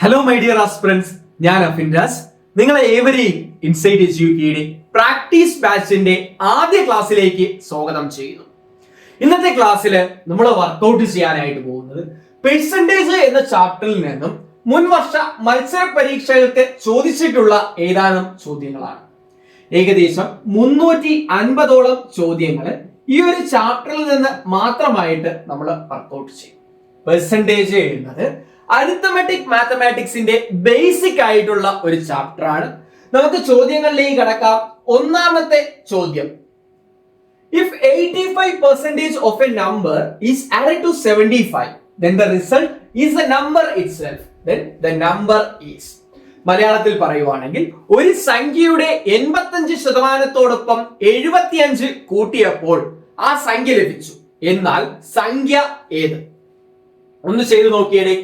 Hello my dear aspirants, ഞാൻ അഫിൻരാജ്. നിങ്ങളെ ഏവരെയും ഇൻസൈറ്റ് എഡ്യൂക്കേയുടെ പ്രാക്ടീസ് ബാച്ചിന്റെ ആദ്യ ക്ലാസ്സിലേക്ക് സ്വാഗതം ചെയ്യുന്നു. ഇന്നത്തെ ക്ലാസ്സിൽ നമ്മൾ വർക്കൗട്ട് ചെയ്യാനായിട്ട് പോകുന്നത് പെർസെന്റേജ് എന്ന ചാപ്റ്ററിൽ നിന്നും മുൻവർഷ മത്സര പരീക്ഷകൾക്ക് ചോദിച്ചിട്ടുള്ള ഏതാനും ചോദ്യങ്ങളാണ്. ഏകദേശം 350ഓളം ചോദ്യങ്ങൾ ഈ ഒരു ചാപ്റ്ററിൽ നിന്ന് മാത്രമായിട്ട് നമ്മൾ വർക്കൗട്ട് ചെയ്യും. പെർസെന്റേജ് എന്നത് അരിത്തമെറ്റിക് മാത്തമാറ്റിക്സിന്റെ ബേസിക് ആയിട്ടുള്ള ഒരു ചാപ്റ്റർ ആണ്. നമുക്ക് ചോദ്യങ്ങളിലേക്ക് കടക്കാം. ഒന്നാമത്തെ ചോദ്യം, if 85% of a number is added to 75, then the result is the number itself. Then the number is. മലയാളത്തിൽ പറയുവാണെങ്കിൽ ഒരു സംഖ്യയുടെ 85%ഓടൊപ്പം 75 കൂട്ടിയപ്പോൾ ആ സംഖ്യ ലഭിച്ചു. എന്നാൽ സംഖ്യ ഏത്? ഒന്ന് ചെയ്തു നോക്കിയേ.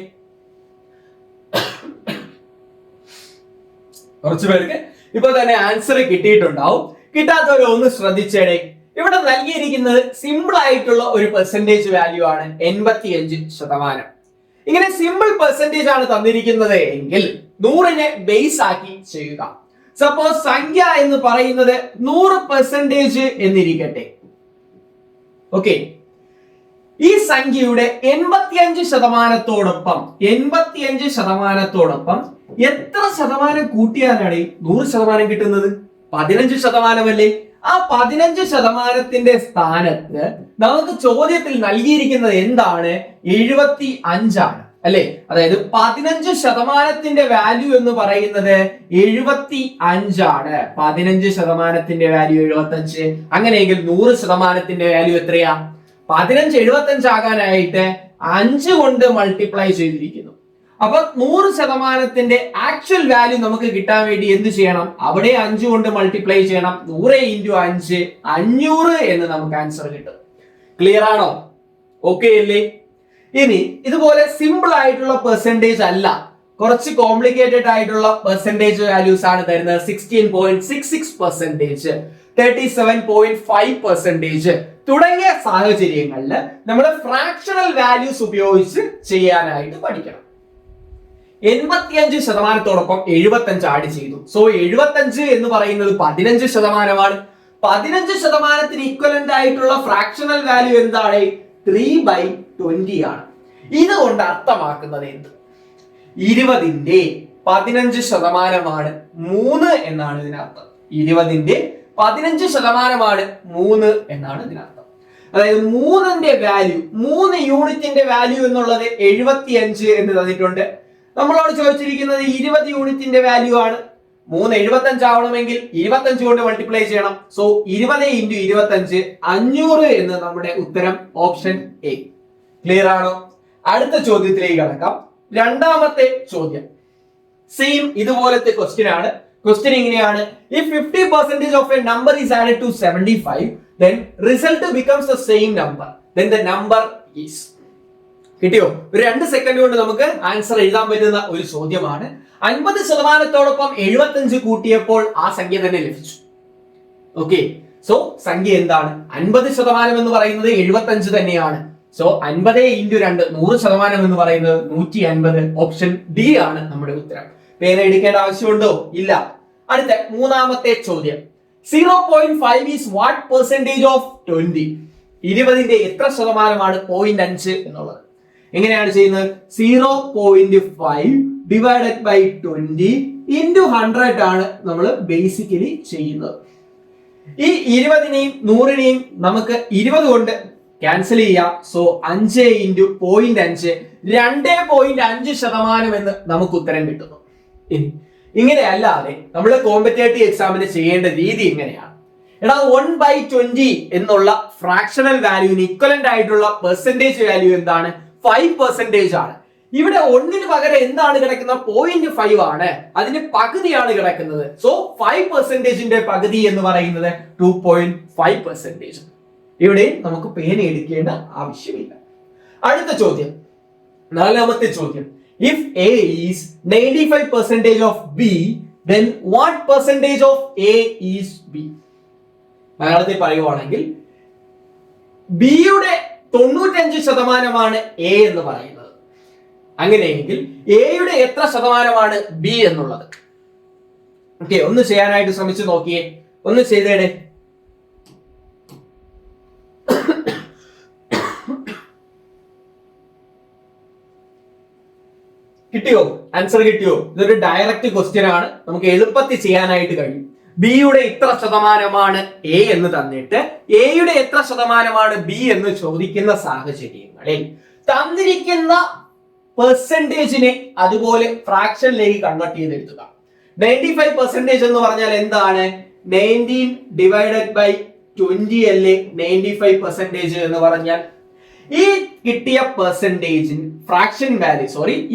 കുറച്ചു പേർക്ക് ഇപ്പൊ തന്നെ ആൻസർ കിട്ടിയിട്ടുണ്ടാവും. കിട്ടാത്തവരെ ഒന്ന് ശ്രദ്ധിച്ചേടേ. ഇവിടെ നൽകിയിരിക്കുന്നത് സിമ്പിൾ ആയിട്ടുള്ള ഒരു പെർസെന്റേജ് വാല്യൂ ആണ് 85%. ഇങ്ങനെ സിമ്പിൾ പെർസെന്റേജ് ആണ് തന്നിരിക്കുന്നത് എങ്കിൽ 100നെ ബേസ് ആക്കി ചെയ്യുക. സപ്പോസ് സംഖ്യ എന്ന് പറയുന്നത് 100% എന്നിരിക്കട്ടെ. ഓക്കെ, ഈ സംഖ്യയുടെ 85%ഓടൊപ്പം എത്ര ശതമാനം കൂട്ടിയാലാണ് 100% കിട്ടുന്നത്? 15% അല്ലേ? ആ 15%ത്തിന്റെ സ്ഥാനത്ത് നമുക്ക് ചോദ്യത്തിൽ നൽകിയിരിക്കുന്നത് എന്താണ്? 75 ആണ് അല്ലെ? അതായത് 15%ത്തിന്റെ വാല്യൂ എന്ന് പറയുന്നത് 75 ആണ്. 15%ത്തിന്റെ വാല്യൂ 75. അങ്ങനെയെങ്കിൽ 100%ത്തിന്റെ വാല്യൂ എത്രയാ? 15 75 ആകാനായിട്ട് 5 കൊണ്ട് മൾട്ടിപ്ലൈ ചെയ്തിരിക്കുന്നു. അപ്പൊ 100%ത്തിന്റെ ആക്ച്വൽ വാല്യൂ നമുക്ക് കിട്ടാൻ വേണ്ടി എന്ത് ചെയ്യണം? അവിടെ 5 കൊണ്ട് മൾട്ടിപ്ലൈ ചെയ്യണം. 100 × 5 500 എന്ന് നമുക്ക് ആൻസർ കിട്ടും. ക്ലിയർ ആണോ? ഓക്കെ അല്ലേ? ഇനി ഇതുപോലെ സിമ്പിൾ ആയിട്ടുള്ള പെർസെന്റേജ് അല്ല, കുറച്ച് കോംപ്ലിക്കേറ്റഡ് ആയിട്ടുള്ള പെർസെന്റേജ് വാല്യൂസ് ആണ് തരുന്നത്. 16.66%, 37.5% തുടങ്ങിയ സാഹചര്യങ്ങളിൽ നമ്മൾ ഫ്രാക്ഷണൽ വാല്യൂസ് ഉപയോഗിച്ച് ചെയ്യാനായിട്ട് പഠിക്കണം. 85%ഓടൊപ്പം 75 ആഡ് ചെയ്തു. സോ 75 എന്ന് പറയുന്നത് 15%. 15%ത്തിന് ഈക്വലന്റ് ആയിട്ടുള്ള ഫ്രാക്ഷണൽ വാല്യൂ എന്താണ്? 3/20 ആണ്. ഇതുകൊണ്ട് അർത്ഥമാക്കുന്നത് എന്ത്? 20ന്റെ 15% 3 എന്നാണ് ഇതിനർത്ഥം. 20ന്റെ 15% 3 എന്നാണ് ഇതിനർത്ഥം. അതായത് 3ന്റെ വാല്യൂ, 3 യൂണിറ്റിന്റെ വാല്യൂ എന്നുള്ളത് 75 എന്ന് തന്നിട്ടുണ്ട്. നമ്മളോട് ചോദിച്ചിരിക്കുന്നത് 20 യൂണിറ്റിന്റെ വാല്യൂ ആണ്. 3 75 ആവണമെങ്കിൽ 25 കൊണ്ട് മൾട്ടിപ്ലൈ ചെയ്യണം. സോ 20 × 25 500 എന്ന് നമ്മുടെ ഉത്തരം ഓപ്ഷൻ എ. ക്ലിയർ ആണോ? അടുത്ത ചോദ്യത്തിലേക്ക് കടക്കാം. രണ്ടാമത്തെ ചോദ്യം സെയിം ഇതുപോലത്തെ ക്വസ്റ്റ്യൻ ആണ്. ക്വസ്റ്റ്യൻ ഇങ്ങനെയാണ്, if 50% of a number is added to 75, then result becomes the same number, then the number is. കിട്ടിയോ? ഒരു 2 സെക്കൻഡ് കൊണ്ട് നമുക്ക് ആൻസർ എഴുതാൻ പറ്റുന്ന ഒരു ചോദ്യമാണ്. 50%ഓടൊപ്പം 75 കൂട്ടിയപ്പോൾ ആ സംഖ്യ തന്നെ ലഭിച്ചു. ഓക്കെ, സോ സംഖ്യ എന്താണ്? 50% എന്ന് പറയുന്നത് 75 തന്നെയാണ്. സോ 50 × 2 100% എന്ന് പറയുന്നത് 150. ഓപ്ഷൻ ഡി ആണ് നമ്മുടെ ഉത്തരം. പേന എടുക്കേണ്ട ആവശ്യമുണ്ടോ? ഇല്ല. അടുത്ത മൂന്നാമത്തെ ചോദ്യം, 0.5 is what percentage of 20? 20ന്റെ എത്ര ശതമാനമാണ് 0.5 എന്നുള്ളത്? എങ്ങനെയാണ് ചെയ്യുന്നത്? 0.5 ഡിവൈഡഡ് ബൈ 20 ഇൻറ്റു 100 ആണ് നമ്മൾ ബേസിക്കലി ചെയ്യുന്നത്. ഈ 20നെയും 100നെയും നമുക്ക് 20 കൊണ്ട് ക്യാൻസൽ ചെയ്യാം. സോ 5 × 0.5 2.5% എന്ന് നമുക്ക് ഉത്തരം കിട്ടുന്നു. ഇങ്ങനെ അല്ലാതെ നമ്മൾ കോമ്പറ്റേറ്റീവ് എക്സാമിന് ചെയ്യേണ്ട രീതി ഇങ്ങനെയാണ്. എടാ 1/20 എന്നുള്ള ഫ്രാക്ഷണൽ വാല്യൂവിന് ഇക്വലന്റ് ആയിട്ടുള്ള പെർസെന്റേജ് വാല്യൂ എന്താണ്? 5% ആണ്. ഇവിടെ 1ന് പകരം എന്താണ് കിടക്കുന്നത്? 0.5 ആണ്. അതിന് പകുതിയാണ് കിടക്കുന്നത്. സോ 5%ന്റെ പകുതി എന്ന് പറയുന്നത് 2.5%. ഇവിടെ നമുക്ക് പേന എടുക്കേണ്ട ആവശ്യമില്ല. അടുത്ത ചോദ്യം, നാലാമത്തെ ചോദ്യം, if A is 95% of B, then what percentage of A is B? മലയാളത്തിൽ പറയുവാണെങ്കിൽ ബിയുടെ 95% A എന്ന് പറയുന്നത്. അങ്ങനെയെങ്കിൽ എയുടെ എത്ര ശതമാനമാണ് ബി എന്നുള്ളത്? ഓക്കെ, ഒന്ന് ചെയ്യാനായിട്ട് ശ്രമിച്ചു നോക്കിയേ, ഒന്ന് ചെയ്തേടെ. കിട്ടിയോ? ആൻസർ കിട്ടിയോ? ഇതൊരു ഡയറക്റ്റ് ക്വസ്റ്റ്യൻ ആണ്, നമുക്ക് എളുപ്പത്തിൽ ചെയ്യാനായിട്ട് കഴിയും. ബിയുടെ ഇത്ര ശതമാനമാണ് എ എന്ന് തന്നിട്ട് എയുടെ എത്ര ശതമാനമാണ് ബി എന്ന് ചോദിക്കുന്ന സാഹചര്യങ്ങളിൽ തന്നിരിക്കുന്ന പെർസെന്റേജിനെ അതുപോലെ ഫ്രാക്ഷനിലേക്ക് കൺവേർട്ട് ചെയ്തെടുക്കുക. 95% എന്ന് പറഞ്ഞാൽ എന്താണ്? 19 ഡിവൈഡഡ് ബൈ 20 അല്ലേ 95% എന്ന് പറഞ്ഞാൽ? ഈ കിട്ടിയ പെർസെന്റേജിന് ഫ്രാക്ഷൻ വാല്യൂ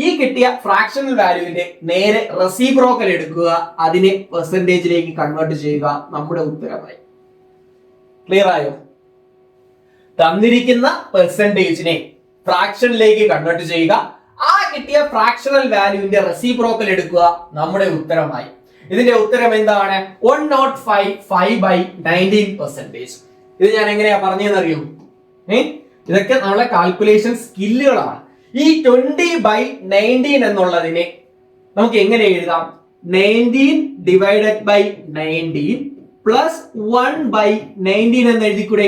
ഈ കിട്ടിയ ഫ്രാക്ഷണൽ വാല്യൂവിന്റെ നേരെ റെസിപ്രോക്കൽ എടുക്കുക, അതിനെ പെർസെന്റേജിലേക്ക് കൺവേർട്ട് ചെയ്യുക, നമ്മുടെ ഉത്തരമായി. ക്ലിയർ ആയോ? തന്നിരിക്കുന്ന പെർസെന്റേജിനെ ഫ്രാക്ഷനിലേക്ക് കൺവേർട്ട് ചെയ്യുക, ആ കിട്ടിയ ഫ്രാക്ഷണൽ വാല്യൂവിന്റെ റെസിപ്രോക്കൽ എടുക്കുക, നമ്മുടെ ഉത്തരമായി. ഇതിന്റെ ഉത്തരം എന്താണ്? 105/19%. ഇത് ഞാൻ എങ്ങനെയാ പറഞ്ഞതെന്നറിയോ? ഇതൊക്കെ നമ്മളെ കാൽക്കുലേഷൻ സ്കില്ലുകളാണ്. ഈ 20/19 എന്നുള്ളതിനെ നമുക്ക് എങ്ങനെ എഴുതാം? 19 ഡിവൈഡഡ് ബൈ 19 പ്ലസ് 1/19 എന്ന് എഴുതിക്കൂടെ?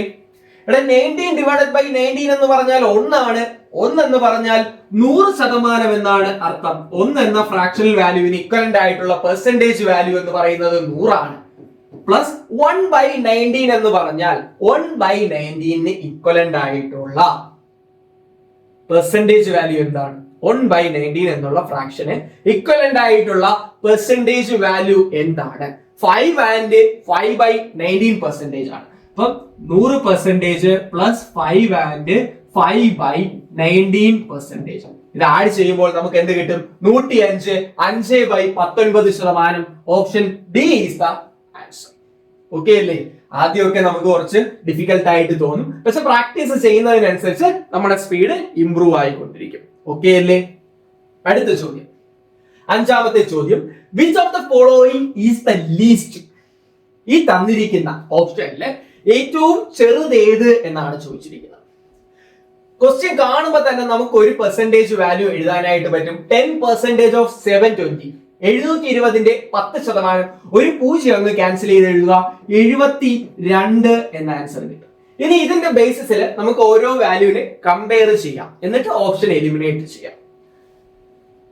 ഇവിടെ 19 ഡിവൈഡഡ് ബൈ 19 എന്ന് പറഞ്ഞാൽ 1 ആണ്. 1 എന്ന് പറഞ്ഞാൽ 100% എന്നാണ് അർത്ഥം. 1 എന്ന ഫ്രാക്ഷണൽ വാല്യൂവിന് ഇക്വലന്റ് ആയിട്ടുള്ള പെർസെന്റേജ് വാല്യൂ എന്ന് പറയുന്നത് 100 ആണ്. പ്ലസ് 1/19 എന്ന് പറഞ്ഞാൽ 1/19 ഇക്വലന്റ് ആയിട്ടുള്ള പെർസെന്റേജ് വാല്യൂ എന്താണ്? 1/19 എന്നുള്ള ഫ്രാക്ഷന് ഇക്വലന്റ് ആയിട്ടുള്ള പെർസെന്റേജ് വാല്യൂ എന്താണ്? 5 and 5/19% ആണ്. അപ്പം 100% പ്ലസ് 5 and 5/19%. ഇത് ആഡ് ചെയ്യുമ്പോൾ നമുക്ക് എന്ത് കിട്ടും? 105 5/19%. Option D is the answer. Okay അല്ലേ? ആദ്യമൊക്കെ നമുക്ക് കുറച്ച് ഡിഫിക്കൽട്ട് ആയിട്ട് തോന്നും, പക്ഷെ പ്രാക്ടീസ് ചെയ്യുന്നതിനനുസരിച്ച് നമ്മുടെ സ്പീഡ് ഇംപ്രൂവ് ആയിക്കൊണ്ടിരിക്കും. ഓക്കെ അല്ലേ? അടുത്ത ചോദ്യം, അഞ്ചാമത്തെ ചോദ്യം, which of the following is the least? ഈ തന്നിരിക്കുന്ന ഓപ്ഷനില് ഏറ്റവും ചെറുതേത് എന്നാണ് ചോദിച്ചിരിക്കുന്നത്. ക്വസ്റ്റ്യൻ കാണുമ്പോൾ തന്നെ നമുക്ക് ഒരു പെർസെന്റേജ് വാല്യൂ എഴുതാനായിട്ട് പറ്റും. 10% ഓഫ് 720, 720ന്റെ 10%. ഒരു 0 അങ്ങ് ക്യാൻസൽ ചെയ്ത് എഴുതുക, 72 എന്ന ആൻസർ കിട്ടും. ഇനി ഇതിന്റെ ബേസിസിൽ നമുക്ക് ഓരോ വാല്യൂവിനെ കമ്പയർ ചെയ്യാം, എന്നിട്ട് ഓപ്ഷൻ എലിമിനേറ്റ് ചെയ്യാം.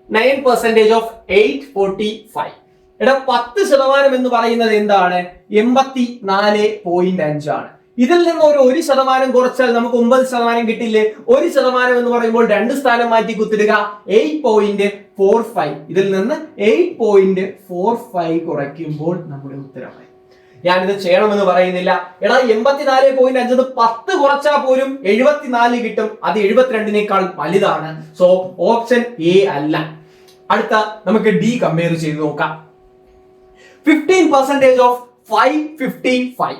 9% ഓഫ് 845. എടാ 10% എന്ന് പറയുന്നത് എന്താണ്? 84.5 ആണ്. ഇതിൽ നിന്ന് ഒരു 1% കുറച്ചാൽ നമുക്ക് 9% കിട്ടില്ലേ? 1% എന്ന് പറയുമ്പോൾ 2 സ്ഥാനം മാറ്റി കുത്തിടുക, 8.45. ഇതിൽ നിന്ന് 8.45 കുറയ്ക്കുമ്പോൾ നമ്മുടെ ഉത്തരമായി. ഞാനിത് ചെയ്യണമെന്ന് പറയുന്നില്ല. എടാ 84.5 10 കുറച്ചാൽ പോലും 74 കിട്ടും. അത് 72നേക്കാൾ വലുതാണ്. സോ ഓപ്ഷൻ എ അല്ല. അടുത്ത നമുക്ക് ഡി കമ്പയർ ചെയ്ത് നോക്കാം. 15% ഓഫ് 555.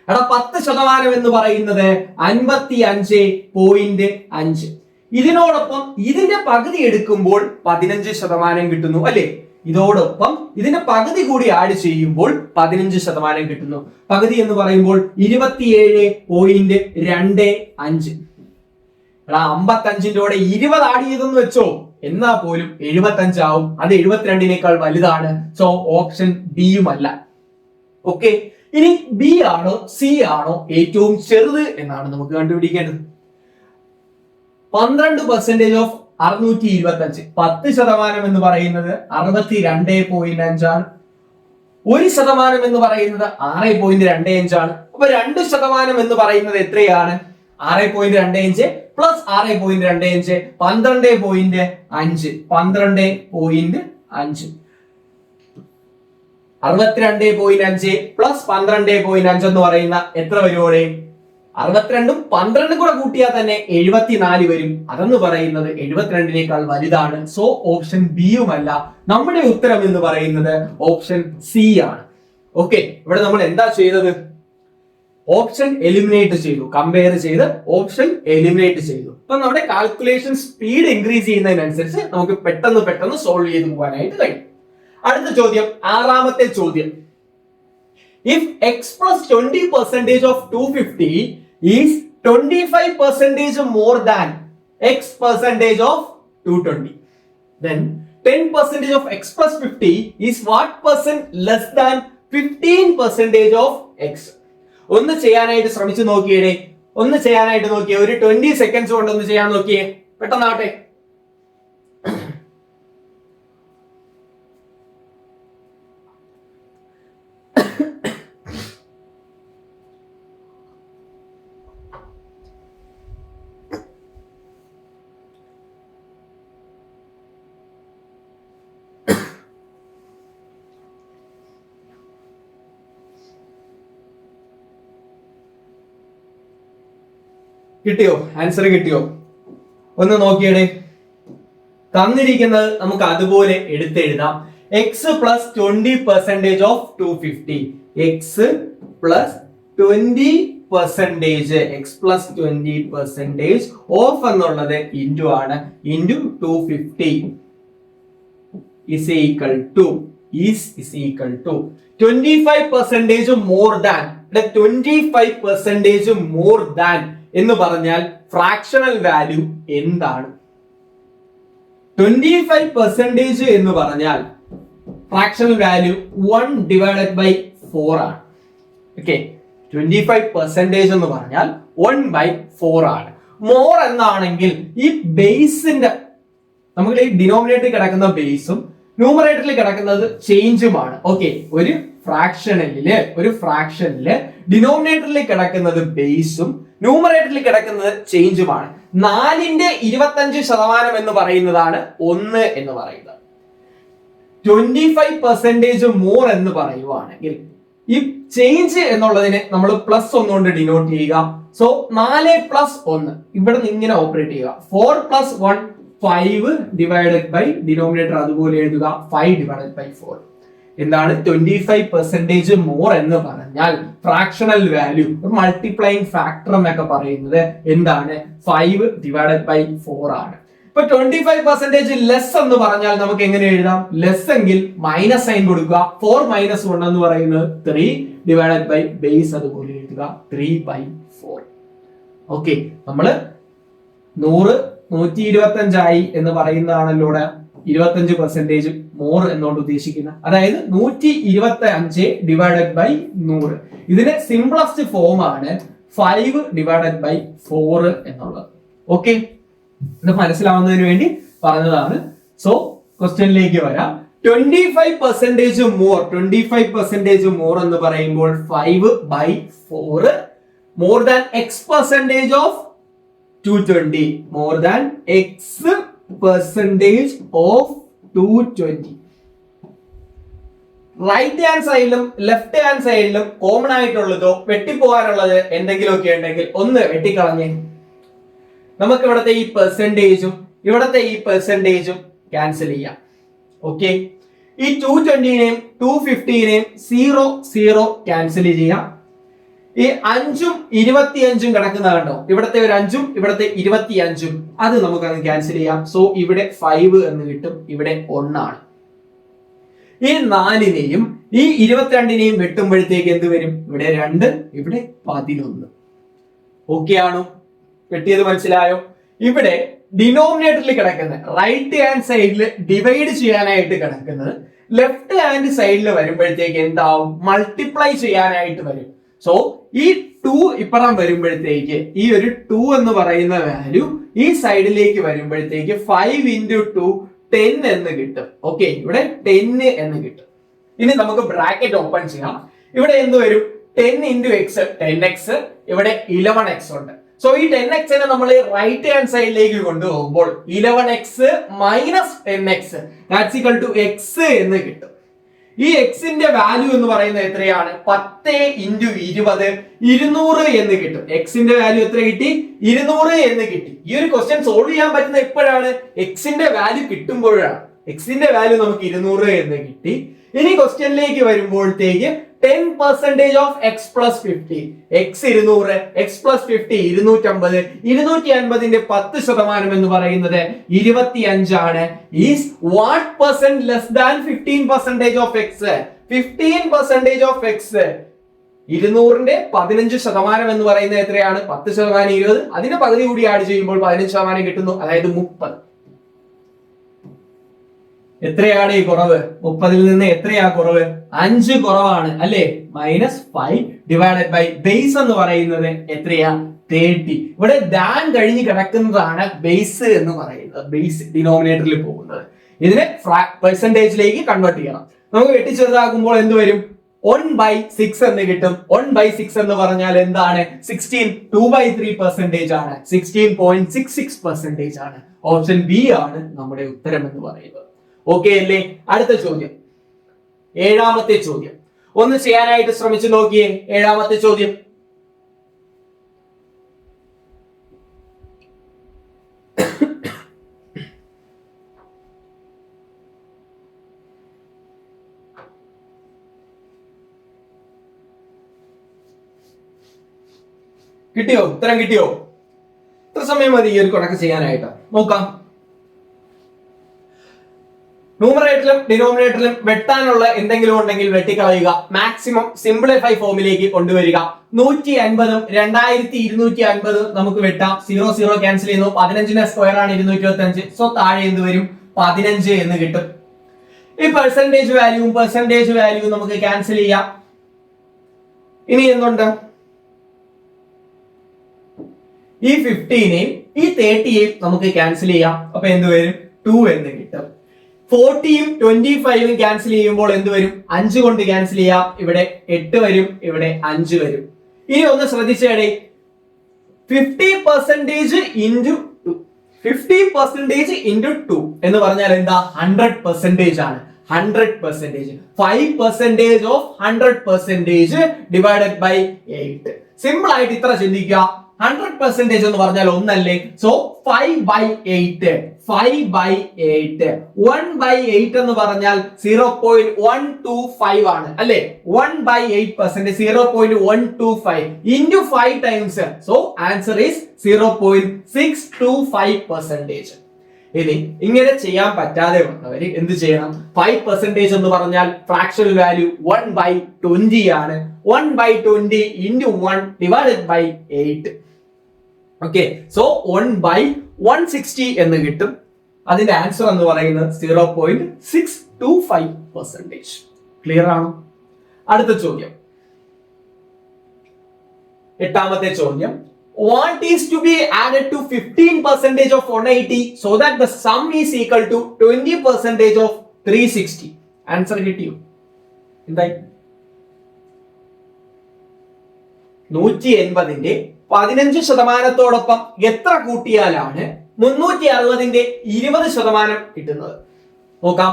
എടാ 10% എന്ന് പറയുന്നത് 55.5. ഇതിനോടൊപ്പം ഇതിന്റെ പകുതി എടുക്കുമ്പോൾ 15% കിട്ടുന്നു അല്ലേ? ഇതോടൊപ്പം ഇതിന്റെ പകുതി കൂടി ആഡ് ചെയ്യുമ്പോൾ 15% കിട്ടുന്നു. പകുതി എന്ന് പറയുമ്പോൾ 27.25. എടാ 55ന്റെ കൂടെ 20 ആഡ് ചെയ്തെന്ന് വെച്ചോ, എന്നാ പോലും 75 ആവും. അത് 72നേക്കാൾ വലുതാണ്. സോ ഓപ്ഷൻ ബിയുമല്ല. ഓക്കെ, ഇനി ബി ആണോ സി ആണോ ഏറ്റവും ചെറുത് എന്നാണ് നമുക്ക് കണ്ടുപിടിക്കേണ്ടത്. 12% ഓഫ് 625. 10% എന്ന് പറയുന്നത് 62.5 ആണ്. 1% എന്ന് പറയുന്നത് 6.25 ആണ്. അപ്പൊ 2% എന്ന് പറയുന്നത് എത്രയാണ്? 6.25 പ്ലസ് 6.25 12.5. 12.5 62.5 പ്ലസ് 12.5 എന്ന് പറയുന്ന എത്ര വരുമോടെ? 62ഉം 12ഉം കൂടെ കൂട്ടിയാൽ തന്നെ 74 വരും. അതെന്ന് പറയുന്നത് 72നേക്കാൾ വലുതാണ്. സോ ഓപ്ഷൻ ബിയുമല്ല. നമ്മുടെ ഉത്തരം എന്ന് പറയുന്നത് ഓപ്ഷൻ സി ആണ്. ഓക്കെ, ഇവിടെ നമ്മൾ എന്താ ചെയ്തത്? ഓപ്ഷൻ എലിമിനേറ്റ് ചെയ്തു, കമ്പയർ ചെയ്ത് ഓപ്ഷൻ എലിമിനേറ്റ് ചെയ്തു. അപ്പൊ നമ്മുടെ കാൽക്കുലേഷൻ സ്പീഡ് ഇൻക്രീസ് ചെയ്യുന്നതിനനുസരിച്ച് നമുക്ക് പെട്ടെന്ന് സോൾവ് ചെയ്ത് പോകാനായിട്ട് കഴിയും. അടുത്ത ചോദ്യം, ആറാമത്തെ ചോദ്യം. If X plus 20% of 250 is 25% more than X percentage of 220. then 10% of x plus 50 is what percent less than 15% of x. ഒന്ന് ചെയ്യാനായിട്ട് ശ്രമിച്ചു നോക്കിയേ, ഒരു 20 seconds കൊണ്ട് ഒന്ന് ചെയ്യാൻ നോക്കിയേ, പെട്ടെന്നാവട്ടെ. കിട്ടിയോ? ആൻസർ കിട്ടിയോ? ഒന്ന് നോക്കിയേ. തന്നിരിക്കുന്നത് നമുക്ക് അതുപോലെ എടുത്തെഴുതാം. X plus 20% of 250, x plus 20%, x plus 20% of എന്നുള്ളത് ഇൻറ്റു ആണ്, into 250 is equal to 25% more than. 25% more than എന്ന് പറഞ്ഞാൽ ഫ്രാക്ഷണൽ വാല്യൂ എന്താണ്? 25% എന്ന് പറഞ്ഞാൽ ഫ്രാക്ഷണൽ വാല്യൂ 1 divided by 4 ആണ്. ഓക്കെ, 25% എന്ന് പറഞ്ഞാൽ 1/4 ആണ്. മോർ എന്നാണെങ്കിൽ ഈ ബേസിന്റെ, നമുക്ക് ഈ ഡിനോമിനേറ്ററിൽ കിടക്കുന്ന ബേസും ന്യൂമറേറ്ററിൽ കിടക്കുന്നത് ചേഞ്ചുമാണ്. ഓക്കെ, ഒരു ഫ്രാക്ഷനില് ഡിനോമിനേറ്ററിൽ കിടക്കുന്നത് ബേസും ന്യൂമറേറ്ററിൽ കിടക്കുന്നത് ചേഞ്ചുമാണ്. 4ന്റെ 25% എന്ന് പറയുന്നതാണ് 1 എന്ന് പറയുന്നത്. 25% മോർ എന്ന് പറയുവാണെങ്കിൽ ഈ ചേഞ്ച് എന്നുള്ളതിനെ നമ്മൾ പ്ലസ് ഒന്നുകൊണ്ട് ഡിനോട്ട് ചെയ്യുക. സോ 4 + 1 ഇവിടെ നിന്ന് ഇങ്ങനെ ഓപ്പറേറ്റ് ചെയ്യുക. 4 + 1 5 ഡിവൈഡഡ് ബൈ ഡിനോമിനേറ്റർ അതുപോലെ എഴുതുക, 5 ഡിവൈഡഡ് ബൈ 4. എന്താണ് 25% മോർ എന്ന് പറഞ്ഞാൽ ഫ്രാക്ഷണൽ വാല്യൂ, മൾട്ടിപ്ലൈയിങ് ഫാക്ടർ എന്നൊക്കെ പറയുന്നത് എന്താണ്? 5 ഡിവൈഡഡ് ബൈ 4 ആണ്. ഇപ്പൊ 25% ലെസ് എന്ന് പറഞ്ഞാൽ നമുക്ക് എങ്ങനെ എഴുതാം? ലെസ് എങ്കിൽ മൈനസ് സൈൻ കൊടുക്കുക. 4 - 1 എന്ന് പറയുന്നത് 3 ഡിവൈഡഡ് ബൈ ബേസ് അതുപോലെ എഴുതുക, 3/4. ഓക്കെ, നമ്മള് 100 125 ആയി എന്ന് പറയുന്നതാണല്ലോ 25% മോർ എന്നുകൊണ്ട് ഉദ്ദേശിക്കുന്നത്. അതായത് 125 ഡിവൈഡഡ് ബൈ 100. ഇതിന്റെ സിംപ്ലസ്റ്റ് ഫോം ആണ് 5 ഡിവൈഡഡ് ബൈ 4 എന്നുള്ളത്. ഓക്കെ, ഇത് മനസ്സിലാവുന്നതിന് വേണ്ടി പറഞ്ഞതാണ്. സോ ക്വസ്റ്റ്യനിലേക്ക് വരാം. 25% മോർ, 25% മോർ എന്ന് പറയുമ്പോൾ 5/4 more than x% of 220, more than x% of 220. Right hand സൈഡിലും ലെഫ്റ്റ് ഹാൻഡ് സൈഡിലും കോമൺ ആയിട്ടുള്ളതോ വെട്ടിപ്പോകാനുള്ളത് എന്തെങ്കിലുമൊക്കെ ഉണ്ടെങ്കിൽ ഒന്ന് വെട്ടിക്കളഞ്ഞേ. നമുക്ക് ഇവിടത്തെ ഈ പെർസെന്റേജും ഇവിടത്തെ ഈ പെർസെന്റേജും ക്യാൻസൽ ചെയ്യാം. ഓക്കെ, ഈ 220നെയും 250നെയും 0 ക്യാൻസൽ ചെയ്യാം. ഈ 5ഉം 25ഉം കിടക്കുന്ന കണ്ടോ, ഇവിടത്തെ ഒരു 5ഉം ഇവിടത്തെ 25ഉം, അത് നമുക്ക് അങ്ങ് ക്യാൻസൽ ചെയ്യാം. സോ ഇവിടെ 5 എന്ന് കിട്ടും, ഇവിടെ 1 ആണ്. ഈ 4നെയും ഈ 22നെയും വെട്ടുമ്പോഴത്തേക്ക് എന്ത് വരും? ഇവിടെ 2, ഇവിടെ 11. ഓക്കെ ആണോ? വെട്ടിയത് മനസ്സിലായോ? ഇവിടെ ഡിനോമിനേറ്ററിൽ കിടക്കുന്നത് റൈറ്റ് ഹാൻഡ് സൈഡിൽ ഡിവൈഡ് ചെയ്യാനായിട്ട് കിടക്കുന്നത് ലെഫ്റ്റ് ഹാൻഡ് സൈഡിൽ വരുമ്പോഴത്തേക്ക് എന്താവും? മൾട്ടിപ്ലൈ ചെയ്യാനായിട്ട് വരും. സോ ഈ 2 ഇപ്പുറം വരുമ്പോഴത്തേക്ക് ഈ ഒരു 2 എന്ന് പറയുന്ന വാല്യൂ ഈ സൈഡിലേക്ക് വരുമ്പോഴത്തേക്ക് 5 × 2 10 എന്ന് കിട്ടും. ഓക്കെ, ഇവിടെ 10 എന്ന് കിട്ടും. ഇനി നമുക്ക് ബ്രാക്കറ്റ് ഓപ്പൺ ചെയ്യാം. ഇവിടെ എന്ത് വരും? 10 × x 10x, ഇവിടെ 11x ഉണ്ട്. സോ ഈ 10x-നെ നമ്മൾ റൈറ്റ് ഹാൻഡ് സൈഡിലേക്ക് കൊണ്ടുപോകുമ്പോൾ 11x - 10x that's equal to x എന്ന് കിട്ടും. ഈ എക്സിന്റെ വാല്യൂ എന്ന് പറയുന്നത് എത്രയാണ്? 10 × 20 200 എന്ന് കിട്ടും. എക്സിന്റെ വാല്യൂ എത്ര കിട്ടി? 200 എന്ന് കിട്ടി. ഈ ഒരു ക്വസ്റ്റ്യൻ സോൾവ് ചെയ്യാൻ പറ്റുന്ന എപ്പോഴാണ്? എക്സിന്റെ വാല്യൂ കിട്ടുമ്പോഴാണ്. എക്സിന്റെ വാല്യൂ നമുക്ക് 200 എന്ന് കിട്ടി. ഇനി ക്വസ്റ്റ്യനിലേക്ക് വരുമ്പോഴത്തേക്ക് 10% ഓഫ് x + 50, x 200, x + 50 250, 250ന്റെ 10% എന്ന് പറയുന്നത് 25 ആണ്. Is what percent less than 15% of x? 15% of x 200ന്റെ 15% എന്ന് പറയുന്നത് എത്രയാണ്? 10% 20, അതിന്റെ പകുതി കൂടി ആഡ് ചെയ്യുമ്പോൾ 15% കിട്ടുന്നു, അതായത് 30. എത്രയാണ് ഈ കുറവ്? 30-ൽ നിന്ന് എത്രയാ കുറവ്? 5 കുറവാണ് അല്ലെ? -5 ഡിവൈഡഡ് ബൈ ബേസ് എന്ന് പറയുന്നത് എത്രയാ? 30. ഇവിടെ ദാൻ കഴിഞ്ഞ് കിടക്കുന്നതാണ് ബേസ് എന്ന് പറയുന്നത്. ബേസ് ഡിനോമിനേറ്ററിൽ പോകുന്നത്. ഇതിനെ പെർസെന്റേജിലേക്ക് കൺവേർട്ട് ചെയ്യണം. നമുക്ക് വെട്ടിച്ചെറുതാക്കുമ്പോൾ എന്ത് വരും? 1/6 എന്ന് കിട്ടും. 1/6 എന്ന് പറഞ്ഞാൽ എന്താണ്? 16. 2/3% ആണ്. 16.66% ആണ്. ഓപ്ഷൻ ബി ആണ് നമ്മുടെ ഉത്തരം എന്ന് പറയുന്നത്. ഓക്കെ അല്ലേ? അടുത്ത ചോദ്യം, 7ാമത്തെ ചോദ്യം ഒന്ന് ചെയ്യാനായിട്ട് ശ്രമിച്ചു നോക്കിയേ. 7ാമത്തെ ചോദ്യം കിട്ടിയോ? ഉത്തരം കിട്ടിയോ? എത്ര സമയം മതി ഈ ഒരു കണക്ക് ചെയ്യാനായിട്ട്? നോക്കാം. ന്യൂമറേറ്ററിലും ഡിനോമിനേറ്ററിലും വെട്ടാനുള്ള എന്തെങ്കിലും ഉണ്ടെങ്കിൽ വെട്ടിക്കളയുക. മാക്സിമം സിംപ്ലിഫൈ ഫോമിലേക്ക് കൊണ്ടുവരിക. 150 2250 നമുക്ക് വെട്ടാം. 0 ക്യാൻസൽ ചെയ്യുന്നു. 15ന്റെ സ്ക്വയർ ആണ് 225. സോ താഴെ എന്ത് വരും? 15 എന്ന് കിട്ടും. ഈ പെർസെന്റേജ് വാല്യൂ നമുക്ക് ക്യാൻസൽ ചെയ്യാം. ഇനി എന്തുണ്ട്? ഈ 15നെയും ഈ 30യെയും നമുക്ക് ക്യാൻസൽ ചെയ്യാം. അപ്പൊ എന്ത് വരും? 2 എന്ന് കിട്ടും. 40യും 25ഉം ക്യാൻസൽ ചെയ്യുമ്പോൾ എന്ത് വരും? 5 കൊണ്ട് ക്യാൻസൽ ചെയ്യാം. ഇവിടെ 8 വരും, ഇവിടെ 5 വരും. ഇനി ഒന്ന് ശ്രദ്ധിച്ചേടേ, 50% into 2. 50% into 2 എന്ന് പറഞ്ഞാൽ എന്താ? 100% ആണ്. 100%. 5% of 100% divided by 8. സിമ്പിൾ ആയിട്ട് ഇത്ര ചിന്തിക്കുക. 100% എന്ന് പറഞ്ഞാൽ ഒന്നല്ലേ? സോ 5/8. 5/8. 1/8 എന്ന് പറഞ്ഞാൽ 0.125 ആണ് അല്ലെ? 1/8% 0.125 into 5 times. So answer is 0.625%. ഇനി ഇങ്ങനെ ചെയ്യാൻ പറ്റാതെ വന്നവര് എന്ത് ചെയ്യണം? 5% എന്ന് പറഞ്ഞാൽ ഫ്രാക്ഷണൽ വാല്യൂ 1/20 ആണ്. 1/20 into 1 divided by 8. Okay, so 1/160 എന്ന് കിട്ടും. അതിന്റെ ആൻസർ എന്ന് പറയുന്നത് 0.625%. ക്ലിയർ ആണോ? അടുത്ത ചോദ്യം, 8ാമത്തെ ചോദ്യം. What is to be added to 15% of 180 so that the sum is equal to 20% of 360? Answer കിട്ടിയോ? എന്തായി? 180ന്റെ 15% എത്ര കൂട്ടിയാലാണ് 360ന്റെ 20% കിട്ടുന്നത്? നോക്കാം.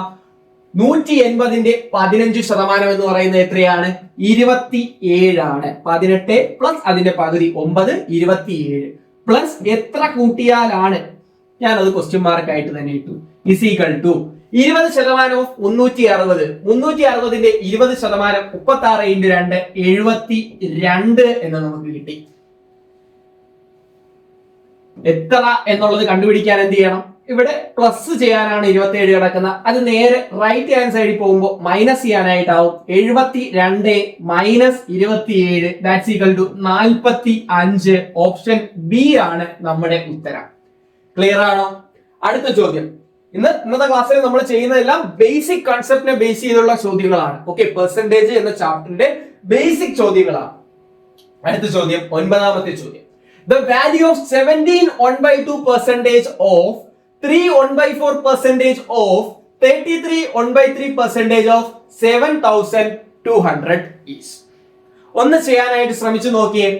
180ന്റെ 15% എന്ന് പറയുന്നത് എത്രയാണ്? 27 ആണ്. 18 പ്ലസ് അതിന്റെ പകുതി 9, 27 പ്ലസ് എത്ര കൂട്ടിയാലാണ്? ഞാനത് ക്വസ്റ്റ്യൻ മാർക്ക് ആയിട്ട് തന്നെ ഇട്ടു. Is equal to 20% of 360. 360ന്റെ 20% 36 into 2 72 എന്ന് നമുക്ക് കിട്ടി. എത്ര എന്നുള്ളത് കണ്ടുപിടിക്കാൻ എന്ത് ചെയ്യണം? ഇവിടെ പ്ലസ് ചെയ്യാനാണ് 27 കിടക്കുന്നത്. അത് നേരെ റൈറ്റ് ഹാൻഡ് സൈഡിൽ പോകുമ്പോൾ മൈനസ് ചെയ്യാനായിട്ടാവും. 72 minus 27 that's equal to 45. Option B ആണ് നമ്മുടെ ഉത്തരം. ക്ലിയർ ആണോ? അടുത്ത ചോദ്യം. ഇന്നത്തെ ക്ലാസ്സിൽ നമ്മൾ ചെയ്യുന്നതെല്ലാം ബേസിക് കൺസെപ്റ്റിനെ ബേസ് ചെയ്തുള്ള ചോദ്യങ്ങളാണ്. ഓക്കെ, പെർസെന്റേജ് എന്ന ചാപ്റ്ററിന്റെ ബേസിക് ചോദ്യങ്ങളാണ്. അടുത്ത ചോദ്യം, 9ാമത്തെ ചോദ്യം. The value of 17 1/2% of 3 1/4% of 33 1/3% of 7,200 is. ഒന്ന് ചെയ്യാനായിട്ട് ശ്രമിച്ചു നോക്കിയേ.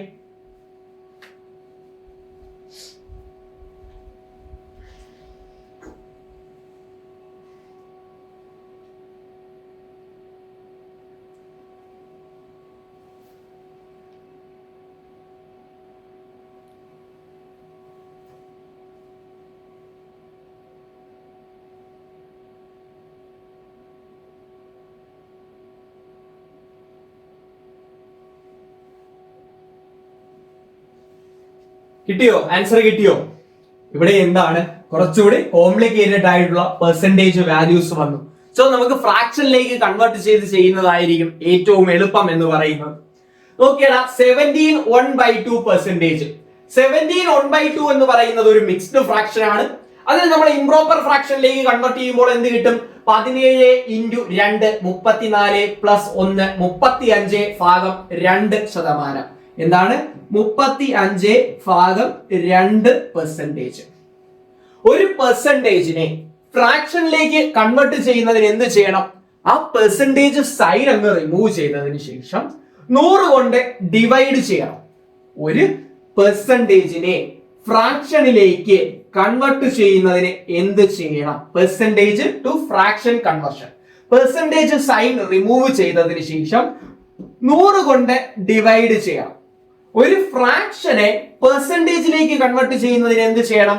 കിട്ടിയോ? ആൻസർ കിട്ടിയോ? ഇവിടെ എന്താണ് കുറച്ചുകൂടി കോംപ്ലിക്കേറ്റഡ് ആയിട്ടുള്ള പെർസെന്റേജ് വാല്യൂസ് വന്നു. സോ നമുക്ക് ഫ്രാക്ഷനിലേക്ക് കൺവേർട്ട് ചെയ്ത് ചെയ്യുന്നതായിരിക്കും ഏറ്റവും എളുപ്പം എന്ന് പറയുന്നത്. നോക്കിയടാ, 17 1/2%. 17 1/2 എന്ന് പറയുന്നത് ഒരു മിക്സ്ഡ് ഫ്രാക്ഷൻ ആണ്. അതിന് നമ്മൾ ഇംപ്രോപ്പർ ഫ്രാക്ഷനിലേക്ക് കൺവേർട്ട് ചെയ്യുമ്പോൾ എന്ത് കിട്ടും? 17 ഇൻറ്റു 2 34 പ്ലസ് 1 35 ഭാഗം 2%. എന്താണ്? 35 ഭാഗം 2%. ഒരു പെർസെന്റേജിനെ ഫ്രാക്ഷനിലേക്ക് കൺവേർട്ട് ചെയ്യുന്നതിന് എന്ത് ചെയ്യണം? ആ പെർസെന്റേജ് സൈൻ അങ്ങ് റിമൂവ് ചെയ്തതിന് ശേഷം 100 കൊണ്ട് ഡിവൈഡ് ചെയ്യണം. ഒരു പെർസെന്റേജിനെ ഫ്രാക്ഷനിലേക്ക് കൺവേർട്ട് ചെയ്യുന്നതിന് എന്ത് ചെയ്യണം? Percentage to fraction conversion. Percentage sign remove ചെയ്തതിന് ശേഷം 100 കൊണ്ട് ഡിവൈഡ് ചെയ്യണം. ഒരു ഫ്രാക്ഷനെ പെർസെന്റേജിലേക്ക് കൺവേർട്ട് ചെയ്യുന്നതിന് എന്ത് ചെയ്യണം?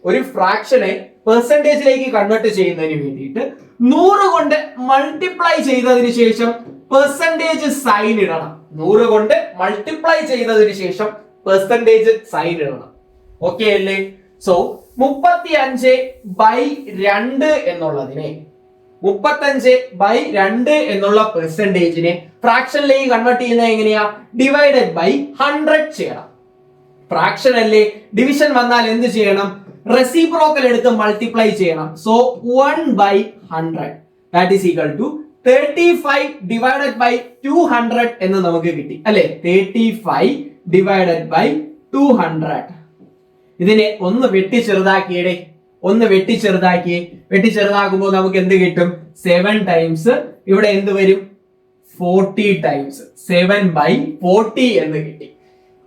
ഒരു ഫ്രാക്ഷനെ പെർസെന്റേജിലേക്ക് കൺവേർട്ട് ചെയ്യുന്നതിന് വേണ്ടിയിട്ട് 100 കൊണ്ട് മൾട്ടിപ്ലൈ ചെയ്തതിന് ശേഷം പെർസെന്റേജ് സൈൻ ഇടണം. 100 കൊണ്ട് മൾട്ടിപ്ലൈ ചെയ്തതിന് ശേഷം പെർസെന്റേജ് സൈൻ ഇടണം. ഓക്കെ അല്ലേ? സോ 35/2 എന്നുള്ളതിനെ 35/2 എന്നുള്ള പെർസെന്റേജിനെ ഫ്രാക്ഷനിലേക്ക് കൺവേർട്ട് ചെയ്യുന്നത് എങ്ങനെയാ? ഡിവൈഡഡ് ബൈ 100 ചെയ്യണം. ഫ്രാക്ഷൻ അല്ലേ, ഡിവിഷൻ വന്നാൽ എന്ത് ചെയ്യണം? റെസിപ്രോക്കൽ എടുത്ത് മൾട്ടിപ്ലൈ ചെയ്യണം. So 1/100 that is equal to 35 divided by 200 എന്ന് നമുക്ക് കിട്ടി അല്ലെ? 35 ഡിവൈഡഡ് ബൈ 200. ഇതിനെ ഒന്ന് വെട്ടി ചെറുതാക്കിയേ, ഒന്ന് വെട്ടി ചെറുതാക്കുമ്പോൾ നമുക്ക് എന്ത് കിട്ടും? 7 ടൈംസ് ഇവിടെ എന്ത് വരും? 40 ടൈംസ് 7/40 എന്ന് കിട്ടി.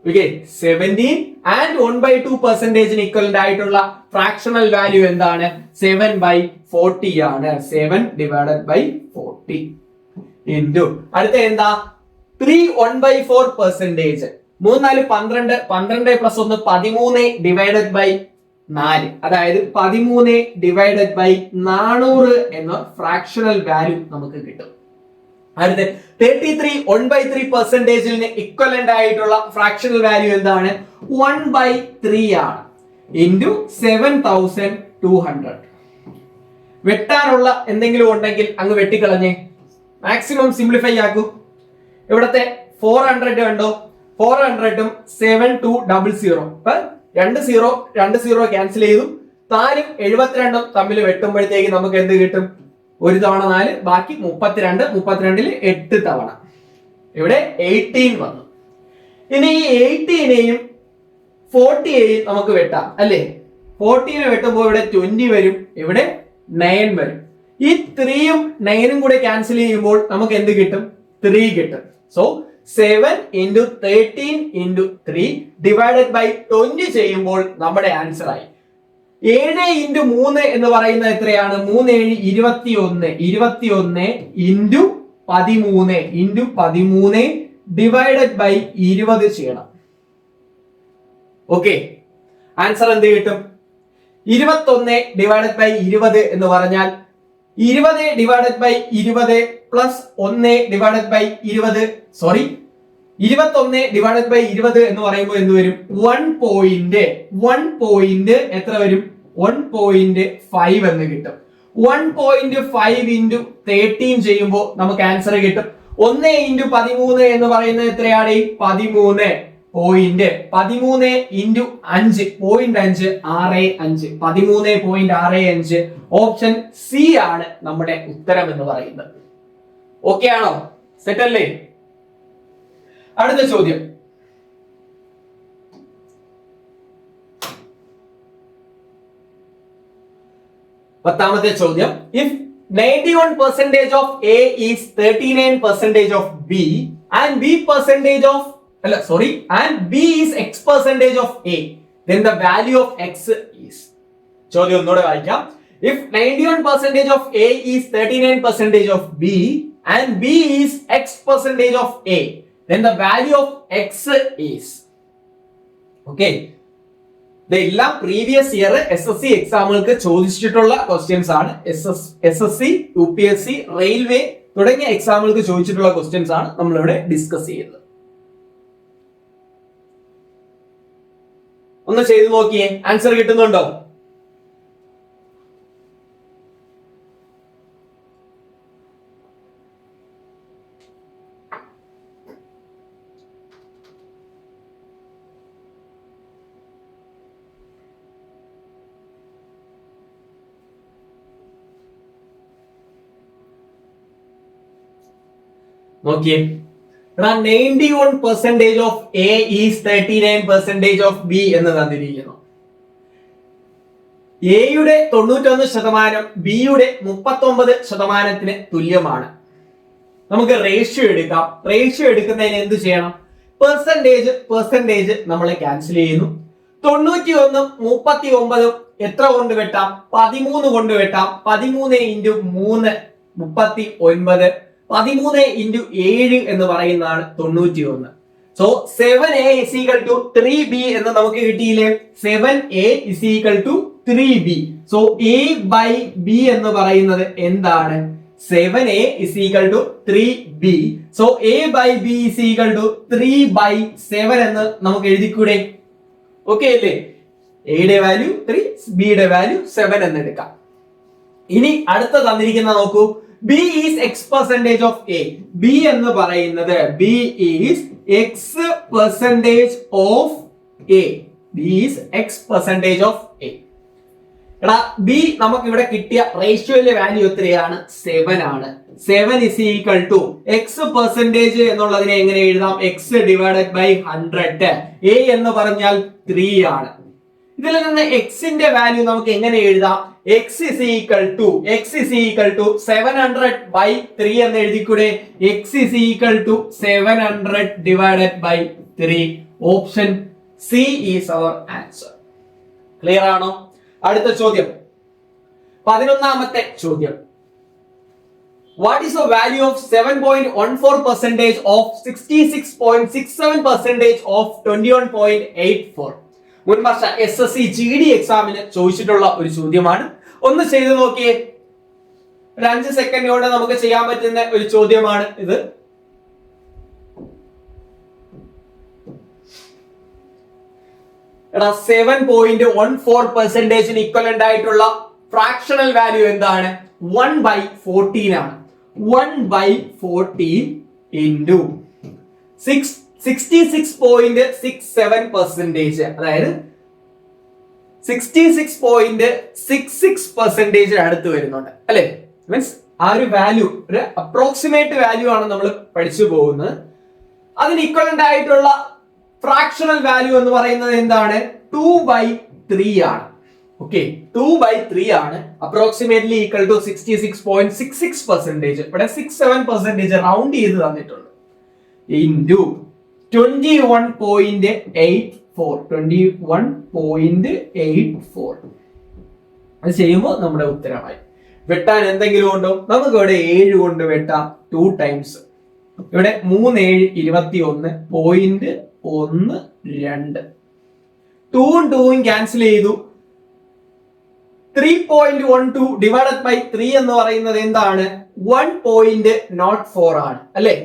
ഓക്കെ, 17 ആൻഡ് 1/2% ഇക്വലന്റ് ആയിട്ടുള്ള ഫ്രാക്ഷണൽ വാല്യൂ എന്താണ്? 7/40 ആണ്. 7 ഡിവൈഡഡ് ബൈ 40 ഇൻറ്റു അടുത്ത എന്താ? 3 1/4%. 3 4 12, 12 പ്ലസ് 1 13 ഡിവൈഡഡ് ബൈ 4, അതായത് 13 ഡിവൈഡഡ് ബൈ 400 എന്ന ഫ്രാക്ഷണൽ വാല്യൂ നമുക്ക് കിട്ടും. അടുത്ത 33 1/3%ന് ഇക്വലന്റ് ആയിട്ടുള്ള ഫ്രാക്ഷണൽ വാല്യൂ എന്താണ്? 1/3 ആണ്. ഇൻറ്റു 7200. വെട്ടാനുള്ള എന്തെങ്കിലും ഉണ്ടെങ്കിൽ അങ്ങ് വെട്ടിക്കളഞ്ഞേ, മാക്സിമം സിംപ്ലിഫൈ ആക്കൂ. ഇവിടത്തെ 400 കണ്ടോ? 400ഉം 7200 ഇപ്പൊ 2 0 ക്യാൻസൽ ചെയ്തു. 4ഉം 72ഉം തമ്മിൽ വെട്ടുമ്പോഴത്തേക്ക് നമുക്ക് എന്ത് കിട്ടും? 1 തവണ 4 ബാക്കി 32. 32ൽ 8 തവണ ഇവിടെ 18 വന്നു. ഇനി ഈ 18നെയും 40യെയും നമുക്ക് വെട്ടാം അല്ലേ? 40നെ വെട്ടുമ്പോൾ ഇവിടെ 20 വരും, ഇവിടെ 9 വരും. ഈ 3ഉം 9ഉം കൂടെ ക്യാൻസൽ ചെയ്യുമ്പോൾ നമുക്ക് എന്ത് കിട്ടും? 3 കിട്ടും. So 7 into 13 into 3 divided by 20 ചെയ്യുമ്പോൾ നമ്മുടെ ആൻസർ ആയി. 7 into 3 എന്ന് പറയുന്നത് എത്രയാണ്? 3 7 21. 21 into 13 into 13 divided by 20 ചെയ്യണം. ഓക്കെ, ആൻസർ എന്ത് കിട്ടും? 21 divided by 20 എന്ന് പറഞ്ഞാൽ 20 divided by 20 plus 1 divided by 20, sorry 21 divided by 20 എന്ന് പറയുമ്പോൾ എന്ത് വരും? 1 എത്ര വരും? 1.5 എന്ന് കിട്ടും. 1.5 into 13 ചെയ്യുമ്പോൾ നമുക്ക് ആൻസർ കിട്ടും. 1 into 13 എന്ന് പറയുന്നത് എത്രയാണ്? 13. 13 into 5 0.5 65. 13.65. ഓപ്ഷൻ സി ആണ് നമ്മുടെ ഉത്തരം എന്ന് പറയുന്നത്. ഓക്കെ ആണോ? സെറ്റ് അല്ലേ? അടുത്ത ചോദ്യം. പത്താമത്തെ ചോദ്യം. If 91% of A is 39% of B and B is X% of A, then the value of X is. ചോദ്യം ഒന്നുകൂടെ വായിക്കാം. If 91% of A is 39% of B and B is X% of A, then the value of X is. Okay, ഇതെല്ലാം previous year SSC എക്സാമുകൾക്ക് ചോദിച്ചിട്ടുള്ള questions ആണ്. SSC, UPSC, railway തുടങ്ങിയ എക്സാമുകൾക്ക് ചോദിച്ചിട്ടുള്ള questions ആണ് നമ്മളിവിടെ ഡിസ്കസ് ചെയ്യുന്നത്. ഒന്ന് ചെയ്തു നോക്കിയേ, ആൻസർ കിട്ടുന്നുണ്ടോ? നോക്കിയേ, 91% of A is 39% of B എന്ന് തന്നിരിക്കുന്നു. എയുടെ 91% ബിയുടെ 39% തുല്യമാണ്. നമുക്ക് റേഷ്യോ എടുക്കാം. റേഷ്യോ എടുക്കുന്നതിന് എന്ത് ചെയ്യണം? പെർസെന്റേജ് നമ്മൾ ക്യാൻസൽ ചെയ്യുന്നു. 91 39 എത്ര കൊണ്ട് വെട്ടാം? 13 കൊണ്ട് വെട്ടാം. 13 ഇൻറ്റു 3 39. 13 ഇൻറ്റു 7 എന്ന് പറയുന്നതാണ് 91. So 7a is equal to 3b എന്ന് നമുക്ക് കിട്ടിയില്ലേ? 7a is equal to 3b. So a by b എന്ന് പറയുന്നത് എന്താണ്? 7a is equal to 3b. So a by b is equal to 3 by 7 എന്ന് നമുക്ക് എഴുതിക്കൂടെ? ഓക്കെ അല്ലേ? എയുടെ വാല്യൂ 3, ബിയുടെ വാല്യൂ 7 എന്ന് എടുക്കാം. ഇനി അടുത്ത തന്നിരിക്കുന്ന നോക്കൂ, b is x% of a. b എന്ന് പറയുന്നത് b is x% of a. b is x% of a. എടാ b നമുക്ക് ഇവിടെ കിട്ടിയ റേഷ്യോയിലെ വാല്യൂ എത്രയാണ്? 7 ആണ്. 7 is equal to x% എന്നുള്ളതിനെ എങ്ങനെ എഴുതാം? x divided by 100. a എന്ന് പറഞ്ഞാൽ 3 ആണ്. ഇതിൽ നിന്ന് x ന്റെ വാല്യൂ നമുക്ക് എങ്ങനെ എഴുതാം? x is equal to 700 by 3 എന്ന് എഴുതിക്കൂടെ? x is equal to 700 divided by 3. Option C is our answer. Clear ആണോ? അടുത്ത ചോദ്യം, 11ാമത്തെ ചോദ്യം. What is the value of 7.14% of 66.67% of 21.84? മുൻവർഷ SSC GD എക്സാമിന് ചോദിച്ചിട്ടുള്ള ഒരു ചോദ്യമാണ്. ഒന്ന് ചെയ്തു നോക്കിയേ. ഒരു 5 സെക്കൻഡ് കൊണ്ട് നമുക്ക് ചെയ്യാൻ പറ്റുന്ന ഒരു ചോദ്യമാണ് ഇത്. എടാ 7.14% ഇക്വലന്റ് ആയിട്ടുള്ള ഫ്രാക്ഷണൽ വാല്യൂ എന്താണ്? 1/14 ആണ്. 1/14 into 66.67%. അതായത് 66.66% അടുത്ത് വരുന്നുണ്ട് അല്ലെ? മീൻസ് ആ ഒരു വാല്യൂ ഒരു അപ്രോക്സിമേറ്റ് വാല്യൂ ആണ് നമ്മൾ പഠിച്ചു പോകുന്നത്. അതിന് ഇക്വലന്റ് ആയിട്ടുള്ള ഫ്രാക്ഷണൽ വാല്യൂ എന്ന് പറയുന്നത് എന്താണ്? 2/3 ആണ്. ഓക്കെ, 2/3 ആണ്. Approximately equal to 66.66%. ഇവിടെ 67% റൗണ്ട് ചെയ്ത് തന്നിട്ടുണ്ട്. ഇൻറ്റു 21.84. 21.84. അത് ചെയ്യുമ്പോൾ നമ്മുടെ ഉത്തരമായി. വെട്ടാൻ എന്തെങ്കിലും ഉണ്ടോ? നമുക്ക് ഇവിടെ 7 കൊണ്ട് വെട്ടാം. 2 ടൈംസ്. ഇവിടെ 3 7 21. 0.12. 2ഉം 2ഉം ക്യാൻസൽ ചെയ്തു. 3.12 ഡിവൈഡഡ് ബൈ 3 എന്ന് പറയുന്നത് എന്താണ്? 1.04 ആണ് അല്ലെ?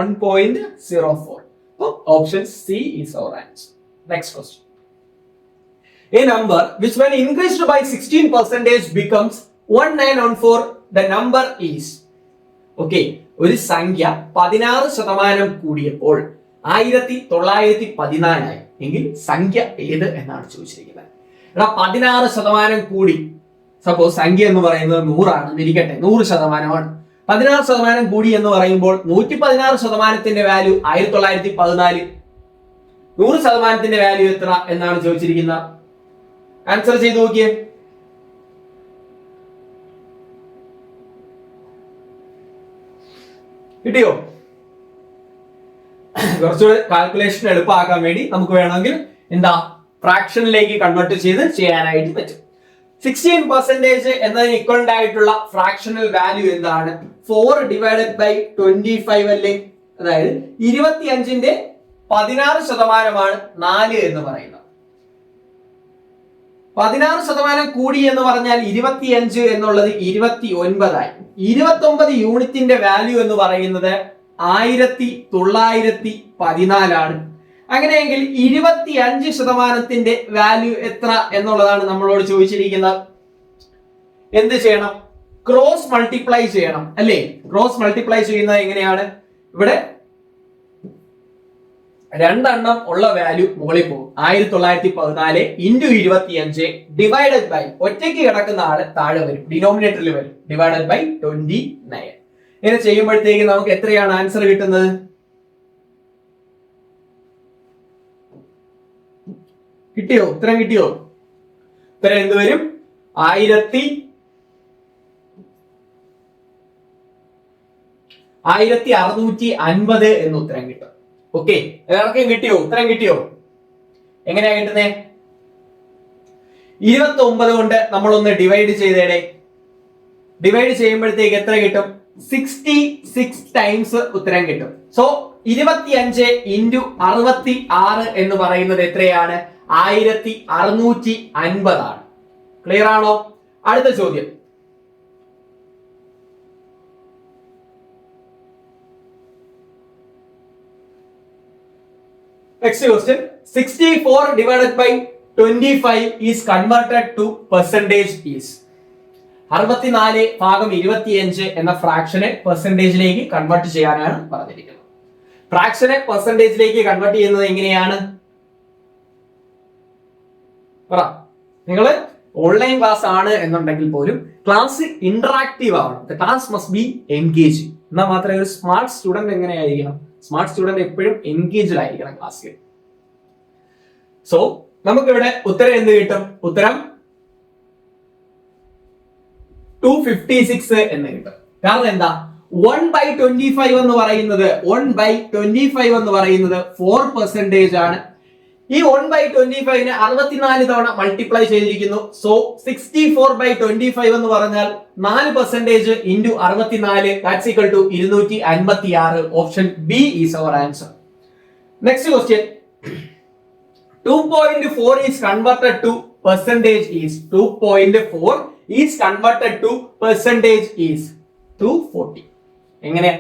1.04. Option C is our answer. Next question. A number which when increased by 16% becomes 1914. The number is. Okay, ഒരു സംഖ്യ 16% കൂടിയപ്പോൾ 1914 ആയി എങ്കിൽ സംഖ്യ ഏത് എന്നാണ് ചോദിച്ചിരിക്കുന്നത്. എടാ 16% കൂടി. സപ്പോസ് സംഖ്യ എന്ന് പറയുന്നത് 100 ആണ് ഇരിക്കട്ടെ, 100%. 16% കൂടി എന്ന് പറയുമ്പോൾ 116%ത്തിന്റെ വാല്യൂ 1914. 100%ത്തിന്റെ വാല്യൂ എത്ര എന്നാണ് ചോദിച്ചിരിക്കുന്നത്. ആൻസർ ചെയ്ത് നോക്കിയേ. കിട്ടിയോ? കുറച്ചുകൂടെ കാൽക്കുലേഷൻ എളുപ്പമാക്കാൻ വേണ്ടി നമുക്ക് വേണമെങ്കിൽ എന്താ ഫ്രാക്ഷനിലേക്ക് കൺവേർട്ട് ചെയ്ത് ചെയ്യാനായിട്ട് പറ്റും. 16% എന്നതിന് ഇക്വലന്റ് ആയിട്ടുള്ള ഫ്രാക്ഷണൽ വാല്യൂ എന്താണ്? 4 ഡിവൈഡഡ് ബൈ 25 അല്ലേ? അതായത് 25ന്റെ 16% 4 എന്ന് പറയുന്നത്. 16% കൂടി എന്ന് പറഞ്ഞാൽ 25 എന്നുള്ളത് 29 ആയി. 29 യൂണിറ്റിന്റെ വാല്യൂ എന്ന് പറയുന്നത് 1914 ആണ്. അങ്ങനെയെങ്കിൽ 25%ത്തിന്റെ വാല്യൂ എത്ര എന്നുള്ളതാണ് നമ്മളോട് ചോദിച്ചിരിക്കുന്നത്. എന്ത് ചെയ്യണം? ക്രോസ് മൾട്ടിപ്ലൈ ചെയ്യണം അല്ലേ? ക്രോസ് മൾട്ടിപ്ലൈ ചെയ്യുന്നത് എങ്ങനെയാണ്? ഇവിടെ 2 എണ്ണം ഉള്ള വാല്യൂ മുകളിൽ പോകും. 1914 ഇൻറ്റു 25 ഡിവൈഡഡ് ബൈ ഒറ്റയ്ക്ക് കിടക്കുന്ന ആള് താഴെ വരും, ഡിനോമിനേറ്ററിൽ വരും, ഡിവൈഡഡ് ബൈ 29. ഇങ്ങനെ ചെയ്യുമ്പോഴത്തേക്ക് നമുക്ക് എത്രയാണ് ആൻസർ കിട്ടുന്നത്? കിട്ടിയോ? ഉത്തരം കിട്ടിയോ? ഉത്തരം എന്ത് വരും? 1650 എന്ന് ഉത്തരം കിട്ടും. ഓക്കെ, എല്ലാവർക്കും കിട്ടിയോ? ഉത്തരം കിട്ടിയോ? എങ്ങനെയാ കിട്ടുന്നേ? 29 കൊണ്ട് നമ്മളൊന്ന് ഡിവൈഡ് ചെയ്തേടെ. ഡിവൈഡ് ചെയ്യുമ്പോഴത്തേക്ക് എത്ര കിട്ടും? 66 ടൈംസ് ഉത്തരം കിട്ടും. സോ 25 ഇൻറ്റു 66 എന്ന് പറയുന്നത് എത്രയാണ്? 1650 ആണ്. ക്ലിയർ ആണോ? അടുത്ത ചോദ്യം. Next question. 64 divided by 25 is converted to percentage is. 64/25 എന്ന ഫ്രാക്ഷനെ പെർസെന്റേജിലേക്ക് കൺവേർട്ട് ചെയ്യാനാണ് പറഞ്ഞിരിക്കുന്നത്. ഫ്രാക്ഷനെ പെർസെന്റേജിലേക്ക് കൺവേർട്ട് ചെയ്യുന്നത് എങ്ങനെയാണ്? പറ. നിങ്ങൾ ഓൺലൈൻ ക്ലാസ് ആണ് എന്നുണ്ടെങ്കിൽ പോലും ക്ലാസ് ഇന്ററാക്റ്റീവ് ആവണം. Class must be engaging. എന്നാൽ മാത്രമേ ഒരു സ്മാർട്ട് സ്റ്റുഡന്റ് എങ്ങനെയായിരിക്കണം? സ്മാർട്ട് സ്റ്റുഡന്റ് എപ്പോഴും എൻഗേജ്ഡ് ആയിരിക്കണം ക്ലാസ്സിൽ. സോ നമുക്കിവിടെ ഉത്തരം എന്ത് കിട്ടും? ഉത്തരം 256 എന്ന് കിട്ടും. കാരണം എന്താ? 1/25 എന്ന് പറയുന്നത് 4% ആണ്. ഈ 1/25 64 തവണ മൾട്ടിപ്ലൈ ചെയ്തിരിക്കുന്നു. സോ 64/25 എന്ന് പറഞ്ഞാൽ 4% into 64 that's equal to 256. Option B is our answer. Next question. 2.4 is converted to percentage is. 2.4 is converted to percentage is 240. എങ്ങനെ?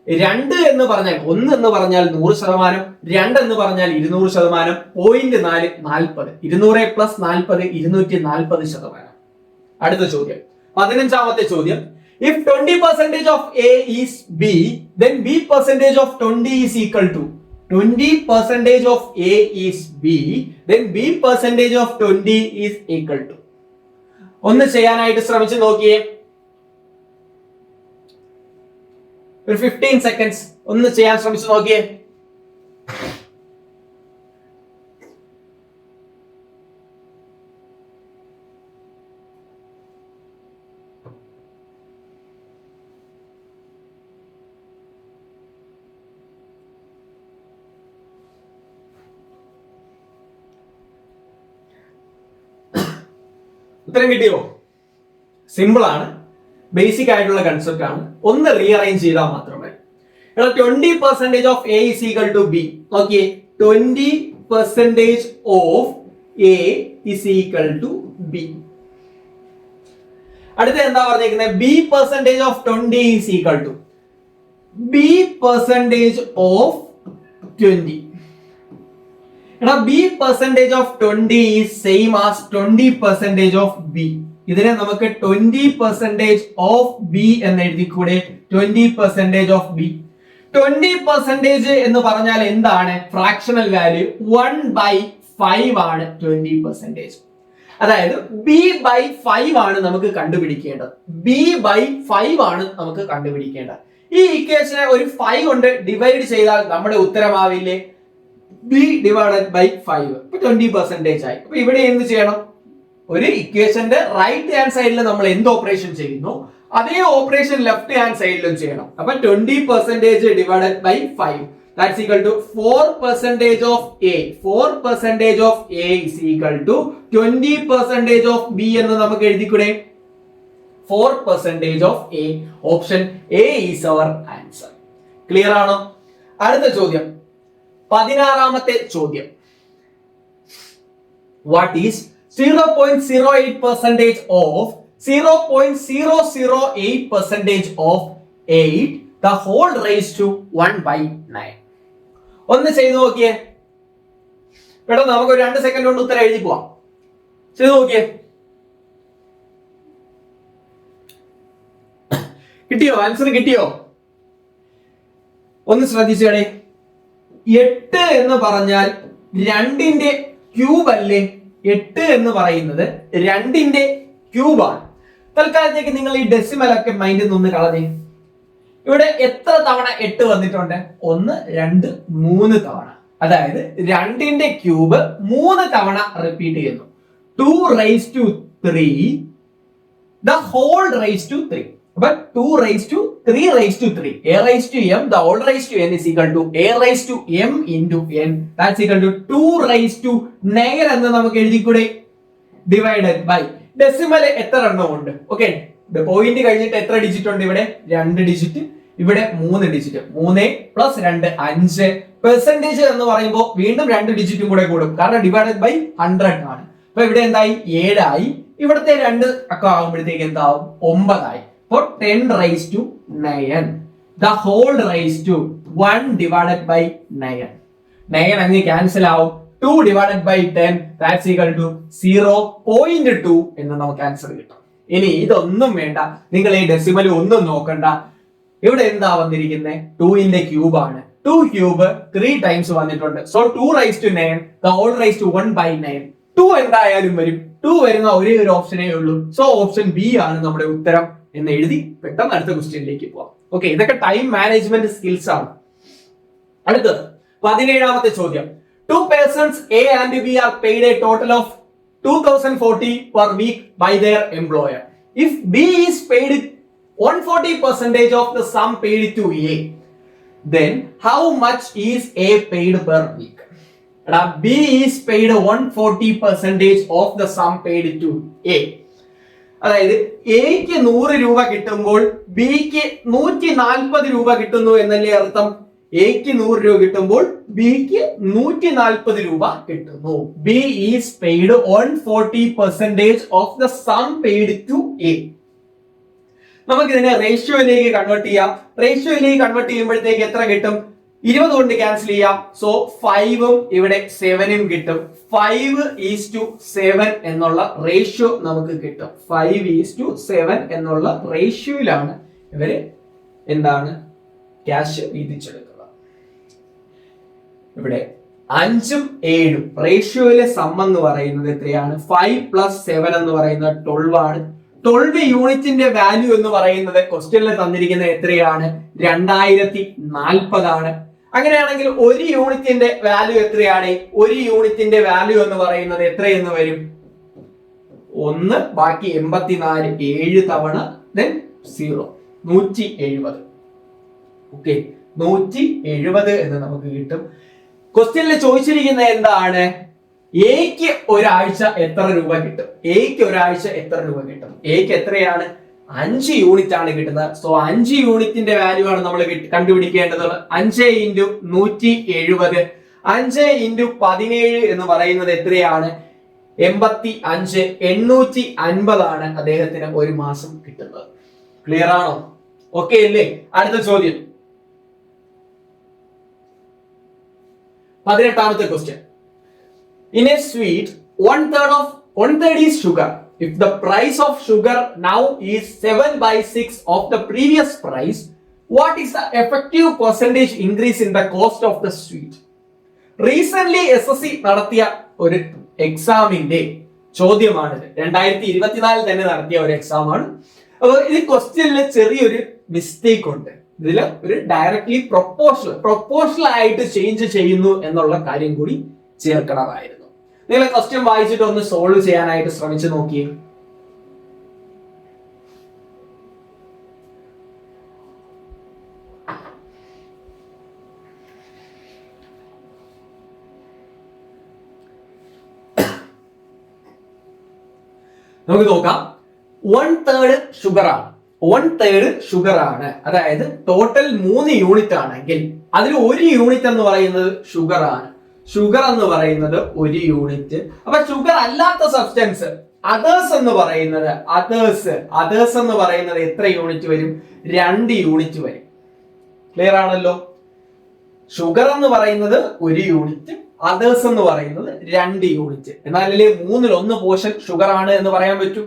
2 എന്ന് പറഞ്ഞാൽ 1 എന്ന് പറഞ്ഞാൽ 100%, 2 എന്ന് പറഞ്ഞാൽ 200%, 0.4 40. 200 പ്ലസ് 40 240%. അടുത്ത ചോദ്യം, 15ാമത്തെ ചോദ്യം. If 20% of A is B, then B percentage of 20 is equal to 20% of A is B, then B percentage of 20 is equal to. ഒന്ന് ചെയ്യാനായിട്ട് ശ്രമിച്ചു നോക്കിയേ. ഒരു 15 seconds ഒന്ന് ചെയ്യാൻ ശ്രമിച്ചു നോക്കിയേ. ഉത്തരം കിട്ടിയോ? സിമ്പിൾ ആണ്, ബേസിക് ആയിട്ടുള്ള കൺസെപ്റ്റ് ആണ്. ഒന്ന് റീഅറേഞ്ച് ചെയ്താൽ മാത്രമേ. 20% of A is equal to B. Okay, 20% of A is equal to B. അടുത്ത എന്താ പറഞ്ഞിരിക്കുന്നത്? B percentage of 20 is equal to B percentage of 20. B percentage of 20 is same as 20% of B. ഇതിനെ നമുക്ക് 20% of B എന്ന് എഴുതിക്കൂടെ? 20% of B. 20% എന്ന് പറഞ്ഞാൽ എന്താണ്? Fractional value 1/5 ആണ് 20%. അതായത് B/5 ആണ് നമുക്ക് കണ്ടുപിടിക്കേണ്ടത്. B/5 ആണ് നമുക്ക് കണ്ടുപിടിക്കേണ്ടത്. ഈ ഇക്വേഷനെ ഒരു 5 കൊണ്ട് ഡിവൈഡ് ചെയ്താൽ നമ്മുടെ ഉത്തരമാവില്ലേ? B divided by 5. ഇപ്പൊ 20% ആയി. അപ്പൊ ഇവിടെ എന്ത് ചെയ്യണം? ഒരു ഇക്വേഷന്റെ റൈറ്റ് ഹാൻഡ് സൈഡിൽ നമ്മൾ എന്ത് ഓപ്പറേഷൻ ചെയ്യുന്നു അതേ ഓപ്പറേഷൻ ലെഫ്റ്റ് ഹാൻഡ് സൈഡിലും ചെയ്യണം. അപ്പൊ 20% divided by 5 that's equal to 4% of A. 4% of A is equal to 20% of B എന്ന് നമുക്ക് എഴുതിക്കൂടെ? 4% of A. Option A is our answer. Clear ആണോ? അടുത്ത ചോദ്യം, 16ാമത്തെ ചോദ്യം. What is 0.08% of 0.008% of 8 the whole raised to 1/9? ഒന്ന് ചെയ്തു നോക്കിയേ. പെട്ടെന്ന് നമുക്ക് 2 സെക്കൻഡ് കൊണ്ട് ഉത്തരം എഴുതി പോവാം. ചെയ്തു നോക്കിയേ. കിട്ടിയോ? ആൻസർ കിട്ടിയോ? ഒന്ന് ശ്രദ്ധിച്ചേ. 8 എന്ന് പറഞ്ഞാൽ 2ന്റെ ക്യൂബ് അല്ലേ? 8 എന്ന് പറയുന്നത് 2ന്റെ ക്യൂബാണ്. തൽക്കാലത്തേക്ക് നിങ്ങൾ ഈ ഡെസിമൽ ഒക്കെ മൈൻഡിൽ നിന്ന് കളഞ്ഞേ. ഇവിടെ എത്ര തവണ 8 വന്നിട്ടുണ്ട്? 1, 2, 3 തവണ. അതായത് 2ന്റെ ക്യൂബ് 3 തവണ റിപ്പീറ്റ് ചെയ്യുന്നു. 2 raised to 3 the whole raised to 3. But 2 raised to 3 raised to 3. A raised to m, the whole raised to n is equal to a raised to m into n. That's equal to 2 raised to 9 എന്ന് നമുക്ക് എഴുതിക്കൂടെ? Divided by decimal എത്ര എണ്ണം ഉണ്ട്? Okay, point കഴിഞ്ഞിട്ട് എത്ര digit ഉണ്ട്? ഇവിടെ 2 digit, ഇവിടെ 3 ഡിജിറ്റ്. 3 + 2 5. പെർസെന്റേജ് എന്ന് പറയുമ്പോൾ വീണ്ടും 2 ഡിജിറ്റും കൂടെ കൂടും, കാരണം ഡിവൈഡഡ് ബൈ 100 ആണ്. അപ്പൊ ഇവിടെ എന്തായി? 7 ആയി. ഇവിടുത്തെ 2 ഒക്കെ ആകുമ്പോഴത്തേക്ക് എന്താവും? 9 ആയി. For 10 raised to 9, the whole raised to 1 divided by 9. 9 അങ്ങ് ക്യാൻസൽ ആവും. 2 divided by 10, that's equal to 0.2 എന്ന് നമുക്ക് ആൻസർ കിട്ടും. ഇനി ഇതൊന്നും വേണ്ട, നിങ്ങൾ ഈ ഡെസിമൽ ഒന്നും നോക്കണ്ട. ഇവിടെ എന്താ വന്നിരിക്കുന്നത്? 2ന്റെ ക്യൂബ് ആണ്. 2 ക്യൂബ് 3 ടൈംസ് വന്നിട്ടുണ്ട്. So 2 raised to 9, the whole raised to 1 by 9. 2 എന്തായാലും വരും. 2 വരുന്ന ഒരേ ഒരു ഓപ്ഷനേ ഉള്ളൂ. സോ ഓപ്ഷൻ ബി ആണ് നമ്മുടെ ഉത്തരം എന്ന് എഴുതി പെട്ടെന്ന് അടുത്ത ക്വസ്റ്റ്യനിലേക്ക് പോവാം. ഓക്കെ, ഇതൊക്കെ ടൈം മാനേജ്മെന്റ് സ്കിൽസ് ആണ്. അടുത്തത് 17ാമത്തെ ചോദ്യം. 2 persons A and B are paid a total of 2040 per week by their employer. If B is paid 140% of the sum paid to A, then how much is A paid per week? B is paid 140% of the sum paid to A. അതായത് എക്ക് 100 രൂപ കിട്ടുമ്പോൾ ബിക്ക് 140 രൂപ കിട്ടുന്നു എന്നല്ലേ അർത്ഥം? എക്ക് 100 രൂപ കിട്ടുമ്പോൾ ബിക്ക് 140 രൂപ കിട്ടുന്നു. B is paid 140% of the sum paid to A. നമുക്ക് ഇതിനെ റേഷ്യോയിലേക്ക് കൺവേർട്ട് ചെയ്യാം. റേഷ്യോയിലേക്ക് കൺവേർട്ട് ചെയ്യുമ്പോഴത്തേക്ക് എത്ര കിട്ടും? 20 കൊണ്ട് ക്യാൻസൽ ചെയ്യാം. സോ 5ഉം ഇവിടെ 7ഉം കിട്ടും. 5:7 എന്നുള്ള റേഷ്യോ നമുക്ക് കിട്ടും. 5:7 എന്നുള്ള റേഷ്യോയിലാണ് ഇവര് എന്താണ് ക്യാഷ് വീതിച്ചെടുക്കുക. ഇവിടെ 5ഉം 7ഉം റേഷ്യോയിലെ സം എന്ന് പറയുന്നത് എത്രയാണ്? 5 + 7 എന്ന് പറയുന്നത് 12 ആണ്. 12 യൂണിറ്റിന്റെ വാല്യൂ എന്ന് പറയുന്നത് ക്വസ്റ്റ്യനിൽ തന്നിരിക്കുന്നത് എത്രയാണ്? 2040 ആണ്. അങ്ങനെയാണെങ്കിൽ ഒരു യൂണിറ്റിന്റെ വാല്യൂ എത്രയാണ്? ഒരു യൂണിറ്റിന്റെ വാല്യൂ എന്ന് പറയുന്നത് എത്രയെന്ന് വരും? 1 ബാക്കി 84, 7 തവണ then 0, 170. ഓക്കെ, 170 എന്ന് നമുക്ക് കിട്ടും. ക്വസ്റ്റ്യനിൽ ചോദിച്ചിരിക്കുന്നത് എന്താണ്? എക്ക് ഒരാഴ്ച എത്ര രൂപ കിട്ടും? എക്ക് ഒരാഴ്ച എത്ര രൂപ കിട്ടും? എക്ക് എത്രയാണ്? 5 യൂണിറ്റ് ആണ് കിട്ടുന്നത്. സോ 5 യൂണിറ്റിന്റെ വാല്യൂ ആണ് നമ്മൾ കണ്ടുപിടിക്കേണ്ടത്. 5 × 170, 5 × 17 എന്ന് പറയുന്നത് എത്രയാണ്? 85, 850 ആണ് അദ്ദേഹത്തിന് ഒരു മാസം കിട്ടുന്നത്. ക്ലിയർ ആണോ? ഓക്കെ അല്ലേ? അടുത്ത ചോദ്യം 18ാമത്തെ question. In a sweet, 1/3 is sugar. If the price of sugar now is 7/6 of the previous price, what is the effective percentage increase in the cost of the sweet? Recently SSC നടത്തിയ ഒരു എക്സാമിന്റെ ചോദ്യമാണിത്. 2024 തന്നെ നടത്തിയ ഒരു exam ആണ്. അപ്പോൾ ഈ ക്വസ്റ്റ്യനിൽ ചെറിയൊരു മിസ്റ്റേക്ക് ഉണ്ട്. ഇതിൽ ഒരു ഡയറക്ട്ലി പ്രൊപ്പോർഷണൽ ആയിട്ട് ചേഞ്ച് ചെയ്യുന്നു എന്നുള്ള കാര്യം കൂടി ചേർക്കണമായിരുന്നു. നിങ്ങൾ ക്വസ്റ്റ്യൻ വായിച്ചിട്ട് ഒന്ന് സോൾവ് ചെയ്യാനായിട്ട് ശ്രമിച്ചു നോക്കിയേ. നമുക്ക് നോക്കാം. 1/3 ഷുഗർ ആണ്. 1/3 ഷുഗർ ആണ്. അതായത് ടോട്ടൽ 3 യൂണിറ്റ് ആണെങ്കിൽ അതിൽ 1 യൂണിറ്റ് എന്ന് പറയുന്നത് ഷുഗർ ആണ്. ഷുഗർ എന്ന് പറയുന്നത് 1 യൂണിറ്റ്. അപ്പൊ ഷുഗർ അല്ലാത്ത സബ്സ്റ്റൻസ് അതേഴ്സ് എന്ന് പറയുന്നത് അതേഴ്സ് എന്ന് പറയുന്നത് എത്ര യൂണിറ്റ് വരും? 2 യൂണിറ്റ് വരും. ക്ലിയർ ആണല്ലോ? ഷുഗർ എന്ന് പറയുന്നത് 1 യൂണിറ്റ്, അതേഴ്സ് എന്ന് പറയുന്നത് 2 യൂണിറ്റ്. എന്നാലല്ലേ 3/1 പോർഷൻ ഷുഗർ ആണ് എന്ന് പറയാൻ പറ്റൂ.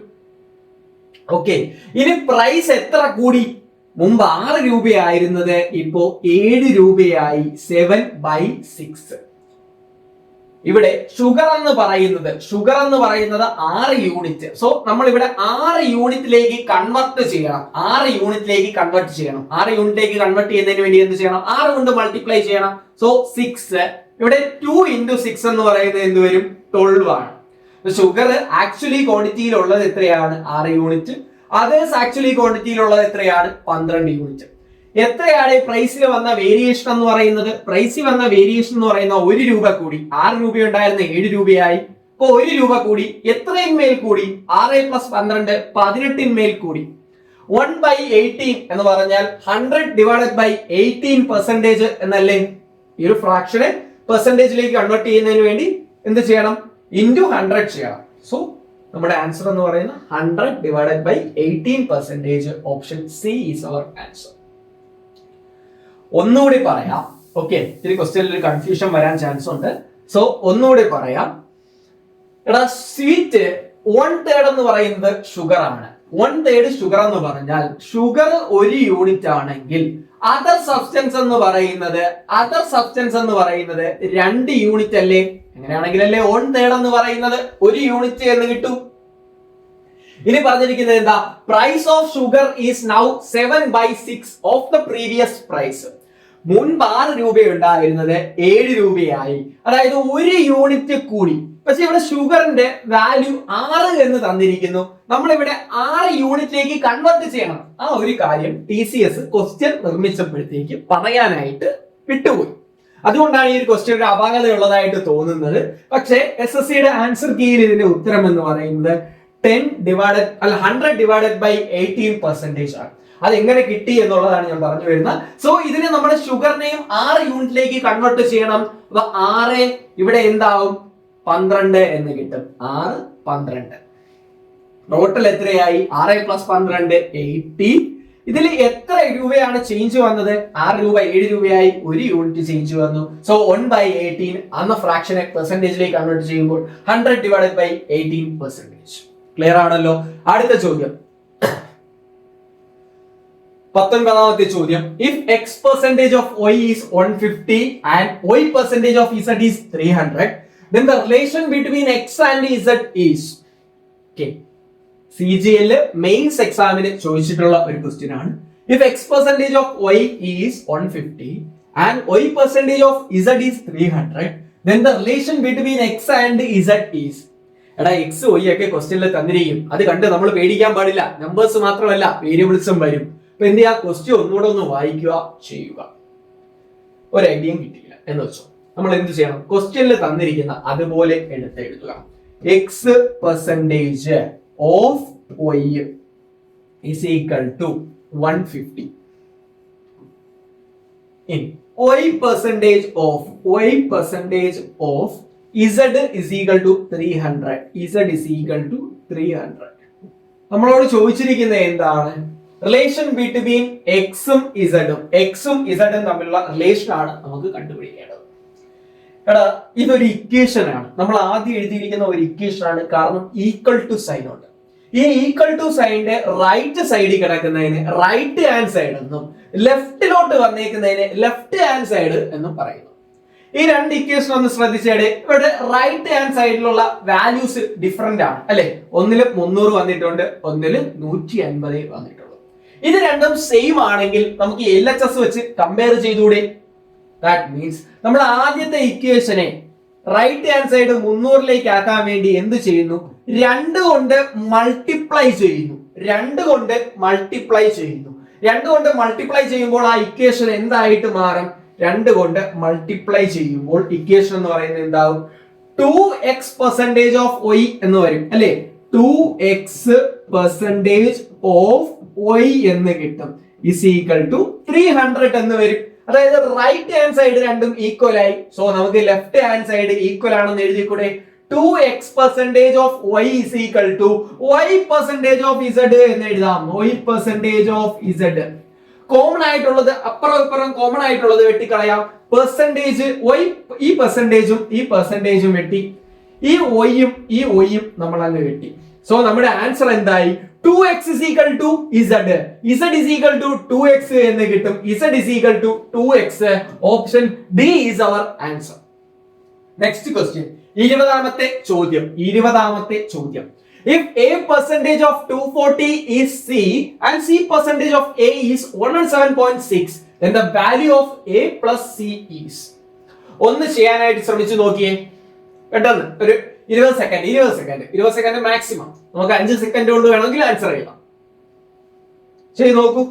ഓക്കെ, ഇനി പ്രൈസ് എത്ര കൂടി? മുമ്പ് 6 രൂപയായിരുന്നത് ഇപ്പോ 7 രൂപയായി. 7/6. ഇവിടെ ഷുഗർ എന്ന് പറയുന്നത് 6 യൂണിറ്റ്. സോ നമ്മൾ ഇവിടെ 6 യൂണിറ്റിലേക്ക് കൺവേർട്ട് ചെയ്യണം. 6 യൂണിറ്റിലേക്ക് കൺവേർട്ട് ചെയ്യുന്നതിന് വേണ്ടി എന്ത് ചെയ്യണം? 6 കൊണ്ട് മൾട്ടിപ്ലൈ ചെയ്യണം. സോ 6. ഇവിടെ 2 into 6 എന്ന് പറയുന്നത് എന്ത് വരും? 12 ആണ്. ഷുഗർ ആക്ച്വലി ക്വാണ്ടിറ്റിയിൽ ഉള്ളത് എത്രയാണ്? 6 യൂണിറ്റ്. അതേഴ്സ് ആക്ച്വലി ക്വാണ്ടിറ്റിയിലുള്ളത് എത്രയാണ്? 12 യൂണിറ്റ്. എത്രയാണ് പ്രൈസിൽ വന്ന വേരിയേഷൻ എന്ന് പറയുന്നത്? പ്രൈസിൽ വന്ന വേരിയേഷൻ എന്ന് പറയുന്ന 1 രൂപ കൂടി. 6 രൂപ ഉണ്ടായിരുന്ന 7 രൂപയായി. അപ്പൊ 1 രൂപ കൂടി. എത്രയിന്മേൽ കൂടി? 6 + 12 18 കൂടി. 1/18 എന്ന് പറഞ്ഞാൽ 100/18% എന്നല്ലേ? ഈ ഒരു ഫ്രാക്ഷനെ പെർസെന്റേജിലേക്ക് കൺവേർട്ട് ചെയ്യുന്നതിന് വേണ്ടി എന്ത് ചെയ്യണം? ഇൻറ്റു 100 ചെയ്യണം. സോ നമ്മുടെ ആൻസർ എന്ന് പറയുന്നത് 100/18%. Option C is our answer. ഒന്നുകൂടി പറയാം. ഓക്കെ, ഇതിൽ ക്വസ്റ്റ്യനിൽ ഒരു കൺഫ്യൂഷൻ വരാൻ ചാൻസ് ഉണ്ട്. സോ ഒന്നുകൂടി പറയാം. എടാ, സ്വീറ്റ് 1/3 എന്ന് പറയുന്നത് ഷുഗർ ആണ്. 1/3 ഷുഗർ എന്ന് പറഞ്ഞാൽ ഷുഗർ 1 യൂണിറ്റ് ആണെങ്കിൽ അതർ സബ്സ്റ്റൻസ് എന്ന് പറയുന്നത് 2 യൂണിറ്റ് അല്ലേ? അങ്ങനെയാണെങ്കിലല്ലേ 1/3 എന്ന് പറയുന്നത് 1 യൂണിറ്റ് എന്ന് കിട്ടും. ഇനി പറഞ്ഞിരിക്കുന്നത് എന്താ? Price of sugar is now 7/6 of the previous price. മുൻപ് 6 രൂപ ഉണ്ടായിരുന്നത് 7 രൂപയായി. അതായത് 1 യൂണിറ്റ് കൂടി. പക്ഷെ ഇവിടെ ഷുഗറിന്റെ വാല്യൂ 6 എന്ന് തന്നിരിക്കുന്നു. നമ്മൾ ഇവിടെ 6 യൂണിറ്റിലേക്ക് കൺവേർട്ട് ചെയ്യണം. ആ ഒരു കാര്യം TCS ക്വസ്റ്റ്യൻ നിർമ്മിച്ചപ്പോഴത്തേക്ക് പറയാനായിട്ട് വിട്ടുപോയി. അതുകൊണ്ടാണ് ഈ ഒരു ക്വസ്റ്റ്യൻ ഒരു അപാകതയുള്ളതായിട്ട് തോന്നുന്നത്. പക്ഷേ SSCയുടെ ആൻസർ കീയിൽ ഇതിന്റെ ഉത്തരം എന്ന് പറയുന്നത് 100/18% ആണ്. അത് എങ്ങനെ കിട്ടി എന്നുള്ളതാണ് ഞാൻ പറഞ്ഞു വരുന്നത്. സോ ഇതിനെ നമ്മുടെ ഷുഗറിനെയും 6 യൂണിറ്റിലേക്ക് കൺവേർട്ട് ചെയ്യണം. അപ്പൊ 6 ഇവിടെ എന്താവും? 12 എന്ന് കിട്ടും. 6 12. ടോട്ടൽ എത്രയായി? 6 + 12 18. ഇതിൽ എത്ര രൂപയാണ് ചേഞ്ച് വന്നത്? 6 രൂപ 7 രൂപയായി. 1 യൂണിറ്റ് ചേഞ്ച് വന്നു. സോ 1/18 എന്ന ഫ്രാക്ഷനെ പെർസെന്റേജിലേക്ക് കൺവേർട്ട് ചെയ്യുമ്പോൾ 100/18%. ക്ലിയർ ആണല്ലോ? അടുത്ത ചോദ്യം, 19ാമത്തെ ചോദ്യം. If x% of y is 150 and y% of z is 300, then the relation between x and z is. Okay. CGL mains എക്സാമിന് ചോദിച്ചിട്ടുള്ള ഒരു ക്വസ്റ്റ്യൻ ആണ്. If x% of y is 150 and y% of z is 300, then the relation between x and z is. എടാ, X Y ഒക്കെ ക്വസ്റ്റ്യനിൽ തന്നിരിക്കും. അത് കണ്ട് നമ്മൾ പേടിക്കാൻ പാടില്ല. നമ്പേഴ്സ് മാത്രമല്ല, വേരിയബിൾസും വരും. അപ്പൊ എന്ത് ചെയ്യുക? ക്വസ്റ്റ്യൻ ഒന്നുകൂടെ ഒന്ന് വായിക്കുക ചെയ്യുക. ഒരു ഐഡിയയും കിട്ടിയില്ല എന്ന് വെച്ചോ, നമ്മൾ എന്ത് ചെയ്യണം? ക്വസ്റ്റ്യനിൽ തന്നിരിക്കുന്ന അതുപോലെ എഴുതുക. x% of y is equal to 150. In y% of z is equal to 300. z is equal to 300. നമ്മളോട് ചോദിച്ചിരിക്കുന്നത് എന്താണ്? റിലേഷൻ ബിറ്റ്വീൻ എക്സും ഇസഡും തമ്മിലുള്ള റിലേഷൻ ആണ് നമുക്ക് കണ്ടുപിടിക്കേണ്ടത്. എടാ, ഇതൊരു ഇക്വേഷൻ ആണ്. നമ്മൾ ആദ്യം എഴുതിയിരിക്കുന്ന ഒരു ഇക്വേഷൻ ആണ്. കാരണം ഈക്വൽ ടു സൈൻ ഉണ്ട്. ഈ ഈക്വൽ ടു സൈനിന്റെ റൈറ്റ് സൈഡിൽ കിടക്കുന്നതിന് റൈറ്റ് ഹാൻഡ് സൈഡ് എന്നും ലെഫ്റ്റിലോട്ട് വന്നേക്കുന്നതിന് ലെഫ്റ്റ് ഹാൻഡ് സൈഡ് എന്നും പറയുന്നു. ഈ രണ്ട് ഇക്വേഷൻ ഒന്ന് ശ്രദ്ധിച്ചേടെ. ഇവിടെ റൈറ്റ് ഹാൻഡ് സൈഡിലുള്ള വാല്യൂസ് ഡിഫറെന്റ് ആണ് അല്ലെ? ഒന്നില് 300 വന്നിട്ടുണ്ട്, ഒന്നില് 150 വന്നിട്ടുള്ളൂ. ഇത് രണ്ടും സെയിം ആണെങ്കിൽ നമുക്ക് LHS വെച്ച് കമ്പയർ ചെയ്തുകൂടെ? ദാറ്റ് മീൻസ് നമ്മൾ ആദ്യത്തെ ഇക്വേഷനെ റൈറ്റ് ഹാൻഡ് സൈഡ് 300ലേക്ക് ആക്കാൻ വേണ്ടി എന്ത് ചെയ്യുന്നു? 2 കൊണ്ട് മൾട്ടിപ്ലൈ ചെയ്യുന്നു. 2 കൊണ്ട് മൾട്ടിപ്ലൈ ചെയ്യുമ്പോൾ ആ ഇക്വേഷൻ എന്തായിട്ട് മാറും? 2 കൊണ്ട് മൾട്ടിപ്ലൈ ചെയ്യുമ്പോൾ ഇക്വേഷൻ എന്ന് പറയുന്നത് എന്താവും? 2x% of y എന്ന് വരും അല്ലെ? 2x% of y എന്ന് കിട്ടും. is equal to 300 എന്ന് വരും. അതായത് റൈറ്റ് ഹാൻഡ് സൈഡ് രണ്ടും ഈക്വൽ ആയി. സോ നമുക്ക് ലെഫ്റ്റ് ഹാൻഡ് സൈഡ് ഈക്വൽ ആണെന്ന് എഴുതിക്കൂടെ? 2x% of y is equal to y% of z എന്ന് എഴുതാം. y% of z. കോമൺ ആയിട്ടുള്ളത് അപ്പുറം ഇപ്പുറം കോമൺ ആയിട്ടുള്ളത് വെട്ടിക്കളയാം. പെർസെന്റേജ് y, ഈ പെർസെന്റേജും വെട്ടി, ഈ y-യും നമ്മൾ അങ്ങ് വെട്ടി. സോ നമ്മുടെ ആൻസർ എന്തായി? 2x is equal to z is equal to 2x എന്ന് കിട്ടും. z is equal to 2x. Option D is our answer. Next question, ഇരുപതാമത്തെ ചോദ്യം. If A percentage of 240 is C and C percentage of A is 107.6, then the value of A plus C is. ഒന്ന് ചെയ്യാനായിട്ട് ശ്രമിച്ചു നോക്കിയേ, പെട്ടെന്ന് ഒരു 20 second maximum. നമുക്ക് 5 second കൊണ്ട് വേണമെങ്കിൽ ആൻസർ ചെയ്യാം. ചെയ്ത് നോക്കൂ.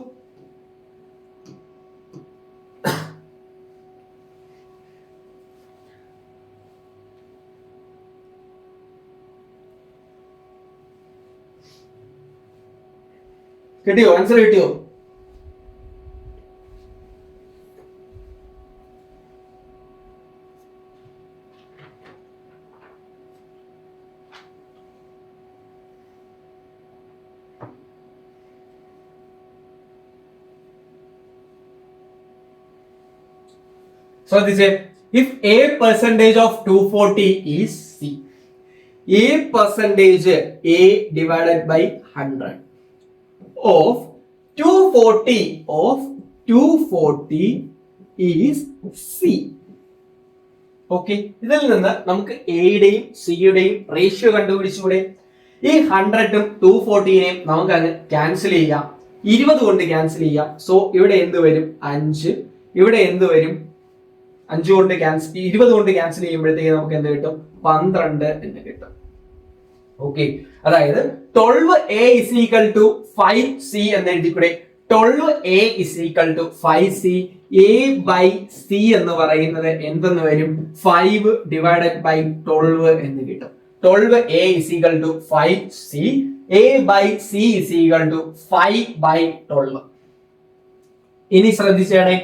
കിട്ടിയോ? ആൻസർ കിട്ടിയോ? ശ്രദ്ധിച്ചേ, if A percentage of 240 is C, A percentage A divided by 100 of 240 is C. Okay, ഇതിൽ നിന്ന് നമുക്ക് എയുടെയും സിയുടെയും റേഷ്യോ കണ്ടുപിടിച്ചുകൂടെ? ഈ 100ഉം 240നെയും നമുക്ക് അങ്ങ് ക്യാൻസൽ ചെയ്യാം, 20 കൊണ്ട് ക്യാൻസൽ ചെയ്യാം. സോ ഇവിടെ എന്ത് വരും? 5. ഇവിടെ എന്ത് വരും? 5 കൊണ്ട് ക്യാൻസൽ, 20 കൊണ്ട് ക്യാൻസൽ ചെയ്യുമ്പോഴത്തേക്ക് നമുക്ക് എന്ത് കിട്ടും? 12 എന്ന് കിട്ടും. ഓക്കെ, അതായത് 12A is equal to 5C എന്ന് എഴുതിക്കൂടെ? 12A is equal to 5C. A by C എന്ന് പറയുന്നത് എന്തെന്ന് വരും? 5 divided by 12 എന്ന് കിട്ടും. 12A is equal to 5C. A by C is equal to 5 by 12. ഇനി ശ്രദ്ധിച്ചേണേ,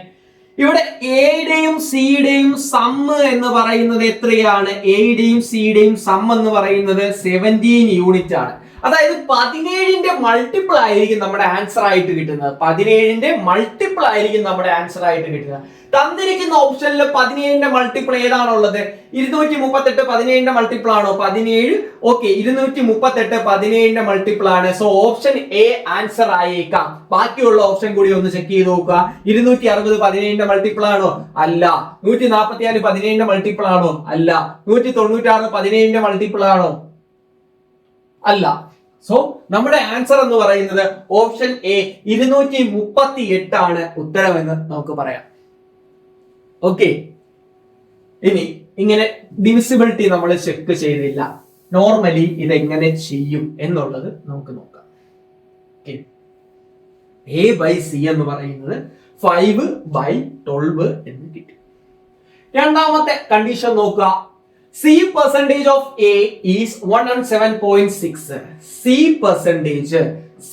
ഇവിടെ എയുടെയും സിയുടെയും സമ്മ് എന്ന് പറയുന്നത് എത്രയാണ്? എയുടെയും സിയുടെയും സമ്മ് എന്ന് പറയുന്നത് 17 യൂണിറ്റ് ആണ്. അതായത് 17ന്റെ മൾട്ടിപ്പിൾ ആയിരിക്കും നമ്മുടെ ആൻസർ ആയിട്ട് കിട്ടുന്നത്. 17ന്റെ മൾട്ടിപ്പിൾ ആയിരിക്കും നമ്മുടെ ആൻസർ ആയിട്ട് കിട്ടുന്നത്. തന്നിരിക്കുന്ന ഓപ്ഷനിൽ 17ന്റെ മൾട്ടിപ്പിൾ ഏതാണുള്ളത്? 238 17ന്റെ മൾട്ടിപ്പിൾ ആണോ? 17. ഓക്കെ, 238 17ന്റെ മൾട്ടിപ്പിൾ ആണ്. സോ ഓപ്ഷൻ എ ആൻസർ ആയേക്കാം. ബാക്കിയുള്ള ഓപ്ഷൻ കൂടി ഒന്ന് ചെക്ക് ചെയ്ത് നോക്കുക. 260 17ന്റെ മൾട്ടിപ്പിൾ ആണോ? അല്ല. 144 17ന്റെ മൾട്ടിപ്പിൾ ആണോ? അല്ല. 196 17ന്റെ മൾട്ടിപ്പിൾ ആണോ? അല്ല. സോ നമ്മുടെ ആൻസർ എന്ന് പറയുന്നത് ഓപ്ഷൻ എ 238 ആണ് ഉത്തരമെന്ന് നമുക്ക് പറയാം. ഓക്കെ, ഇനി ഇങ്ങനെ ഡിവിസിബിലിറ്റി നമ്മൾ ചെക്ക് ചെയ്തില്ല. നോർമലി ഇതെങ്ങനെ ചെയ്യും എന്നുള്ളത് നമുക്ക് നോക്കാം. എ ബൈ സി എന്ന് പറയുന്നത് 5/12 എന്ന് കിട്ടി. രണ്ടാമത്തെ കണ്ടീഷൻ നോക്കുക. C percentage of A is 107.6. C percentage, C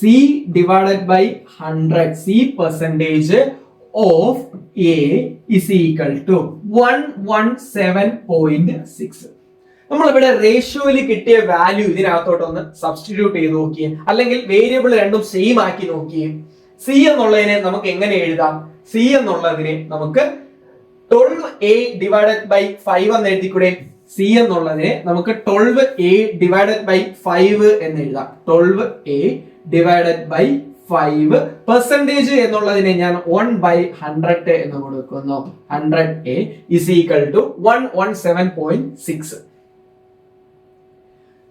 divided by 100. C percentage of A is equal to 117.6. നമ്മളിവിടെ റേഷ്യോയിൽ കിട്ടിയ വാല്യൂ ഇതിനകത്തോട്ടൊന്ന് സബ്സ്റ്റിറ്റ്യൂട്ട് ചെയ്ത് നോക്കിയേ, അല്ലെങ്കിൽ വേരിയബിൾ രണ്ടും സെയിം ആക്കി നോക്കിയേ. സി എന്നുള്ളതിനെ നമുക്ക് എങ്ങനെ എഴുതാം? സി എന്നുള്ളതിനെ നമുക്ക് 12A divided by 5 എന്ന് എഴുതിക്കൂടെ? സി എന്നുള്ളതിനെ നമുക്ക് 12A divided by 5 എന്ന് എഴുതാം. 12A divided by 5. പെർസെന്റേജ് എന്നുള്ളതിനെ ഞാൻ 1/100 എന്ന് കൊടുക്കുന്നു. 100A is equal to 117.6.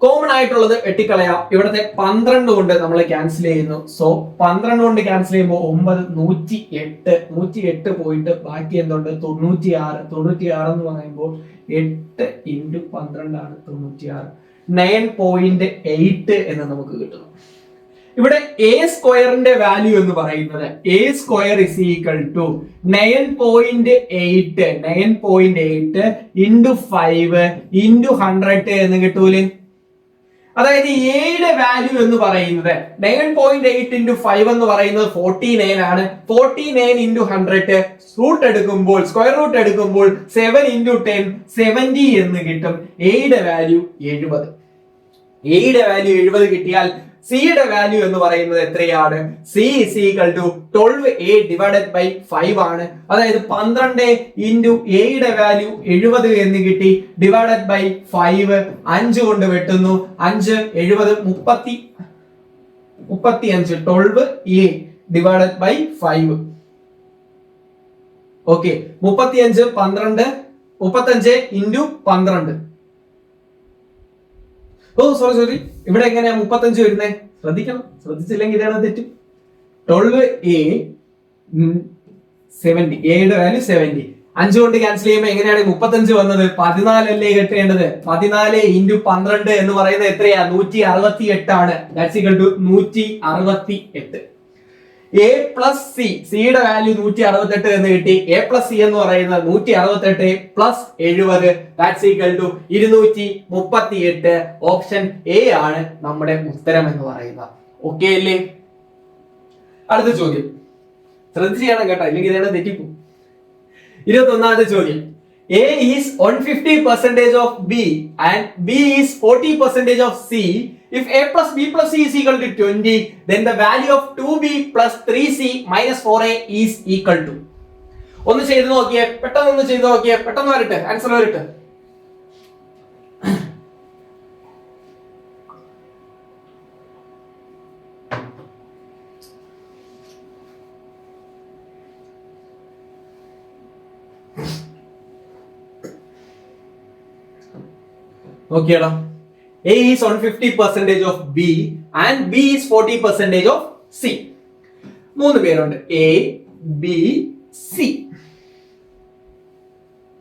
Common ആയിട്ടുള്ളത് വെട്ടിക്കളയാം. ഇവിടുത്തെ 12 കൊണ്ട് നമ്മൾ ക്യാൻസൽ ചെയ്യുന്നു. സോ 12 കൊണ്ട് ക്യാൻസൽ ചെയ്യുമ്പോൾ 9 108 പോയിട്ട് ബാക്കി എന്തുണ്ട്? 96 എന്ന് പറയുമ്പോൾ 8 × 12 ആണ് 96. 9.8 എന്ന് നമുക്ക് കിട്ടുന്നു. ഇവിടെ എ സ്ക്വയറിന്റെ വാല്യൂ എന്ന് പറയുന്നത് A square is equal to 9.8 × 5 × 100 എന്ന് കിട്ടൂലേ? അതായത് എയുടെ വാല്യൂ എന്ന് പറയുന്നത് 9.8 × 5 എന്ന് പറയുന്നത് 49 ആണ്. 49 × 100 റൂട്ട് എടുക്കുമ്പോൾ, സ്ക്വയർ റൂട്ട് എടുക്കുമ്പോൾ 7 × 10 70 എന്ന് കിട്ടും. എയുടെ വാല്യൂ 70. എയുടെ വാല്യൂ 70 കിട്ടിയാൽ സിയുടെ വാല്യൂ എന്ന് പറയുന്നത് എത്രയാണ്? C is equal to 12A divided by 5 ആണ്. അതായത് 12 × എയുടെ വാല്യൂ 70 എന്ന് കിട്ടി. ഡിവൈഡഡ് ബൈ 5 5 കൊണ്ട് വെട്ടുന്നു. 5 70 35. 12A divided by 5. Okay, 35 12 35 into 12. Oh sorry, ഇവിടെ എങ്ങനെയാ 35 വരുന്നേ? ശ്രദ്ധിക്കണം, ശ്രദ്ധിച്ചില്ലെങ്കിൽ ഇതാണ് തെറ്റും. 12a 70, എയുടെ വാല്യൂ 70. 5 കൊണ്ട് ക്യാൻസൽ ചെയ്യുമ്പോൾ എങ്ങനെയാണ് 35 വന്നത്? 14 അല്ലേ കിട്ടേണ്ടത്? 14 ഇൻറ്റു 12 എന്ന് പറയുന്നത് എത്രയാ? 168 ആണ്. That's equal to 168. A plus C, സിയുടെ വാല്യൂ 168 എന്ന് കിട്ടി. എ പ്ലസ് സി എന്ന് പറയുന്നത് 168 plus 70, that's equal to 238. Option A ആണ് നമ്മുടെ ഉത്തരം എന്ന് പറയുന്നത്. ഓക്കെ അല്ലേ? അടുത്ത ചോദ്യം ശ്രദ്ധിച്ച് ചെയ്യണം കേട്ടോ, ഇല്ലെങ്കിൽ ഇതാണ് തെറ്റിപ്പോ. 21ാമത്തെ ചോദ്യം. A is 150% of B and B is 40% of C. If A plus B plus C is equal to 20, then the value of 2B plus 3C minus 4A is equal to. ഒന്ന് ചെയ്ത് നോക്കിയേ, പെട്ടെന്ന് ചെയ്ത് നോക്കിയേ, പെട്ടെന്ന് വരട്ടെ, ആൻസർ വരട്ടെ. നോക്കിയാലോ. A is 150% of B and B is 40% of C. 3 പേരുണ്ട്, A, B, C.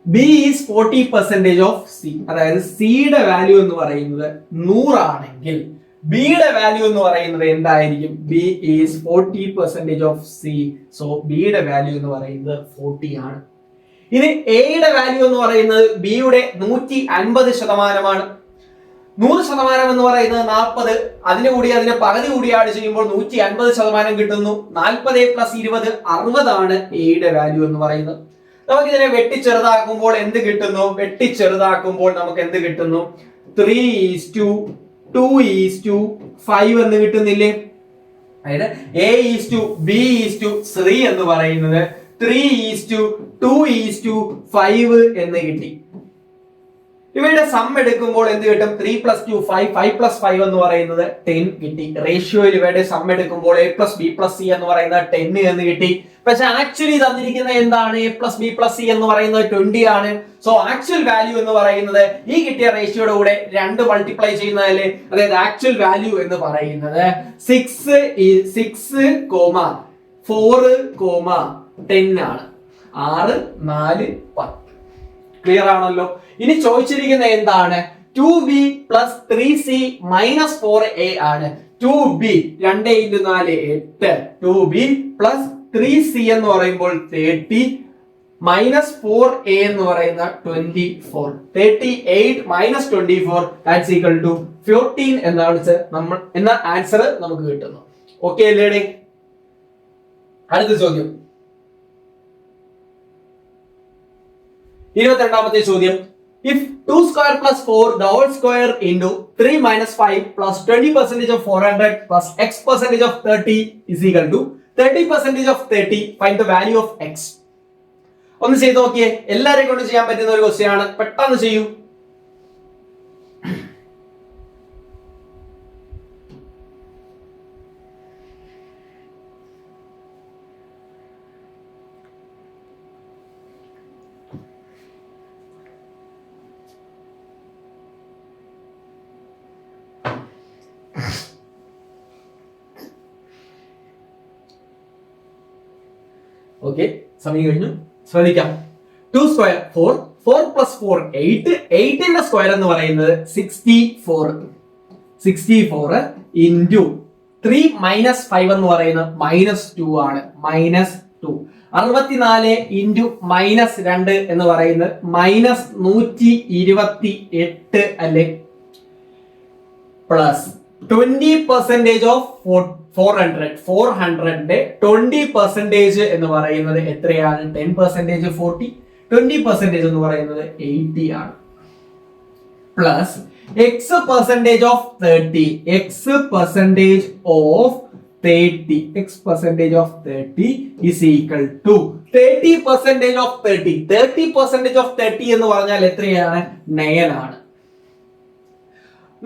B is 40% of C. അതായത് സിയുടെ വാല്യൂ എന്ന് പറയുന്നത് 100 ആണെങ്കിൽ ബിയുടെ വാല്യൂ എന്ന് പറയുന്നത് എന്തായിരിക്കും? B is 40% of C. So ബിയുടെ വാല്യൂ എന്ന് പറയുന്നത് 40 ആണ്. ഇനി എയുടെ വാല്യൂ എന്ന് പറയുന്നത് ബിയുടെ 150%. 100% എന്ന് പറയുന്നത് 40, അതിന്റെ കൂടി അതിന്റെ പകുതി കൂടി ആഡ് ചെയ്യുമ്പോൾ 150% കിട്ടുന്നു. 40 പ്ലസ് 20 60 ആണ് എയുടെ വാല്യൂ എന്ന് പറയുന്നത്. നമുക്ക് ഇതിനെ വെട്ടിച്ചെറുതാക്കുമ്പോൾ എന്ത് കിട്ടുന്നു? വെട്ടിച്ചെറുതാക്കുമ്പോൾ നമുക്ക് എന്ത് കിട്ടുന്നു? 3:2:5 എന്ന് കിട്ടുന്നില്ലേ? അതായത് A:B:3 എന്ന് പറയുന്നത് 3:2:5 എന്ന് കിട്ടി. ഇവയുടെ സം എടുക്കുമ്പോൾ എന്ത് കിട്ടും? 3 + 2 5, 5 + 5 എന്ന് പറയുന്നത് 10 കിട്ടി. റേഷ്യോയിൽ ഇവയുടെ സം എടുക്കുമ്പോൾ A + B + C എന്ന് പറയുന്നത് 10 എന്ന് കിട്ടി. പക്ഷെ ആക്ച്വലി തന്നിരിക്കുന്ന എന്താണ്? A + B + C എന്ന് പറയുന്നത് 20 ആണ്. സോ ആക്ച്വൽ വാല്യൂ എന്ന് പറയുന്നത് ഈ കിട്ടിയ റേഷ്യോയുടെ കൂടെ 2 മൾട്ടിപ്ലൈ ചെയ്യുന്നതല്ലേ? അതായത് ആക്ച്വൽ വാല്യൂ എന്ന് പറയുന്നത് 6,4,10 ആണ്. 6, 4, 10. ക്ലിയർ ആണല്ലോ? ഇനി ചോദിച്ചിരിക്കുന്ന എന്താണ്? 2B + 3C - 4A ആണ്. 2B 2 × 4 8. 2B + 3C എന്ന് പറയുമ്പോൾ 30 -4A എന്ന് പറയുന്ന 24. 38 - 24 that's equal to 14 എന്ന ആൻസർ നമുക്ക് കിട്ടുന്നു. ഓക്കെ അല്ലേ? അടുത്ത ചോദ്യം 22ാമത്തെ ചോദ്യം. If 2² + 4 the whole square into 3 - 5 plus 20% of 400 plus x% of 30 is equal to 30% of 30, find the value of x. ഒന്ന് ചെയ്ത് നോക്കിയേ, എല്ലാരെയും കൊണ്ട് ചെയ്യാൻ പറ്റുന്ന ഒരു ക്വസ്റ്റ്യൻ ആണ്. പെട്ടെന്ന് ചെയ്യൂ. ഓക്കെ, സമയം കഴിഞ്ഞു. ശ്രദ്ധിക്കാം. 2² 4, 4 + 4 8, 8ന്റെ സ്ക്വയർ എന്ന് പറയുന്നത് 64. 64 ഇൻറ്റു 3 - 5 എന്ന് പറയുന്നത് -2 ആണ്. -2. 64 ഇൻറ്റു -2 എന്ന് പറയുന്നത് -128 അല്ലേ? Plus 20% of 400. 400ന്റെ 20% എന്ന് പറയുന്നത് എത്രയാണ്? 10% 40, 20% എന്ന് പറയുന്നത് 80 ആണ്. Plus x% of 30. x% of 30. x% of 30 is equal to 30% of 30. 30% of 30 എന്ന് പറഞ്ഞാൽ എത്രയാണ്? 9 ആണ്.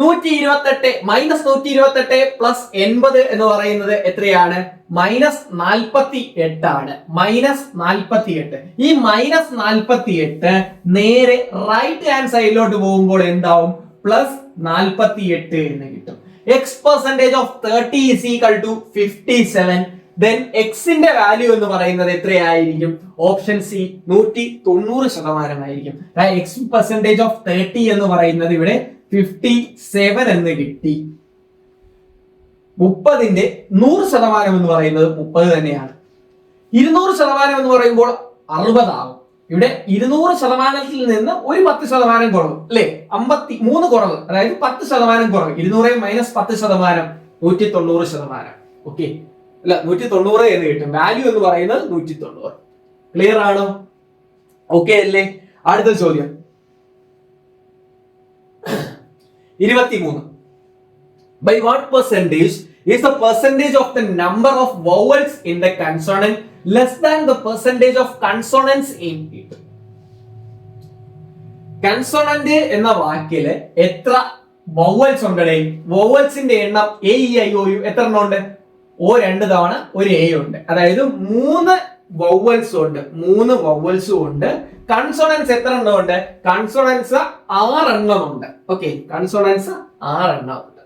128 -128 പ്ലസ് 80 എന്ന് പറയുന്നത് എത്രയാണ്? -48 ആണ്. -48. ഈ -48 നേരെ റൈറ്റ് ഹാൻഡ് സൈഡിലോട്ട് പോകുമ്പോൾ എന്താവും? +48 എന്ന് കിട്ടും. x% of 30 is equal to 57. Then x ന്റെ വാല്യൂ എന്ന് പറയുന്നത് എത്രയായിരിക്കും? ഓപ്ഷൻ സി 190% ആയിരിക്കും. x% of 30 എന്ന് പറയുന്നത് ഇവിടെ 57 എന്ന് കിട്ടി. 30ന്റെ 100% എന്ന് പറയുന്നത് 30 തന്നെയാണ്. 200% എന്ന് പറയുമ്പോൾ 60 ആവും. ഇവിടെ 200%ത്തിൽ നിന്ന് ഒരു 10% കുറവ് അല്ലെ? 53 കുറവ്, അതായത് 10% കുറവ്. 200 - 10% 190%. ഓക്കെ, അല്ല 190 എന്ന് കിട്ടും. വാല്യൂ എന്ന് പറയുന്നത് 190. ക്ലിയർ ആണോ? ഓക്കെ അല്ലേ? അടുത്ത ചോദ്യം 23. By what percentage is the percentage of the number of vowels in the consonant less than the percentage of consonants in it? Consonant എന്ന വാക്കില് എത്ര vowels ഉണ്ടേ? vowelsന്റെ എണ്ണം a e i o u എത്ര എണ്ണം ഉണ്ട്? o 2 തവണ ഒരു a ഉണ്ട്. അതായത് 3 vowels ഉണ്ട്. 3 vowels ഉണ്ട്. കൺസോണൻസ് എത്ര എണ്ണം ഉണ്ട്? കൺസോണൻസ് 6 എണ്ണം ഉണ്ട്. ഓക്കെ, കൺസോണൻസ് 6 എണ്ണം ഉണ്ട്.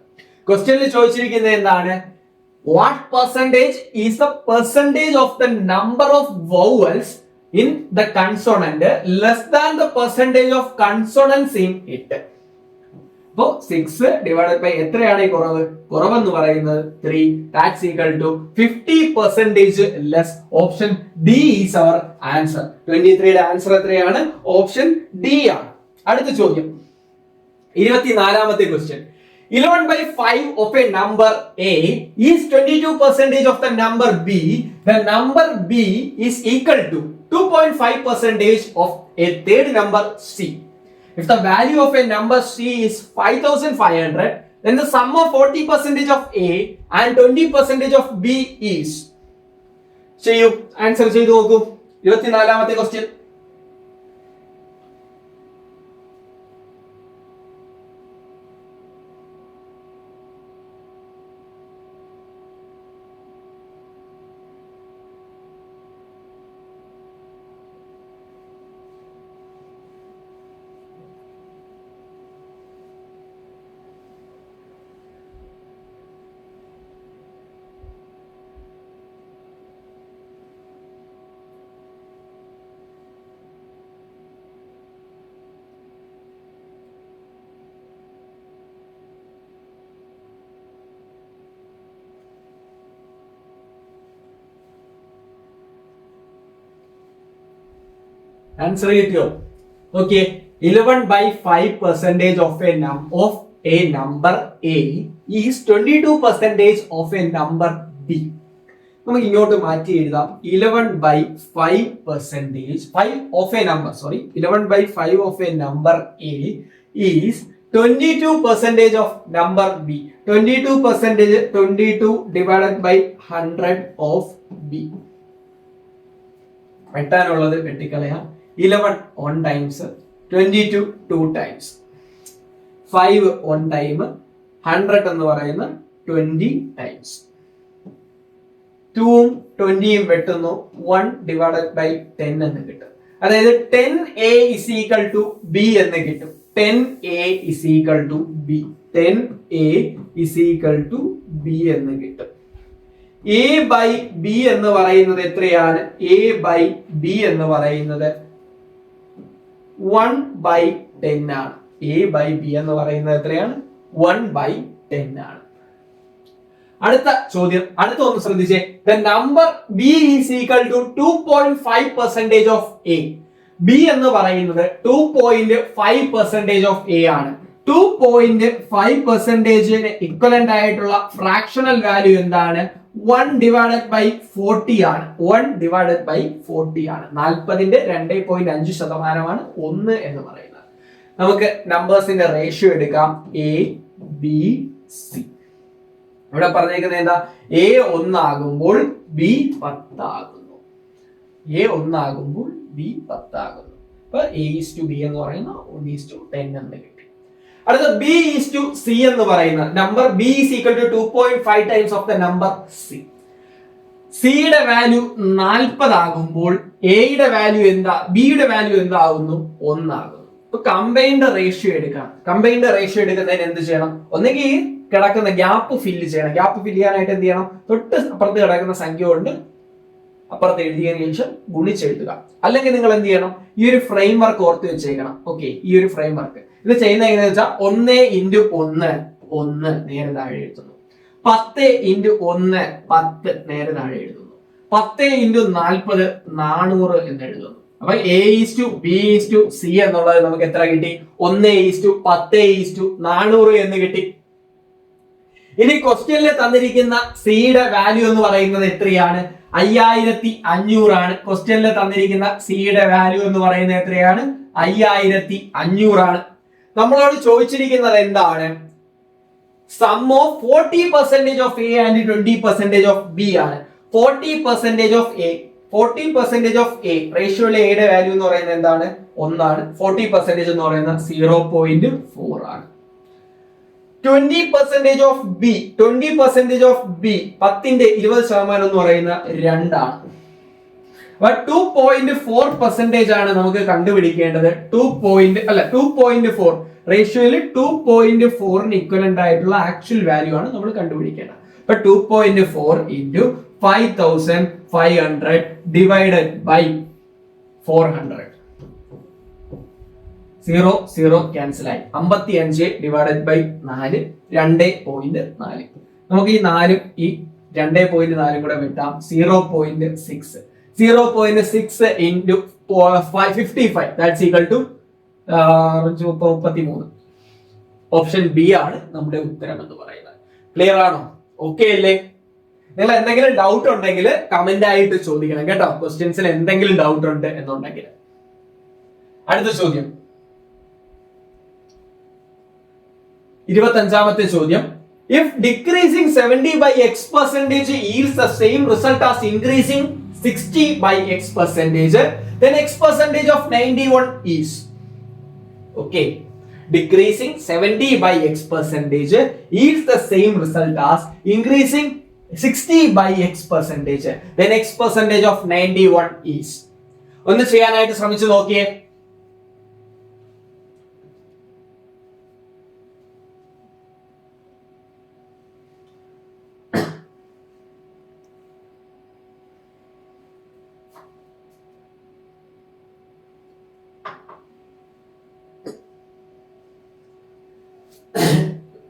ക്വസ്റ്റ്യനിൽ ചോദിച്ചിരിക്കുന്നത് എന്താണ്? What percentage is the percentage of the number of vowels in the consonant less than the percentage of consonants in it? അപ്പോ 6 ഡിവൈഡഡ് ബൈ എത്രയാണ് ഈ കുറവ്? കുറവെന്ന് പറയുന്നത് 3. That's equal to 50% less. Option D is our answer. 23യുടെ answer എത്രയാണ്? Option D ആണ്. അടുത്ത ചോദ്യം 24ാമത്തെ question. 11/5 of a number A is 22% of the number B. The number B is equal to 2.5% of a third number C. If the value of a number C is 5500, then the sum of 40% of A and 20% of B is. ചെയ്യൂ, answer ചെയ്തു നോക്കൂ. 24ാമത്തെ question. Answer കിട്ടിയോ? Okay, 11/5% of a number A is 22% of a number B. നമുക്ക് ഇങ്ങോട്ട് മാറ്റി എഴുതാം. 11/5% 5 of a number, 11/5 of a number A is 22% of number B. 22 divided by 100 of B. വെട്ടാനുള്ളത് വെട്ടിക്കളയാം. 11 1 times, 22 2 times, 5 1 time, 100 എന്ന് പറയുന്ന 20 times. 2 ഉം 20 ഉം വെട്ടുന്നു. 1 divided by 10 എന്ന് കിട്ടും. അതായത് 10A is equal to B എന്ന് കിട്ടും. 10A is equal to B. 10A is equal to B എന്ന് കിട്ടും. A by B എന്ന് പറയുന്നത് എത്രയാണ്? A by B എന്ന് പറയുന്നത് 1/10 ആണ്. A by B എന്ന് പറയുന്നത് എത്രയാണ്? 1/10 ആണ്. അടുത്ത ചോദ്യം, അടുത്ത ഒന്ന് ശ്രദ്ധിച്ചേ. The number B is equal to 2.5% of A. B എന്ന് പറയുന്നത് 2.5% of A ആണ്. 2.5% ഇക്വലന്റ് ആയിട്ടുള്ള ഫ്രാക്ഷണൽ വാല്യൂ എന്താണ്? 1 divided by 40 ആണ്. 1 divided by 40 ആണ്. 40ന്റെ 2.5% ആണ് 1 എന്ന് പറയുന്നത്. നമുക്ക് നമ്പേഴ്സിന്റെ റേഷ്യോ എടുക്കാം. A B C. ഇവിടെ പറഞ്ഞിരിക്കുന്നത് എന്താ? A 1 ആകുമ്പോൾ B 10 ആകുന്നു. A 1 ആകുമ്പോൾ B 10 ആകുന്നു. അപ്പൊ A is to B എന്ന് പറയുന്ന 1 is to 10 എന്ന് കിട്ടി. അടുത്ത ബി ഈസ് ടു സി എന്ന് പറയുന്ന number B is equal to 2.5 times of the number C. സിയുടെ വാല്യൂ 40 ആകുമ്പോൾ എയുടെ വാല്യൂ എന്താ, ബിയുടെ വാല്യൂ എന്താകുന്നു, 1 ആകുന്നു. ഇപ്പൊ കമ്പൈൻഡ് റേഷ്യോ എടുക്കാം. കമ്പൈൻഡ് റേഷ്യോ എടുക്കുന്നതിന് എന്ത് ചെയ്യണം, ഒന്നെങ്കിൽ കിടക്കുന്ന ഗ്യാപ്പ് ഫില്ല് ചെയ്യണം. ഗ്യാപ്പ് ഫില്ല് ചെയ്യാനായിട്ട് എന്ത് ചെയ്യണം, തൊട്ട് അപ്പുറത്ത് കിടക്കുന്ന സംഖ്യ കൊണ്ട് അപ്പുറത്ത് എഴുതിയതിനു ശേഷം ഗുണിച്ചെഴുതുക. അല്ലെങ്കിൽ നിങ്ങൾ എന്ത് ചെയ്യണം, ഈ ഒരു ഫ്രെയിം വർക്ക് ഓർത്ത് വെച്ചേക്കണം. ഓക്കെ, ഈ ഒരു ഫ്രെയിം വർക്ക് ഇത് ചെയ്യുന്ന എങ്ങനെയാ വെച്ചാൽ 1 × 1 നേരെ താഴെ എഴുതുന്നു. 10 × 1 10 നേരെ താഴെ എഴുതുന്നു. 10 × 40 400 എന്ന് എഴുതുന്നു. അപ്പൊ A/B/C എന്നുള്ളത് നമുക്ക് എത്ര കിട്ടി, 1:10:400 എന്ന് കിട്ടി. ഇനി ക്വസ്റ്റ്യനിൽ തന്നിരിക്കുന്ന സിയുടെ വാല്യൂ എന്ന് പറയുന്നത് എത്രയാണ്, 5500 ആണ്. ക്വസ്റ്റ്യനിൽ തന്നിരിക്കുന്ന സിയുടെ വാല്യൂ എന്ന് പറയുന്നത് എത്രയാണ്, 5500 ആണ്. നമ്മളോട് ചോദിച്ചിരിക്കുന്നത് എന്താണ്, sum of 40% of A and 20% of B ആണ്. 40% ഓഫ് എ 40% ഓഫ് എ റേഷ്യോയിലെ എയുടെ വാല്യൂ എന്ന് പറയുന്നത് എന്താണ്, 1 ആണ്. 40% എന്ന് പറയുന്നത് 0.4 ആണ്. 20% ഓഫ് ബി 20% ഓഫ് ബി 10ന്റെ 20% എന്ന് പറയുന്ന 2 ആണ്. 2.4% ആണ് നമുക്ക് കണ്ടുപിടിക്കേണ്ടത്. 2.4 റേഷ്യോയിൽ 2.4 ഇക്വലന്റ് ആയിട്ടുള്ള ആക്ച്വൽ വാല്യൂ ആണ് നമ്മൾ കണ്ടുപിടിക്കേണ്ടത്. അപ്പൊ 2.4 × 5500 ഡിവൈഡഡ് ബൈ 400. 0 ക്യാൻസൽ ആയി. 55 ഡിവൈഡഡ് ബൈ 4 2.4. നമുക്ക് ഈ 4 ഈ 2.4 കൂടെ വിട്ടാം. 0.6 × 55 that's equal to 33. Option B ആണ് നമ്മുടെ ഉത്തരം എന്ന് പറയുന്നത്. ക്ലിയർ ആണോ? ഓക്കെ അല്ലേ? നിങ്ങൾ എന്തെങ്കിലും ഡൗട്ട് ഉണ്ടെങ്കിൽ കമന്റ് ആയിട്ട് ചോദിക്കണം കേട്ടോ. ക്വസ്റ്റ്യൻസിൽ എന്തെങ്കിലും ഡൗട്ട് ഉണ്ട് എന്നുണ്ടെങ്കിൽ. അടുത്ത ചോദ്യം, 25ാമത്തെ ചോദ്യം. If decreasing 70 by x% yields the same result as increasing 60 by x%, then x% of 91 is. Okay, decreasing 70 by x% yields the same result as increasing 60 by x%, then x% of 91 is. ഒന്ന് ചെയ്യാനായിട്ട് ശ്രമിച്ചു നോക്കിയേ.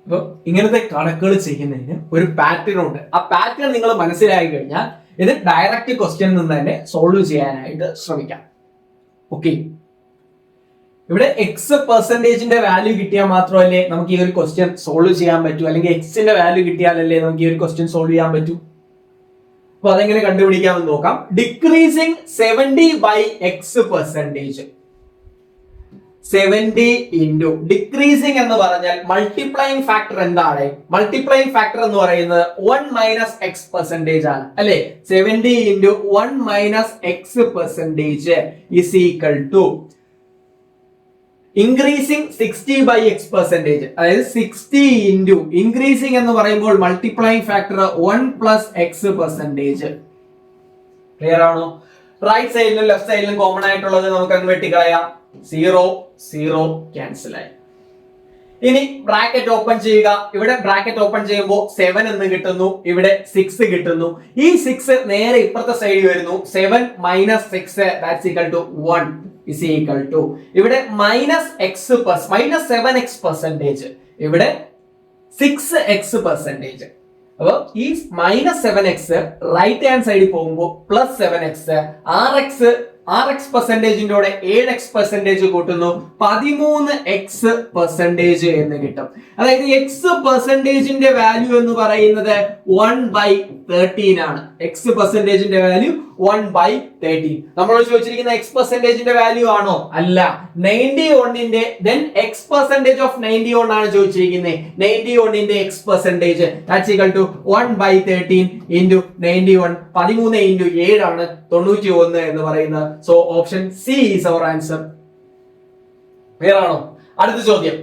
അപ്പൊ ഇങ്ങനത്തെ കണക്കുകൾ ചെയ്യുന്നതിന് ഒരു pattern ഉണ്ട്. ആ പാറ്റേൺ നിങ്ങൾ മനസ്സിലാക്കി കഴിഞ്ഞാൽ ഇത് ഡയറക്റ്റ് ക്വസ്റ്റ്യനിൽ നിന്ന് തന്നെ സോൾവ് ചെയ്യാനായിട്ട് ശ്രമിക്കാം. ഓക്കെ, ഇവിടെ x% വാല്യൂ കിട്ടിയാൽ മാത്രമല്ലേ നമുക്ക് ഈ ഒരു ക്വസ്റ്റ്യൻ സോൾവ് ചെയ്യാൻ പറ്റൂ, അല്ലെങ്കിൽ എക്സിന്റെ വാല്യൂ കിട്ടിയാലല്ലേ നമുക്ക് ഈ ഒരു ക്വസ്റ്റ്യൻ സോൾവ് ചെയ്യാൻ പറ്റൂ. അപ്പൊ അതെങ്ങനെ കണ്ടുപിടിക്കാമെന്ന് നോക്കാം. Decreasing 70 by x%. 70 into decreasing എന്ന് പറഞ്ഞാൽ മൾട്ടിപ്ലൈയിങ് ഫാക്ടർ എന്താണ്? മൾട്ടിപ്ലൈയിങ് ഫാക്ടർ എന്ന് പറയുന്നത് 1 - x% ആണ് അല്ലെ. 70 into 1 - x% is equal to increasing 60 by x%. അതായത് 60 ഇൻറ്റു ഇൻക്രീസിങ് എന്ന് പറയുമ്പോൾ മൾട്ടിപ്ലൈയിങ് ഫാക്ടർ 1 + x%. ക്ലിയർ ആണോ? റൈറ്റ് സൈഡിലും ലെഫ്റ്റ് സൈഡിലും കോമൺ ആയിട്ടുള്ളത് നമുക്ക് അങ്ങ് വെട്ടിക്കളയാം. 0 ക്യാൻസൽ ആയി. ഇനി ബ്രാക്കറ്റ് ഓപ്പൺ ചെയ്യുക. ഇവിടെ ബ്രാക്കറ്റ് ഓപ്പൺ ചെയ്യുമ്പോൾ 7 എന്ന് കിട്ടുന്നു, ഇവിടെ 6 കിട്ടുന്നു. ഈ 6 നേരെ ഇപ്പുറത്തെ സൈഡിൽ വരുന്നു. 7 - 6 that's equal to 1 is equal to ഇവിടെ -7x%, ഇവിടെ 6x%. അപ്പൊ ഈ -7x റൈറ്റ് ഹാൻഡ് സൈഡിൽ പോകുമ്പോൾ +7x, RX%ന്റെ കൂടെ 7x% കൂട്ടുന്നു, 13x% എന്ന് കിട്ടും. അതായത് x%ന്റെ വാല്യൂ എന്ന് പറയുന്നത് 1/13 ആണ്. x%ന്റെ വാല്യൂ 1/13. നമ്മളോട് ചോദിച്ചിരിക്കുന്ന x%ന്റെ വാല്യൂ ആണോ? അല്ല, 91ന്റെ then x% of 91 ആണ് ചോദിച്ചിരിക്കുന്നത്. 91ന്റെ x% that's equal to 1/13 into 91. 13 into 7 ആണ് 91 എന്ന് പറയുന്നത്. So option C is our answer. Clear ആണോ? അടുത്ത ചോദ്യം,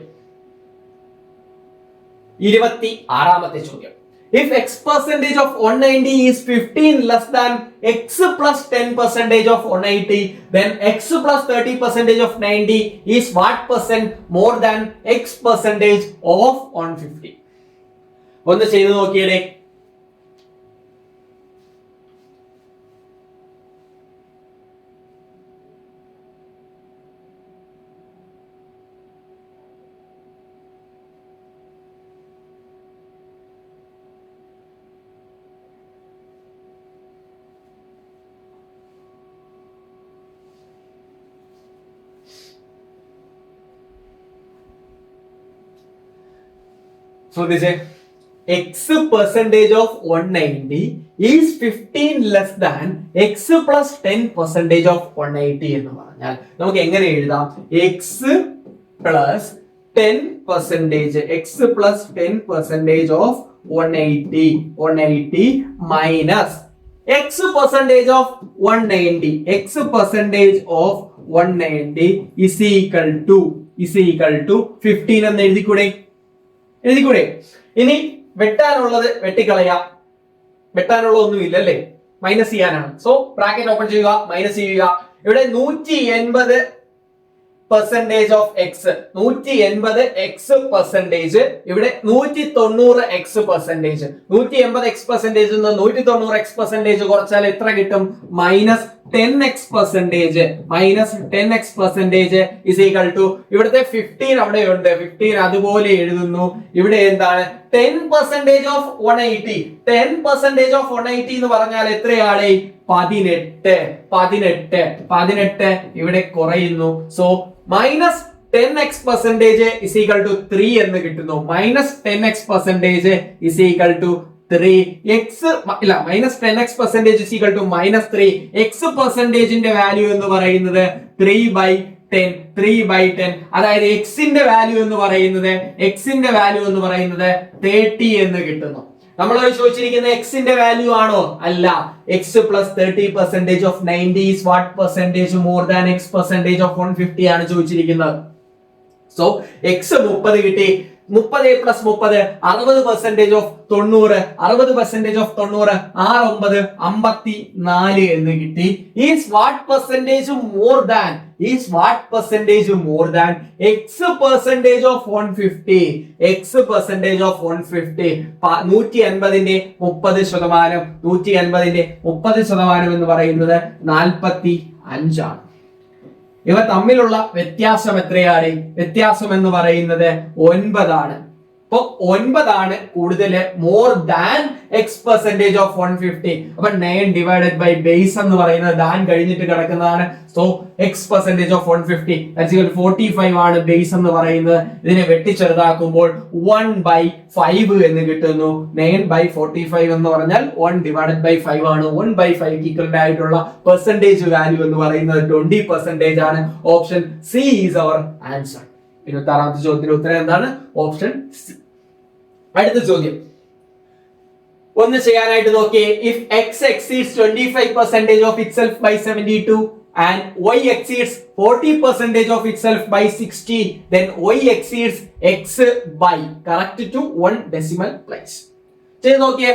26ാമത്തെ ചോദ്യം. If x percentage of 190 is 15 less than x plus 10 percentage of 180, then x plus 30 percentage of 90 is what percent more than x percentage of 150? ഒന്ന് ചെയ്തു നോക്കിയേ. So this is x percentage of 190 is 15 less than x plus 10 percentage of 180 എന്ന് പറഞ്ഞാൽ നമുക്ക് എങ്ങനെ എഴുതാം? x plus 10 percentage of 180 minus x percentage of 190 is equal to 15 എന്ന് എഴുതിക്കൂടെ? ഇനി വെട്ടാനുള്ളത് വെട്ടിക്കളയാം. വെട്ടാനുള്ള ഒന്നും ഇല്ല അല്ലേ, മൈനസ് ചെയ്യാനാണ്. സോ ബ്രാക്കറ്റ് ഓപ്പൺ ചെയ്യുക, മൈനസ് ചെയ്യുക. ഇവിടെ 180 percentage of X, 180 X percentage, ഇവിടെ 190 X percentage. 180 X percentage 190 X percentage കുറച്ചാൽ എത്ര കിട്ടും? Minus 10 X percentage is equal to ഇവിടുത്തെ 15 അവിടെ ഉണ്ട്, 15 അതുപോലെ എഴുതുന്നു. ഇവിടെ എന്താണ് 10% ഓഫ് 180? 10% ഓഫ് 180 എന്ന് പറഞ്ഞാൽ എത്രയാണ്? 18 ഇവിടെ കുറയുന്നു. So minus 10x percentage is equal to 3 എന്ന് കിട്ടുന്നു. Minus 10x percentage is equal to 3 x ഇല്ല, minus 10x percentage is equal to minus 3. X പെർസെന്റേജിന്റെ വാല്യൂ എന്ന് പറയുന്നത് 3/10. അതായത് എക്സിന്റെ വാല്യൂ എന്ന് പറയുന്നത് 30 എന്ന് കിട്ടുന്നു. നമ്മളോട് ചോദിച്ചിരിക്കുന്ന എക്സിന്റെ വാല്യൂ ആണോ? അല്ല. X plus 30% of 90 is what percentage more than x percentage of 150 ആണ് ചോദിച്ചിരിക്കുന്നത്. സോ എക്സ് 30 കിട്ടി. 30 പ്ലസ് 30 60% ഓഫ് 90. 60% ഓഫ് 90 6 9 54 എന്ന് കിട്ടി. Is what percentage more than x percentage of 150? x percentage of 150 180ന്റെ 30%, 180ന്റെ 30% എന്ന് പറയുന്നത് 45 ആണ്. ഇവ തമ്മിലുള്ള വ്യത്യാസം എത്രയാണ്? വ്യത്യാസം എന്ന് പറയുന്നത് 9 ആണ്. അപ്പൊ 9 ആണ് കൂടുതൽ, more than X percentage of 150. അപ്പൊ 9 ഡിവൈഡഡ് ബൈ ബേസ് എന്ന് പറയുന്നത് ദാൻ കഴിഞ്ഞിട്ട് കിടക്കുന്നതാണ്. സോ എക്സ് പെർസെന്റേജ് ഓഫ് 150 45 ആണ് ബേസ് എന്ന് പറയുന്നത്. ഇതിനെ വെട്ടിച്ചെറുതാക്കുമ്പോൾ 1/5 എന്ന് കിട്ടുന്നു. 9/45 എന്ന് പറഞ്ഞാൽ 1 ഡിവൈഡഡ് ബൈ 5 ആണ്. 1/5 ഈക്വൽ ആയിട്ടുള്ള പെർസെന്റേജ് വാല്യൂ എന്ന് പറയുന്നത് 20% ആണ്. Option C is our answer. 26ാമത്തെ ചോദ്യത്തിന്റെ ഉത്തരം എന്താണ്? Option C. അടുത്ത ചോദ്യം ഒന്ന് ചെയ്യാനായിട്ട് നോക്കിയേ. If x exceeds 25% of itself by 72 and y exceeds 40% of itself by 60, then y exceeds x by, correct to 1 decimal place. ചെയ്ത് നോക്കിയേ.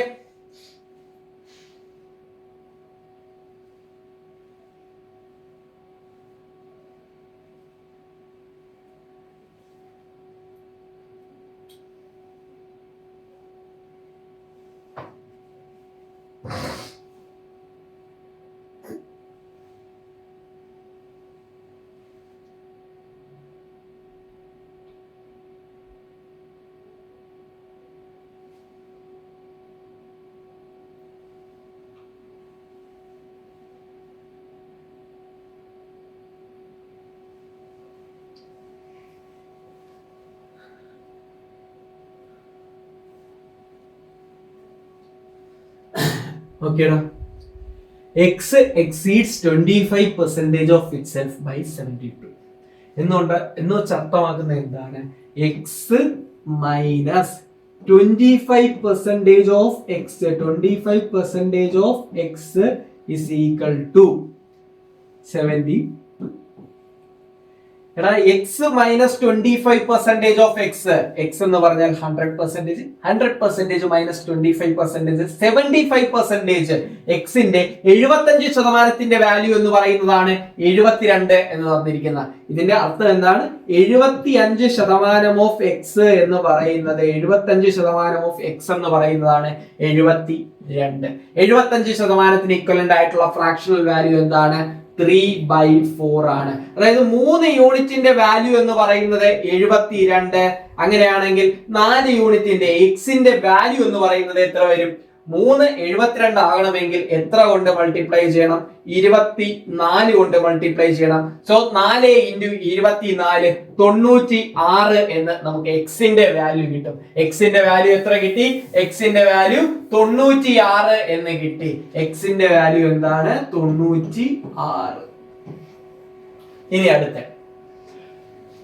ഓക്കേടാ. x exceeds 25% of itself by 72 എന്ന് അർത്ഥമാക്കുന്നത് എന്താണ്? x minus 25% of x, 25% of x is equal to 72. എടാ X minus 25% of X, X എന്ന് പറഞ്ഞാൽ 100%, 100% minus 25%, 75% എക്സിന്റെ 75% വാല്യൂ എന്ന് പറയുന്നതാണ് 72 എന്ന് പറഞ്ഞിരിക്കുന്നത്. ഇതിന്റെ അർത്ഥം എന്താണ്? 75% ഓഫ് എക്സ് എന്ന് പറയുന്നത് 75% ഓഫ് എക്സ് എന്ന് പറയുന്നതാണ് 72. 75% ഇക്വലന്റ് ആയിട്ടുള്ള ഫ്രാക്ഷണൽ വാല്യൂ എന്താണ്? 3/4 ആണ്. അതായത് 3 യൂണിറ്റിന്റെ വാല്യൂ എന്ന് പറയുന്നത് 72. അങ്ങനെയാണെങ്കിൽ 4 യൂണിറ്റിന്റെ എക്സിന്റെ വാല്യൂ എന്ന് പറയുന്നത് എത്ര വരും? 3 72 ആകണമെങ്കിൽ എത്ര കൊണ്ട് മൾട്ടിപ്ലൈ ചെയ്യണം? 24 കൊണ്ട് മൾട്ടിപ്ലൈ ചെയ്യണം. സോ 4 × 24 96 എന്ന് നമുക്ക് എക്സിന്റെ വാല്യൂ കിട്ടും. എക്സിന്റെ വാല്യൂ എത്ര കിട്ടി? എക്സിന്റെ വാല്യൂ 96 എന്ന് കിട്ടി. എക്സിന്റെ വാല്യൂ എന്താണ്? 96. ഇനി അടുത്ത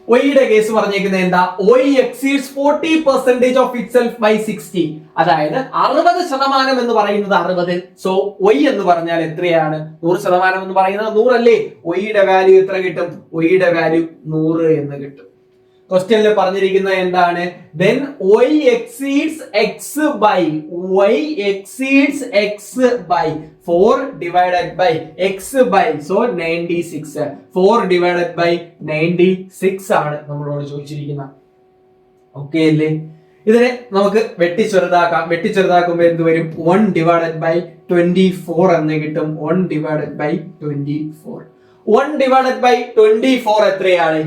ഒയുടെ കേസ് പറഞ്ഞേക്കുന്നത് എന്താ? O exceeds 40% of itself by 60. അതായത് 60% എന്ന് പറയുന്നത് 60. സോ ഒ എന്ന് പറഞ്ഞാൽ എത്രയാണ്? 100% എന്ന് പറയുന്നത് 100 അല്ലേ? ഒയുടെ വാല്യൂ എത്ര കിട്ടും? ഒയുടെ വാല്യൂ 100 എന്ന് കിട്ടും. ക്വസ്റ്റ്യനിൽ പറഞ്ഞിരിക്കുന്നത് എന്താണ്? then y exceeds x by 4 divided by x by so 96. 4 divided by 96 ആണ് നമ്മളോട് ചോദിച്ചിരിക്കുന്നത്. ഓക്കെ അല്ലേ? ഇതിനെ നമുക്ക് വെട്ടിച്ചെറുതാക്കുമ്പോൾ എന്ത് വരും? 1 divided by 24 എന്ന് കിട്ടും. 1 divided by 24. 1 divided by 24 എത്രയാണ്?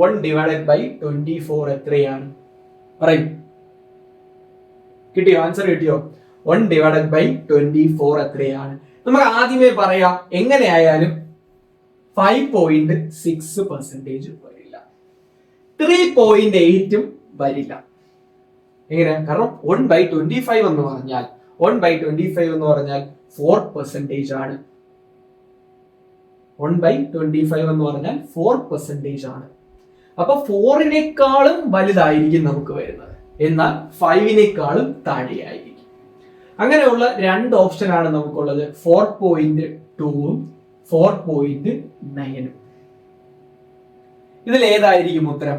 1 divided by 24 എത്രയാണ്? പറയും. കിട്ടിയോ? ആൻസർ കിട്ടിയോ? 1 divided by 24 എത്രയാണ്? നമുക്ക് ആദ്യമേ പറയാം, എങ്ങനെയായാലും 5.6% വരില്ല, 3.8 വരില്ല. എങ്ങനെ? കാരണം 1/25 എന്ന് പറഞ്ഞാൽ 4% ആണ്. 1/25 എന്ന് പറഞ്ഞാൽ 4% ആണ്. അപ്പൊ 4-നേക്കാളും വലുതായിരിക്കും നമുക്ക് വരുന്നത്, എന്നാൽ 5-നേക്കാളും താഴെയായിരിക്കും. അങ്ങനെയുള്ള രണ്ട് ഓപ്ഷൻ ആണ് നമുക്കുള്ളത്, 4.2-ഉം 4.9-ഉം. ഇതിൽ ഏതായിരിക്കും ഉത്തരം?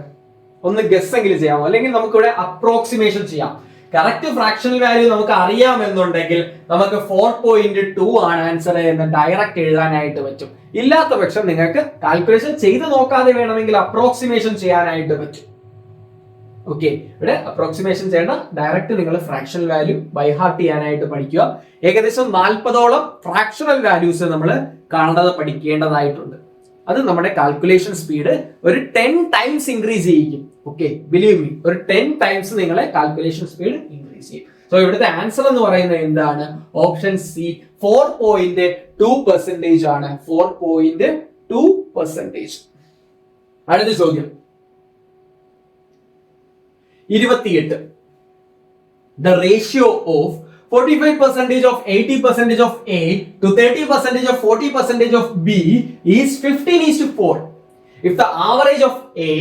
ഒന്ന് ഗസ് എങ്കിലും ചെയ്യാമോ? അല്ലെങ്കിൽ നമുക്കിവിടെ അപ്രോക്സിമേഷൻ ചെയ്യാം. കറക്റ്റ് ഫ്രാക്ഷണൽ വാല്യൂ നമുക്ക് അറിയാമെന്നുണ്ടെങ്കിൽ നമുക്ക് 4.2 ആണ് ആൻസർ എന്ന് ഡയറക്റ്റ് എഴുതാനായിട്ട് പറ്റും. ഇല്ലാത്ത പക്ഷം നിങ്ങൾക്ക് കാൽക്കുലേഷൻ ചെയ്ത് നോക്കാതെ വേണമെങ്കിൽ അപ്രോക്സിമേഷൻ ചെയ്യാനായിട്ട് പറ്റും. ഓക്കെ, ഇവിടെ അപ്രോക്സിമേഷൻ ചെയ്യേണ്ട, ഡയറക്റ്റ് നിങ്ങൾ ഫ്രാക്ഷണൽ വാല്യൂ ബൈ ഹാർട്ട് ചെയ്യാനായിട്ട് പഠിക്കുക. ഏകദേശം 40ഓളം ഫ്രാക്ഷണൽ വാല്യൂസ് നമ്മൾ പഠിക്കേണ്ടതായിട്ടുണ്ട്. അത് നമ്മുടെ കാൽക്കുലേഷൻ സ്പീഡ് ഒരു 10 ടൈംസ് ഇൻക്രീസ് ചെയ്യിക്കും. ഓക്കെ, ബിലീവ് മീ, ഒരു 10 ടൈംസ് നിങ്ങളെ കാൽക്കുലേഷൻ സ്പീഡ് ഇൻക്രീസ് ചെയ്യും. സോ ഇവിടുത്തെ ആൻസർ എന്ന് പറയുന്നത് എന്താണ്? ഓപ്ഷൻ സി 4.2% ആണ്. 4.2%. അടുത്ത ചോദ്യം 28. The ratio of 45% of 80% of A to 30% of 40% of B is 15:4. If the average of A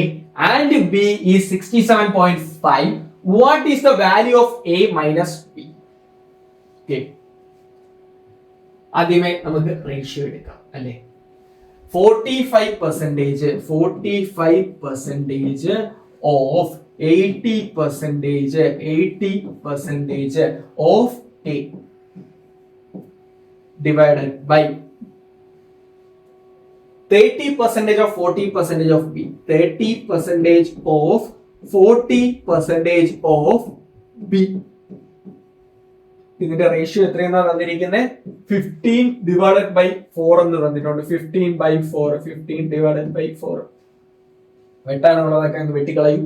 and B is 67.5, what is the value of A minus B? Okay. ആദ്യമേ നമുക്ക് ratio എടുക്കാം അല്ലേ? 45% of 80% of A divided by 30% of 40% of B. 30% of 40% of B. ഇതിന്റെ ratio എത്രയെന്നാ തന്നിരിക്കുന്നത്? 15/4 എന്ന് തന്നിട്ടുണ്ട്. 15/4, 15/4. വെട്ടാനുള്ളതൊക്കെ അങ്ങ് വെട്ടിക്കളയും.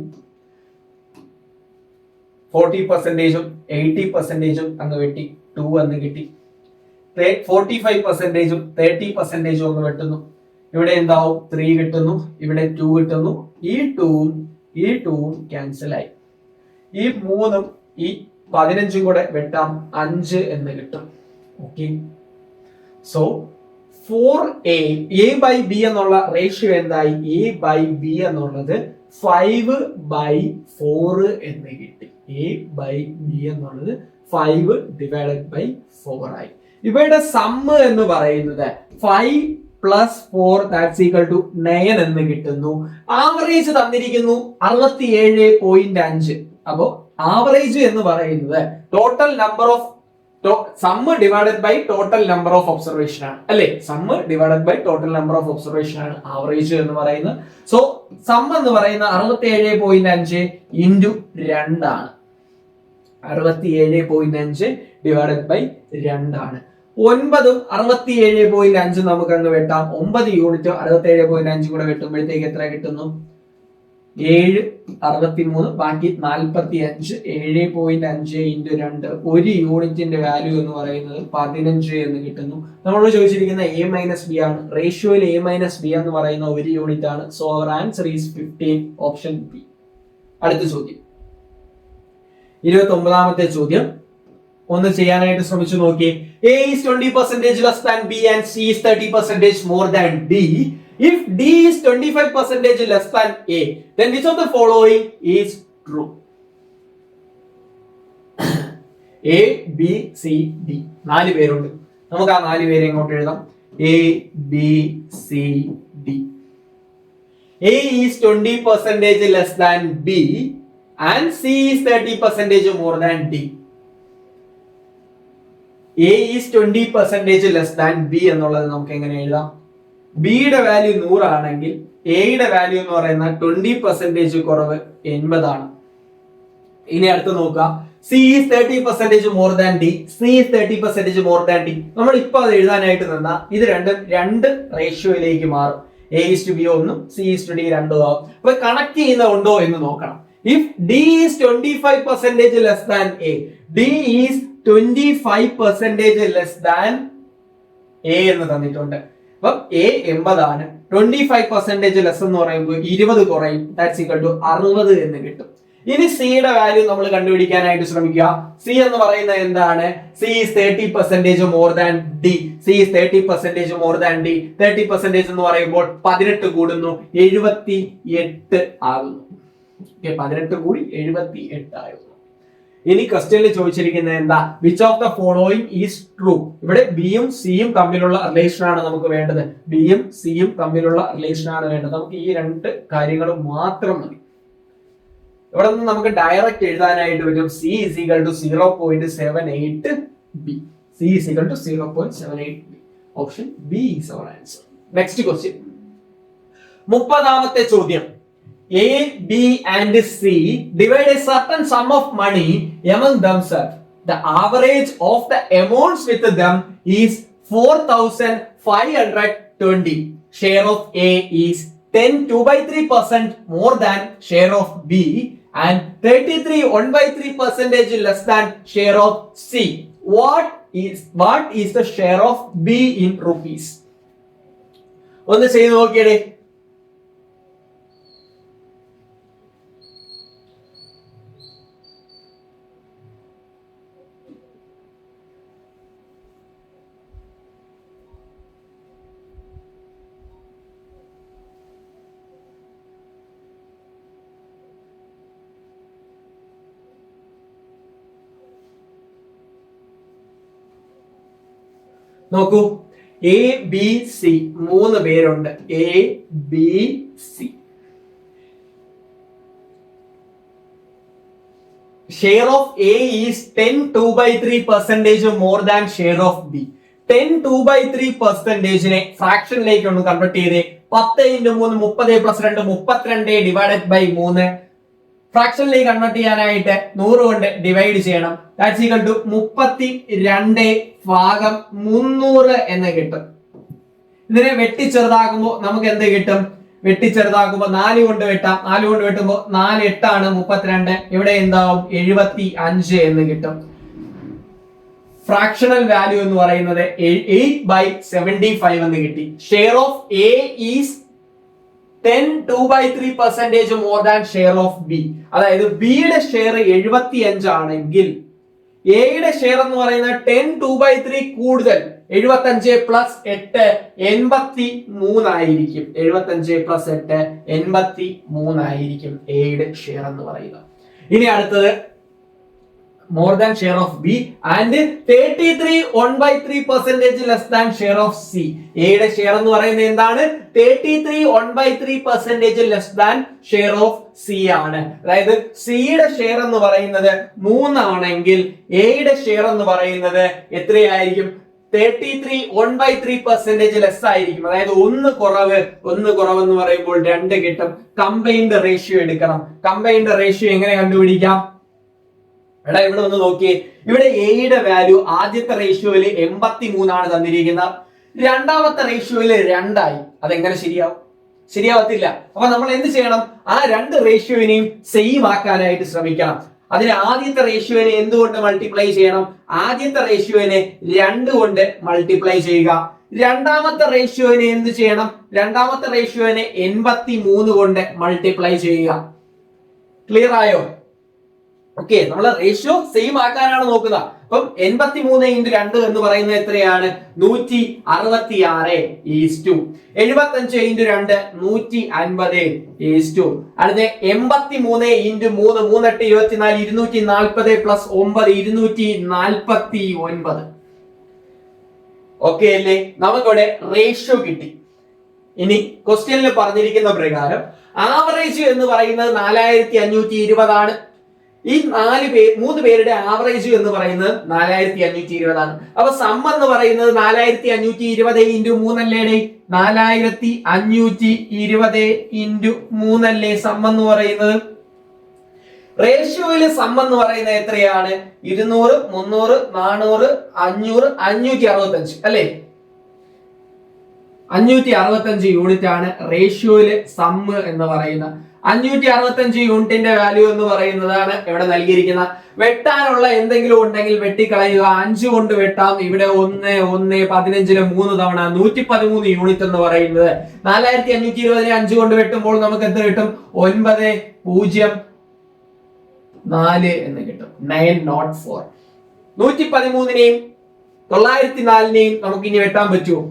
40%ഉം 80%ഉം അങ്ങ് വെട്ടി 2 എന്ന് കിട്ടി. 45%ഉം 30%ഉം അങ്ങ് വെട്ടുന്നു. ഇവിടെ എന്താവും? 3 കിട്ടുന്നു. ഇവിടെ 2 കിട്ടുന്നു. ഈ 2ഉം ക്യാൻസൽ ആയി. ഈ 3ഉം ഈ 15ഉം കൂടെ വെട്ടാം, 5 എന്ന് കിട്ടും. Okay, so 4A by B എന്നുള്ള റേഷ്യോ എന്തായി? A by B എന്നുള്ളത് 5/4 എന്ന് കിട്ടി. A by B എന്നുള്ളത് 5/4 ആയി. ഇവയുടെ സമ്മ് എന്ന് പറയുന്നത് 5 പ്ലസ് 4 ദാറ്റ്സ് ഈക്വൽ ടു 9 എന്ന് കിട്ടുന്നു. ആവറേജ് തന്നിരിക്കുന്നു 67.5. അപ്പോ ആവറേജ് എന്ന് പറയുന്നത് total number of sum divided by total number of observation ആണ് അല്ലെ. Sum divided by total number of observation ആണ് ആവറേജ് എന്ന് പറയുന്നത്. സോ സം എന്ന് പറയുന്ന 67.5 ഇൻറ്റു 2 ആണ്. 67.5 ഡിവൈഡഡ് ബൈ 2 ആണ്. 9 67.5 നമുക്ക് അങ്ങ് വെട്ടാം. 9 യൂണിറ്റ് 67.5 കൂടെ വെട്ടുമ്പോഴത്തേക്ക് എത്ര കിട്ടുന്നു? 7 63 ബാക്കി 45. 7.5 ഇൻറ്റു 2 ഒരു യൂണിറ്റിന്റെ വാല്യൂ എന്ന് പറയുന്നത് 15 എന്ന് കിട്ടുന്നു. നമ്മളോട് ചോദിച്ചിരിക്കുന്ന A മൈനസ് ബി ആണ്. റേഷ്യോയിൽ A മൈനസ് ബി എന്ന് പറയുന്ന ഒരു യൂണിറ്റ് ആണ്. So our answer is 15, option B. അടുത്ത ചോദ്യം 29ാമത്തെ ചോദ്യം ഒന്ന് ചെയ്യാനായിട്ട് ശ്രമിച്ചു നോക്കി. A is 20% less than B and C is 30% more than D. If D is 25% less than A, then which of the following is true? A, B, C, D. 4 പേരുണ്ട്. നമുക്ക് ആ 4 പേരെ ഇങ്ങോട്ട് എഴുതാം. A, B, C, D. A is 20% less than B and C is 30% more than D. A is 20% less than B എന്നുള്ളത് നമുക്ക് എങ്ങനെ എഴുതാം? ബിയുടെ വാല്യൂ 100 ആണെങ്കിൽ എയുടെ വാല്യൂ എന്ന് പറയുന്ന 20% കുറവ് 80 ആണ്. ഇനി അടുത്ത് നോക്കുക. C is 30% more than D. C is 30% more than D. നമ്മൾ ഇപ്പൊ അത് എഴുതാനായിട്ട് നിന്നാ ഇത് രണ്ടും 2 റേഷ്യോയിലേക്ക് മാറും. A is to B 1, C is to D 2 ആവും. അപ്പൊ കണക്ട് ചെയ്യുന്ന ഉണ്ടോ എന്ന് നോക്കണം. If D is 25% less than A, D is 25% less than A എന്ന് തന്നിട്ടുണ്ട്. അപ്പൊ A 80 ആണ്. 25% ലെസ് എന്ന് പറയുമ്പോൾ 20 കുറയും. ദാറ്റ്സ് ഈക്വൽ ടു 60 എന്ന് കിട്ടും. ഇനി സിയുടെ വാല്യൂ നമ്മൾ കണ്ടുപിടിക്കാനായിട്ട് ശ്രമിക്കുക. സി എന്ന് പറയുന്നത് എന്താണ്? C is 30% more than D. C is 30% more than D. 30% എന്ന് പറയുമ്പോൾ 18 കൂടുന്നു, 78 ആകുന്നു. 18 കൂടി 78 ആകുന്നു. ഇനി ക്വസ്റ്റ്യനിൽ ചോദിച്ചിരിക്കുന്നത് എന്താ? Which of the following is true? ഇവിടെ ബിയും സിയും തമ്മിലുള്ള റിലേഷൻ ആണ് നമുക്ക് വേണ്ടത്. ബിയും സിയും തമ്മിലുള്ള റിലേഷൻ ആണ് വേണ്ടത്. നമുക്ക് ഈ 2 കാര്യങ്ങൾ മാത്രം മതി. ഇവിടെ നിന്ന് നമുക്ക് ഡയറക്റ്റ് എഴുതാനായിട്ട് വരും. C is equal to 0.78 B. C is equal to 0.78 B. Option B is our answer. Next question. 30ാമത്തെ ചോദ്യം. A, B and C divide a certain sum of money among themselves. The average of the amounts with them is 4,520. Share of A is 10 2/3% more than share of B and 33 1/3% less than share of C. What is the share of B in rupees? ഒന്ന് ചെയ്തു നോക്കിയേ. നോക്കൂ, A B C 3 പേരുണ്ട്. A B C. Share of A is 10 2/3% more than share of B. 10 2/3%നെ ഫ്രാക്ഷനിലേക്ക് ഒന്ന് convert ചെയ്തേ. 10 × 3 30 + 2 32 divided by 3. ഫ്രാക്ഷനിലേക്ക് convert ചെയ്യാനായിട്ട് 100 കൊണ്ട് divide ചെയ്യണം. ദാറ്റ്സ് ഈക്വൽ ടു 32/300 എന്ന് കിട്ടും. ഇതിനെ വെട്ടിച്ചെറുതാക്കുമ്പോൾ നമുക്ക് എന്ത് കിട്ടും? വെട്ടിച്ചെറുതാക്കുമ്പോൾ 4 കൊണ്ട് വെട്ടാം. 4 കൊണ്ട് വെട്ടുമ്പോൾ 4 8 ആണ് 32. ഇവിടെ എന്താവും? 75 എന്ന് കിട്ടും. ഫ്രാക്ഷണൽ വാല്യൂ എന്ന് പറയുന്നത് 8/75 എന്ന് കിട്ടി. Share of A is 10 2/3% more than share of B. അതായത് ബിയുടെ ഷെയർ 75 ആണെങ്കിൽ എയുടെ ഷെയർ എന്ന് പറയുന്നത് 10 2/3 കൂടുതൽ 75 + 8 83 ആയിരിക്കും. 75 + 8 83 ആയിരിക്കും എയുടെ ഷെയർ എന്ന് പറയുന്നത്. ഇനി അടുത്തത് more than share of B and 33 1/3% less than share of C. A യുടെ ഷെയർ എന്ന് പറയുന്നത് എന്താണ്? 33 1/3% less than share of C ആണ്. അതായത് C യുടെ ഷെയർ എന്ന് പറയുന്നത് 3 ആണെങ്കിൽ A യുടെ ഷെയർ എന്ന് പറയുന്നത് എത്രയായിരിക്കും? 33 1/3% ലെസ് ആയിരിക്കും. അതായത് ഒന്ന് കുറവ് എന്ന് പറയുമ്പോൾ 2 കിട്ടും. കമ്പൈൻഡ് റേഷ്യോ എടുക്കണം. കമ്പൈൻഡ് റേഷ്യോ എങ്ങനെ കണ്ടുപിടിക്കാം? എടാ ഇവിടെ ഒന്ന് നോക്കിയേ. ഇവിടെ എയുടെ വാല്യൂ ആദ്യത്തെ റേഷ്യോയിൽ 83 ആണ് തന്നിരിക്കുന്നത്. രണ്ടാമത്തെ റേഷ്യോയിൽ 2 ആയി. അതെങ്ങനെ ശരിയാവും? ശരിയാവത്തില്ല. അപ്പൊ നമ്മൾ എന്ത് ചെയ്യണം? ആ രണ്ട് റേഷ്യോവിനെയും സെയിം ആക്കാനായിട്ട് ശ്രമിക്കണം. അതിന് ആദ്യത്തെ റേഷ്യോനെ എന്തുകൊണ്ട് മൾട്ടിപ്ലൈ ചെയ്യണം? ആദ്യത്തെ റേഷ്യോനെ 2 കൊണ്ട് മൾട്ടിപ്ലൈ ചെയ്യുക. രണ്ടാമത്തെ റേഷ്യോനെ എന്ത് ചെയ്യണം? രണ്ടാമത്തെ റേഷ്യോനെ 83 കൊണ്ട് മൾട്ടിപ്ലൈ ചെയ്യുക. ക്ലിയർ ആയോ? ഓക്കെ, നമ്മൾ റേഷ്യോ സെയിം ആക്കാനാണ് നോക്കുന്നത്. അപ്പം 83 × 2 എന്ന് പറയുന്നത് എത്രയാണ്? 166 ഈസ്റ്റു 75 × 2 150 ഈസ്റ്റു അടുത്ത 83 × 3 3 8 24 240 പ്ലസ് 9 249. ഓക്കെ അല്ലേ? നമുക്കിവിടെ റേഷ്യോ കിട്ടി. ഇനി ക്വസ്റ്റ്യനിൽ പറഞ്ഞിരിക്കുന്ന പ്രകാരം ആവറേജ് എന്ന് പറയുന്നത് 4520 ആണ്. ഈ 3 പേരുടെ ആവറേജ് എന്ന് പറയുന്നത് 4520 ആണ്. അപ്പൊ സം എന്ന് പറയുന്നത് 4520 × 3 അല്ലേ? 4520 × 3 അല്ലേ സം എന്ന് പറയുന്നത്? റേഷ്യോയില് സം എന്ന് പറയുന്നത് എത്രയാണ്? 200 300 400 500 565 അല്ലേ? 565 യൂണിറ്റ് ആണ് റേഷ്യോയില് സം എന്ന് പറയുന്നത്. 565 യൂണിറ്റിന്റെ വാല്യൂ എന്ന് പറയുന്നതാണ് ഇവിടെ നൽകിയിരിക്കുന്നത്. വെട്ടാനുള്ള എന്തെങ്കിലും ഉണ്ടെങ്കിൽ വെട്ടിക്കളയുക. 5 കൊണ്ട് വെട്ടാം. ഇവിടെ 1 1 15 3 തവണ 113 യൂണിറ്റ് എന്ന് പറയുന്നത്. 4520 5 കൊണ്ട് വെട്ടുമ്പോൾ നമുക്ക് എത്ര കിട്ടും? 904 എന്ന് കിട്ടും. 904. 113നെയും 904നെയും നമുക്ക് ഇനി വെട്ടാൻ പറ്റുമോ?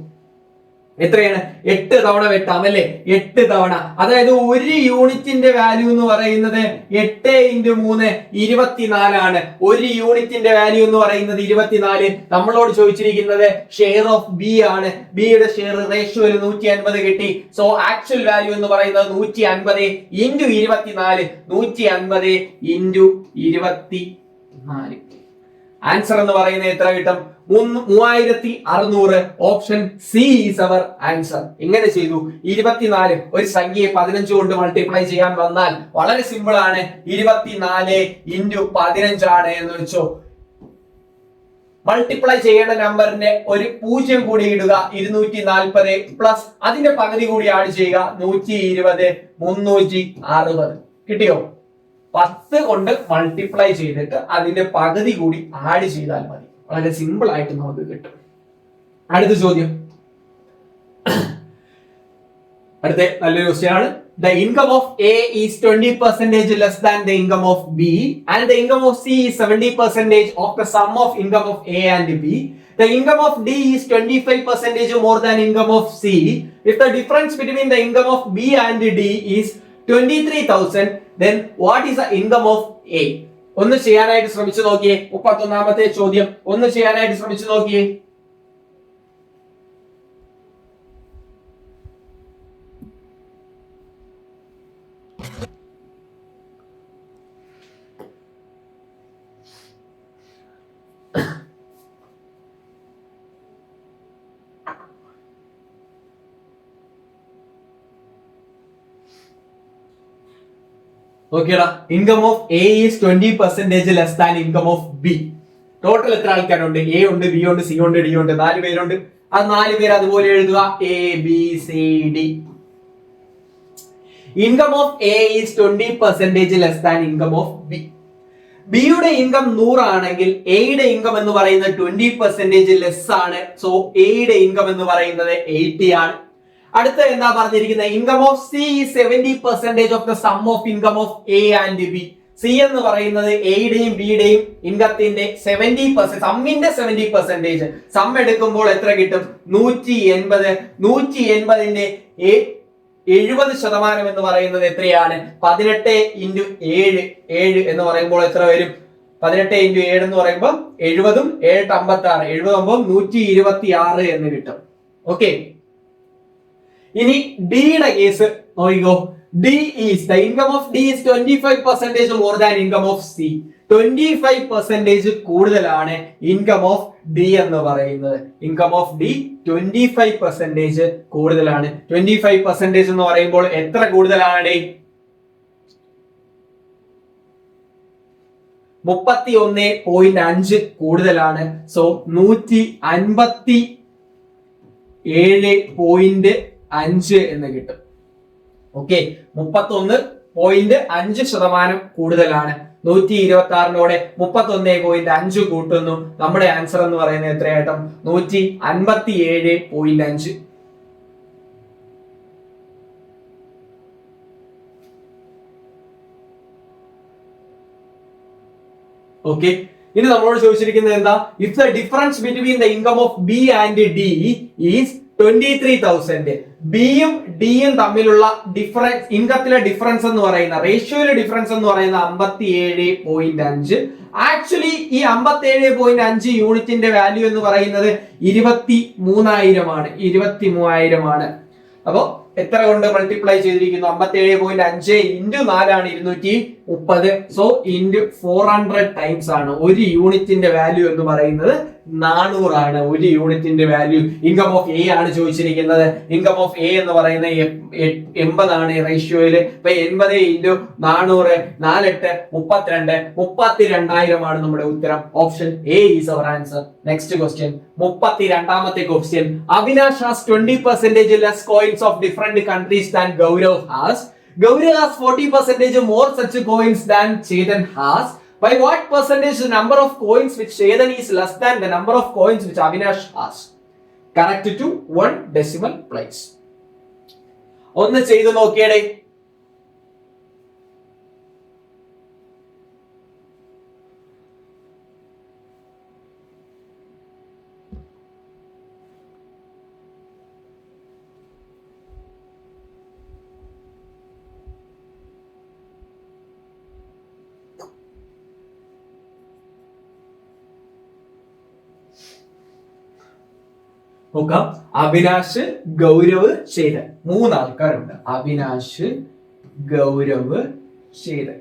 എത്രയാണ്? 8 തവണ വെട്ടാം അല്ലെ? 8 തവണ. അതായത് ഒരു യൂണിറ്റിന്റെ വാല്യൂ എന്ന് പറയുന്നത് 8 × 3 24 ആണ്. ഒരു യൂണിറ്റിന്റെ വാല്യൂ എന്ന് പറയുന്നത് 24. നമ്മളോട് ചോദിച്ചിരിക്കുന്നത് ഷെയർ ഓഫ് ബി ആണ്. ബിയുടെ ഷെയർ റേഷ്യോയിൽ 150 കിട്ടി. സോ ആക്ച്വൽ വാല്യൂ എന്ന് പറയുന്നത് 150 × 24. 150 × 24. ആൻസർ എന്ന് പറയുന്നത് എത്ര കിട്ടും? 3600. Option C is our answer. എങ്ങനെ ചെയ്തു? 24 ഒരു സംഖ്യയെ 15 കൊണ്ട് മൾട്ടിപ്ലൈ ചെയ്യാൻ വന്നാൽ വളരെ സിമ്പിൾ ആണ്. 24 × 15 ആണ് എന്ന് വെച്ചോ. മൾട്ടിപ്ലൈ ചെയ്യേണ്ട നമ്പറിന്റെ ഒരു 0 കൂടി ഇടുക. 240 പ്ലസ് അതിന്റെ പകുതി കൂടി ആഡ് ചെയ്യുക. 120 360. കിട്ടിയോ? 10 കൊണ്ട് മൾട്ടിപ്ലൈ ചെയ്തിട്ട് അതിന്റെ പകുതി കൂടി ആഡ് ചെയ്താൽ മതി. വളരെ സിമ്പിൾ ആയിട്ട് നമുക്ക് കിട്ടും. അടുത്ത ചോദ്യം, അടുത്ത നല്ലൊരു ക്വസ്റ്റ്യൻ ആണ്. The income of A is 20% less than the income of B and the income of C is 70% of the sum of income of A and B. The income of D is 25% more than income of C. If the difference between the income of B and D is 23,000, then what is the income of A? ഒന്ന് ചെയ്യാനായിട്ട് ശ്രമിച്ചു നോക്കിയേ. 31ാമത്തെ ചോദ്യം ഒന്ന് ചെയ്യാനായിട്ട് ശ്രമിച്ചു നോക്കിയേ. നോക്കിയടാ, income of A is 20% less than income of B. Total എത്ര ആൾക്കാരുണ്ട്? എ ഉണ്ട്, ബി ഉണ്ട്, സി ഉണ്ട്, ഡി ഉണ്ട്. 4 പേരുണ്ട്. ആ 4 പേര് അതുപോലെ എഴുതുക. A B C D. Income of A is 20% less than income of B. ബിയുടെ ഇൻകം 100 ആണെങ്കിൽ എയുടെ ഇൻകം എന്ന് പറയുന്നത് 20% ലെസ് ആണ്. സോ എയുടെ ഇൻകം എന്ന് പറയുന്നത് 80 ആണ്. അടുത്ത എന്താ പറഞ്ഞിരിക്കുന്നത്? Income of C 70% of the some of income of A and B. C എന്ന് പറയുന്നത് എയുടെയും ബിയുടെയും ഇൻകത്തിന്റെ 70%, സമ്മിന്റെ 70%. സം എടുക്കുമ്പോൾ എത്ര കിട്ടും? 180. 180ന്റെ 70% എന്ന് പറയുന്നത് എത്രയാണ്? 18 × 7 എന്ന് പറയുമ്പോൾ എത്ര വരും? 18 ഇൻറ്റു 7 എന്ന് പറയുമ്പോൾ 70ഉം 7 56, 70 126 എന്ന് കിട്ടും. ഓക്കെ, ഇനി ഡിയുടെ കേസ് നോക്കിക്കോ. D is the income of D is 25% more than income of C. 25% കൂടുതലാണ് ഇൻകം ഓഫ് ഡി എന്ന് പറയുന്നത്. ഇൻകം ഓഫ് ഡി 25% കൂടുതലാണ്. 25% എന്ന് പറയുമ്പോൾ എത്ര കൂടുതലാണ്? 31.5 കൂടുതലാണ്. സോ 157.5 എന്ന് കിട്ടും. ഓക്കെ, 31.5% കൂടുതലാണ്. 126 31.5 കൂട്ടുന്നു. നമ്മുടെ ആൻസർ എന്ന് പറയുന്നത് എത്രയായിട്ടും 157.5. ഓക്കെ, ഇനി നമ്മളോട് ചോദിച്ചിരിക്കുന്നത് എന്താ? If the difference between the income of B and D is 23,000. ബിയും ഡിയും തമ്മിലുള്ള ഡിഫറൻസ്, ഇൻകത്തിലെ ഡിഫറൻസ് എന്ന് പറയുന്ന, റേഷ്യോയിലെ ഡിഫറൻസ് എന്ന് പറയുന്ന 57.5. ആക്ച്വലി ഈ 57.5 യൂണിറ്റിന്റെ വാല്യൂ എന്ന് പറയുന്നത് 23,000 ആണ്. 23,000 അപ്പോ എത്ര കൊണ്ട് മൾട്ടിപ്ലൈ ചെയ്തിരിക്കുന്നു? 57.5 ഇൻറ്റു 4 230. സോ ഇൻറ്റു 400 ടൈംസ് ആണ്. ഒരു യൂണിറ്റിന്റെ വാല്യൂ എന്ന് പറയുന്നത് 400 ആണ്. ഒരു യൂണിറ്റിന്റെ വാല്യൂ. ഇൻകം ഓഫ് എ ആണ് ചോദിച്ചിരിക്കുന്നത്. ഇൻകം ഓഫ് എ എന്ന് പറയുന്നത് 80 ആണ് റേഷ്യോയില്. ഇപ്പൊ 80 ഇൻറ്റു 400 48 32 32,000 ആണ് നമ്മുടെ ഉത്തരം. Option A is our answer. Next question, 32ാമത്തെ question. Avinash has 20% less coins of different countries than Gaurav has. Gaurav has 40% more such coins than Chetan has. By what percentage the number of coins which Chetan is less than the number of coins which Avinash has? Correct to 1 decimal place. ഒന്ന് ചെയ്തു നോക്കിയേ. നോക്കാം. അവിനാഷ്, ഗൗരവ്, ചേതൻ, 3 ആൾക്കാരുണ്ട്. Avinash, Gaurav, Chetan.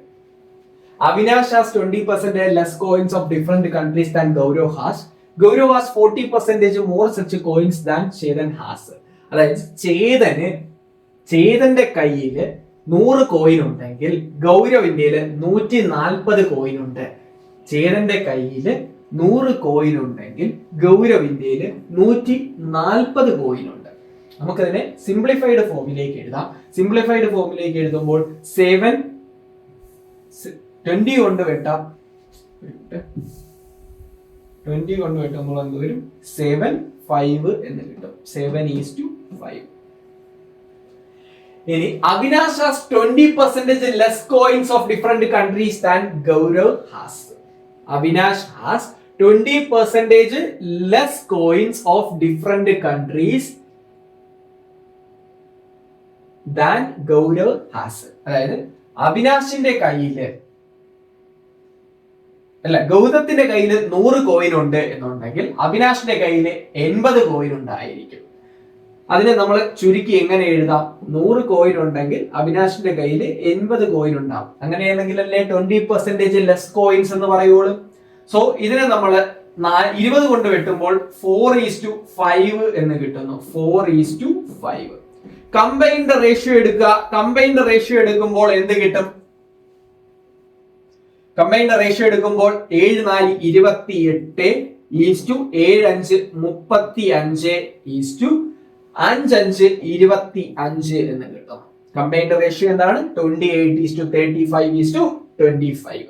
Avinash has 20% less coins of different countries than Gaurav has. Gaurav has 40% more such coins than Chetan has. അതായത് ചേതന്റെ കയ്യിൽ 100 coin ഉണ്ടെങ്കിൽ ഗൗരവിന്റെ 140 coin ഉണ്ട്. ചേതന്റെ കയ്യിൽ 100 കോയിൻ ഉണ്ടെങ്കിൽ ഗൗരവിന്റെ 140 കോയിൻ ഉണ്ട്. നമുക്കതിനെ സിംപ്ലിഫൈഡ് ഫോമിലേക്ക് എഴുതാം. സിംപ്ലിഫൈഡ് ഫോമിലേക്ക് എഴുതുമ്പോൾ 20 കൊണ്ട് വെട്ടാം. 20 കൊണ്ട് വെട്ടുമ്പോൾ എന്ത് വരും? 7 5 എന്ന് കിട്ടും. 7:5. ഇനി Avinash has 20% less coins of different countries than Gaurav has. Avinash has 20% less coins of different countries than Gaurav has. അതായത് അവിനാശിന്റെ കയ്യില് അല്ല, ഗൗതത്തിന്റെ കയ്യിൽ 100 കോയിൻ ഉണ്ട് എന്നുണ്ടെങ്കിൽ അവിനാശിന്റെ കയ്യിൽ 80 കോയിൻ ഉണ്ടായിരിക്കും. അതിനെ നമ്മൾ ചുരുക്കി എങ്ങനെ എഴുതാം? 100 കോയിൻ ഉണ്ടെങ്കിൽ അവിനാശിന്റെ കയ്യിൽ 80 കോയിൻ ഉണ്ടാവും. അങ്ങനെയാണെങ്കിൽ അല്ലേ 20% ലെസ് കോയിൻസ് എന്ന് പറയുള്ളൂ. സോ ഇതിനെ നമ്മൾ 20 കൊണ്ട് വെട്ടുമ്പോൾ 4:5 എന്ന് കിട്ടുന്നു. 4:5. കമ്പൈൻഡ് റേഷ്യോ എടുക്കുക. കമ്പൈൻഡ് റേഷ്യോ എടുക്കുമ്പോൾ എന്ത് കിട്ടും? കമ്പൈൻഡ് റേഷ്യോ എടുക്കുമ്പോൾ 7 4 28 ഈസ്റ്റു 7 5 35 ഈസ്റ്റു 5 5 25 എന്ന് കിട്ടും. കമ്പൈൻഡ് റേഷ്യോ എന്താണ്? 28:35:25.